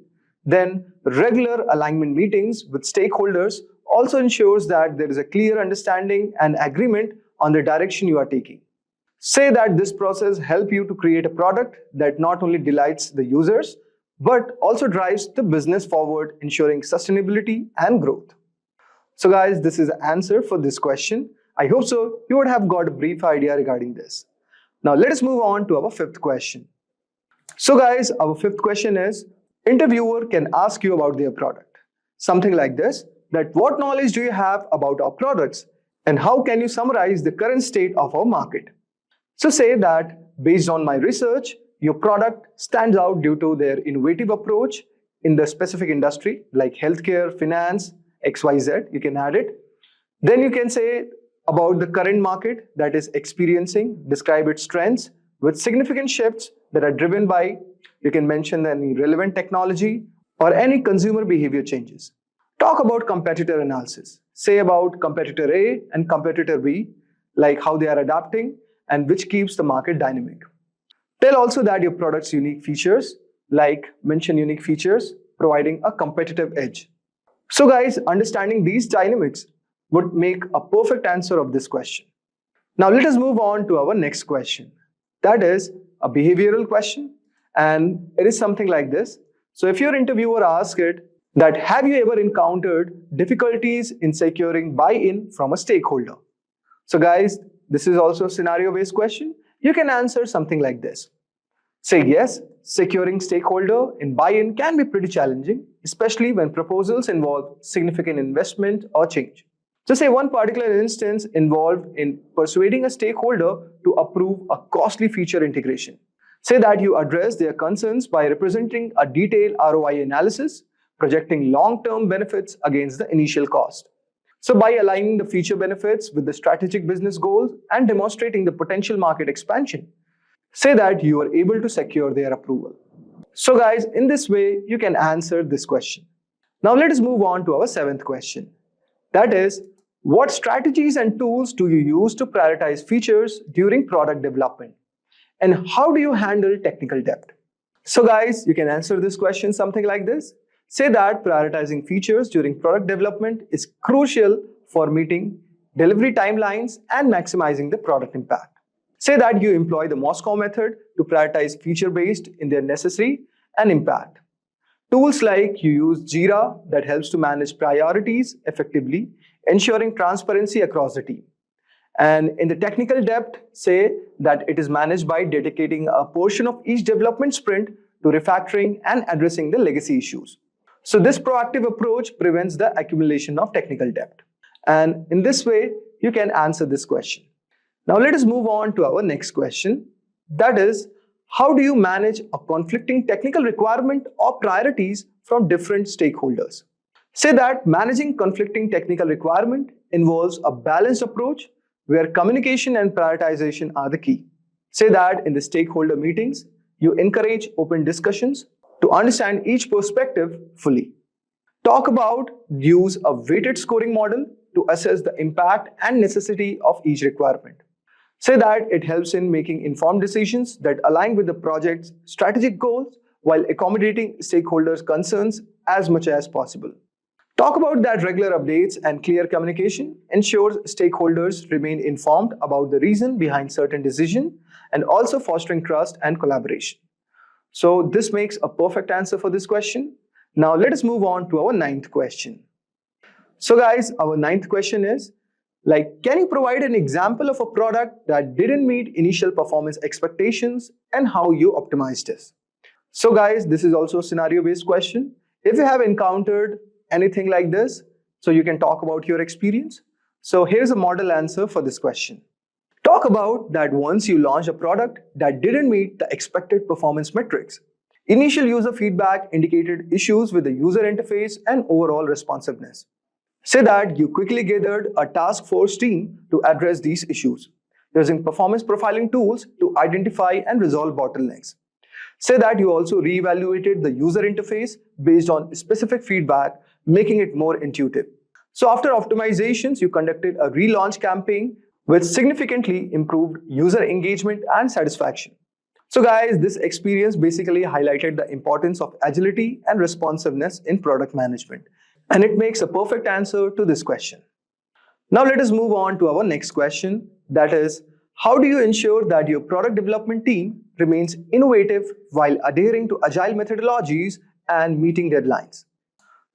Then, regular alignment meetings with stakeholders also ensures that there is a clear understanding and agreement on the direction you are taking. Say that this process helps you to create a product that not only delights the users, but also drives the business forward, ensuring sustainability and growth. So guys, this is the answer for this question. I hope so you would have got a brief idea regarding this. Now let us move on to our fifth question. So guys, our fifth question is, interviewer can ask you about their product. Something like this, that what knowledge do you have about our products and how can you summarize the current state of our market? So say that based on my research, your product stands out due to their innovative approach in the specific industry like healthcare, finance, XYZ, you can add it. Then you can say about the current market that is experiencing, describe its trends with significant shifts that are driven by, you can mention any relevant technology or any consumer behavior changes. Talk about competitor analysis. Say about competitor A and competitor B, like how they are adapting and which keeps the market dynamic. Tell also that your product's unique features, like mention unique features, providing a competitive edge. So guys, understanding these dynamics would make a perfect answer of this question. Now let us move on to our next question. That is a behavioral question, and it is something like this. So if your interviewer asks it that have you ever encountered difficulties in securing buy-in from a stakeholder? So guys, this is also a scenario-based question. You can answer something like this. Say yes, securing stakeholder in buy-in can be pretty challenging, especially when proposals involve significant investment or change. So say one particular instance involved in persuading a stakeholder to approve a costly feature integration. Say that you address their concerns by representing a detailed ROI analysis, projecting long-term benefits against the initial cost. So by aligning the feature benefits with the strategic business goals and demonstrating the potential market expansion, say that you are able to secure their approval. So guys, in this way, you can answer this question. Now let us move on to our seventh question. That is, what strategies and tools do you use to prioritize features during product development? And how do you handle technical debt? So guys, you can answer this question something like this. Say that prioritizing features during product development is crucial for meeting delivery timelines and maximizing the product impact. Say that you employ the Moscow method to prioritize feature-based in their necessary and impact. Tools like you use Jira that helps to manage priorities effectively, ensuring transparency across the team. And in the technical depth, say that it is managed by dedicating a portion of each development sprint to refactoring and addressing the legacy issues. So this proactive approach prevents the accumulation of technical debt. And in this way, you can answer this question. Now let us move on to our next question. That is, how do you manage a conflicting technical requirement or priorities from different stakeholders? Say that managing conflicting technical requirement involves a balanced approach where communication and prioritization are the key. Say that in the stakeholder meetings, you encourage open discussions, to understand each perspective fully. Talk about use a weighted scoring model to assess the impact and necessity of each requirement. Say that it helps in making informed decisions that align with the project's strategic goals while accommodating stakeholders' concerns as much as possible. Talk about that regular updates and clear communication ensures stakeholders remain informed about the reason behind certain decisions and also fostering trust and collaboration. So this makes a perfect answer for this question. Now let us move on to our ninth question. So guys, our ninth question is, can you provide an example of a product that didn't meet initial performance expectations and how you optimized this? So guys, this is also a scenario-based question. If you have encountered anything like this, so you can talk about your experience. So here's a model answer for this question. Talk about that once you launch a product that didn't meet the expected performance metrics. Initial user feedback indicated issues with the user interface and overall responsiveness. Say that you quickly gathered a task force team to address these issues, using performance profiling tools to identify and resolve bottlenecks. Say that you also reevaluated the user interface based on specific feedback, making it more intuitive. So after optimizations, you conducted a relaunch campaign which significantly improved user engagement and satisfaction. So guys, this experience basically highlighted the importance of agility and responsiveness in product management. And it makes a perfect answer to this question. Now let us move on to our next question. That is, how do you ensure that your product development team remains innovative while adhering to agile methodologies and meeting deadlines?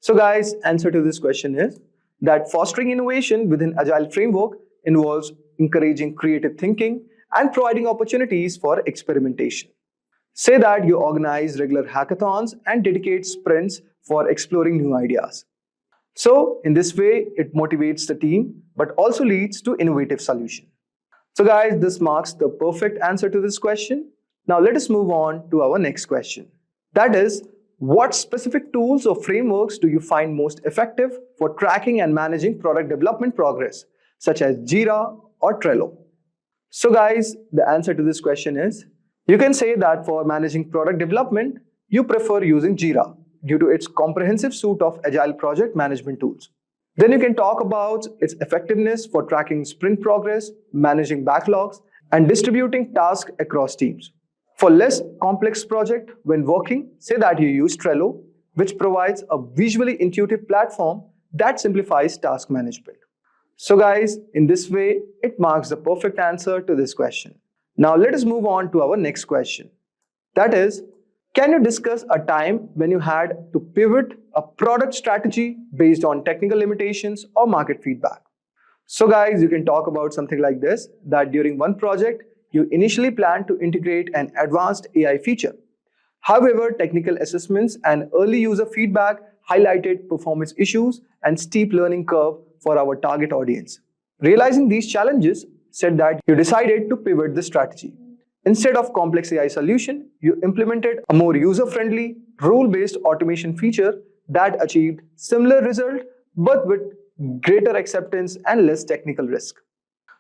So guys, answer to this question is that fostering innovation within agile framework involves encouraging creative thinking and providing opportunities for experimentation. Say that you organize regular hackathons and dedicate sprints for exploring new ideas. So in this way, it motivates the team, but also leads to innovative solutions. So guys, this marks the perfect answer to this question. Now let us move on to our next question. That is, what specific tools or frameworks do you find most effective for tracking and managing product development progress, such as Jira or Trello? So guys, the answer to this question is, you can say that for managing product development, you prefer using Jira due to its comprehensive suite of agile project management tools. Then you can talk about its effectiveness for tracking sprint progress, managing backlogs, and distributing tasks across teams. For less complex project, when working, say that you use Trello, which provides a visually intuitive platform that simplifies task management. So guys, in this way, it marks the perfect answer to this question. Now let us move on to our next question. That is, can you discuss a time when you had to pivot a product strategy based on technical limitations or market feedback? So guys, you can talk about something like this, that during one project, you initially planned to integrate an advanced AI feature. However, technical assessments and early user feedback highlighted performance issues and steep learning curve for our target audience. Realizing these challenges said that you decided to pivot the strategy. Instead of complex AI solution, you implemented a more user-friendly, rule-based automation feature that achieved similar result but with greater acceptance and less technical risk.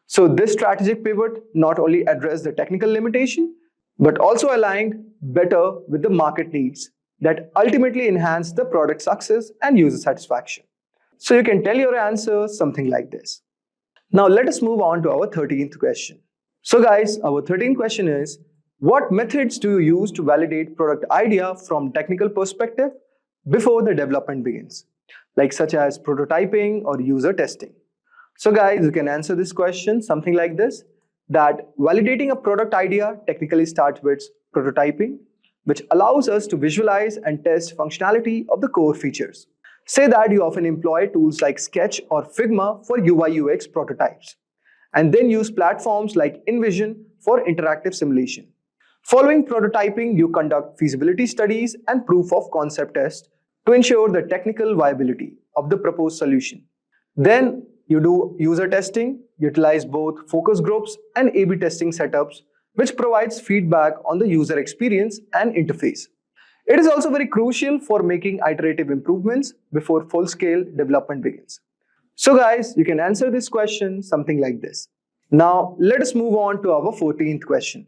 So this strategic pivot not only addressed the technical limitation, but also aligned better with the market needs that ultimately enhanced the product success and user satisfaction. So you can tell your answer something like this. Now let us move on to our 13th question. So guys, our 13th question is, what methods do you use to validate product idea from technical perspective before the development begins, such as prototyping or user testing? So guys, you can answer this question something like this, that validating a product idea technically starts with prototyping, which allows us to visualize and test functionality of the core features. Say that you often employ tools like Sketch or Figma for UI UX prototypes, and then use platforms like InVision for interactive simulation. Following prototyping, you conduct feasibility studies and proof of concept tests to ensure the technical viability of the proposed solution. Then you do user testing, utilize both focus groups and A/B testing setups, which provides feedback on the user experience and interface. It is also very crucial for making iterative improvements before full-scale development begins. So guys, you can answer this question something like this. Now let us move on to our 14th question.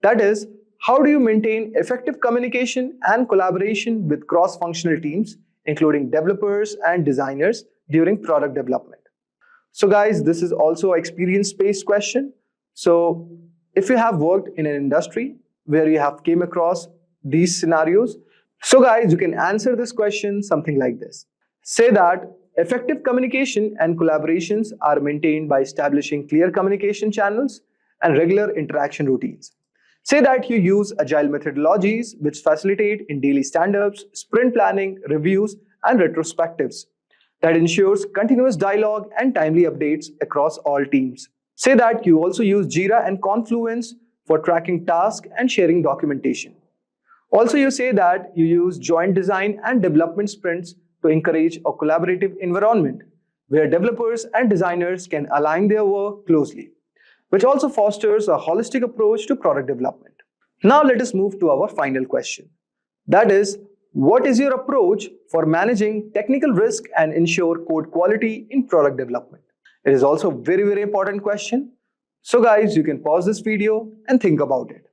That is, How do you maintain effective communication and collaboration with cross-functional teams, including developers and designers during product development? So guys, this is also an experience-based question. So if you have worked in an industry where you have came across these scenarios, so guys, you can answer this question something like this. Say that effective communication and collaborations are maintained by establishing clear communication channels and regular interaction routines. Say that you use agile methodologies which facilitate in daily stand-ups, sprint planning, reviews, and retrospectives that ensures continuous dialogue and timely updates across all teams. Say that you also use Jira and Confluence for tracking tasks and sharing documentation. Also, you say that you use joint design and development sprints to encourage a collaborative environment where developers and designers can align their work closely, which also fosters a holistic approach to product development. Now let us move to our final question. That is, what is your approach for managing technical risk and ensure code quality in product development? It is also a very important question. So guys, you can pause this video and think about it.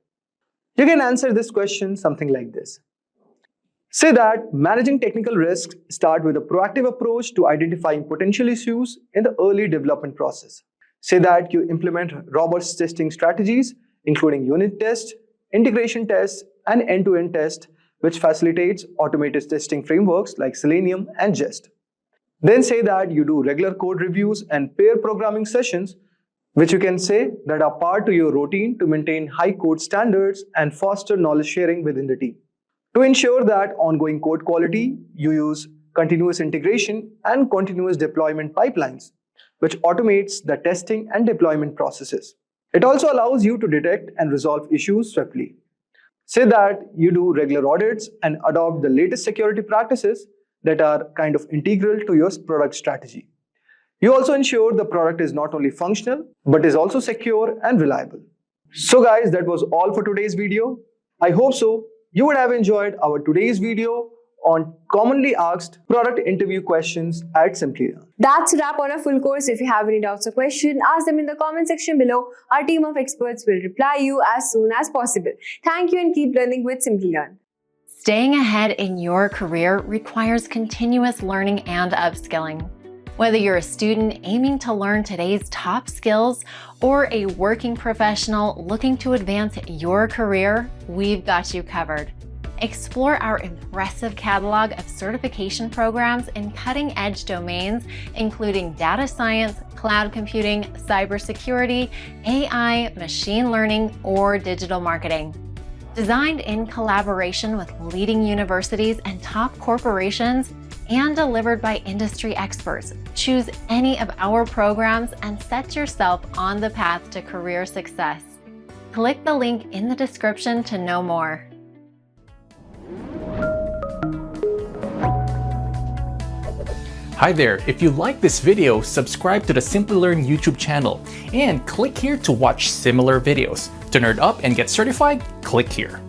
You can answer this question something like this. Say that managing technical risks start with a proactive approach to identifying potential issues in the early development process. Say that you implement robust testing strategies, including unit tests, integration tests, and end-to-end tests, which facilitates automated testing frameworks like Selenium and Jest. Then say that you do regular code reviews and pair programming sessions, which you can say that are part of your routine to maintain high code standards and foster knowledge sharing within the team. To ensure that ongoing code quality, you use continuous integration and continuous deployment pipelines, which automates the testing and deployment processes. It also allows you to detect and resolve issues swiftly. Say that you do regular audits and adopt the latest security practices that are kind of integral to your product strategy. You also ensure the product is not only functional, but is also secure and reliable. So guys, that was all for today's video. I hope so. You would have enjoyed our today's video on commonly asked product interview questions at Simplilearn. That's a wrap on a full course. If you have any doubts or questions, ask them in the comment section below. Our team of experts will reply you as soon as possible. Thank you and keep learning with Simplilearn. Staying ahead in your career requires continuous learning and upskilling. Whether you're a student aiming to learn today's top skills or a working professional looking to advance your career, we've got you covered. Explore our impressive catalog of certification programs in cutting-edge domains, including data science, cloud computing, cybersecurity, AI, machine learning, or digital marketing. Designed in collaboration with leading universities and top corporations, and delivered by industry experts, choose any of our programs and set yourself on the path to career success. Click the link in the description to know more. Hi there, if you like this video, subscribe to the Simplilearn YouTube channel and click here to watch similar videos. To nerd up and get certified, click here.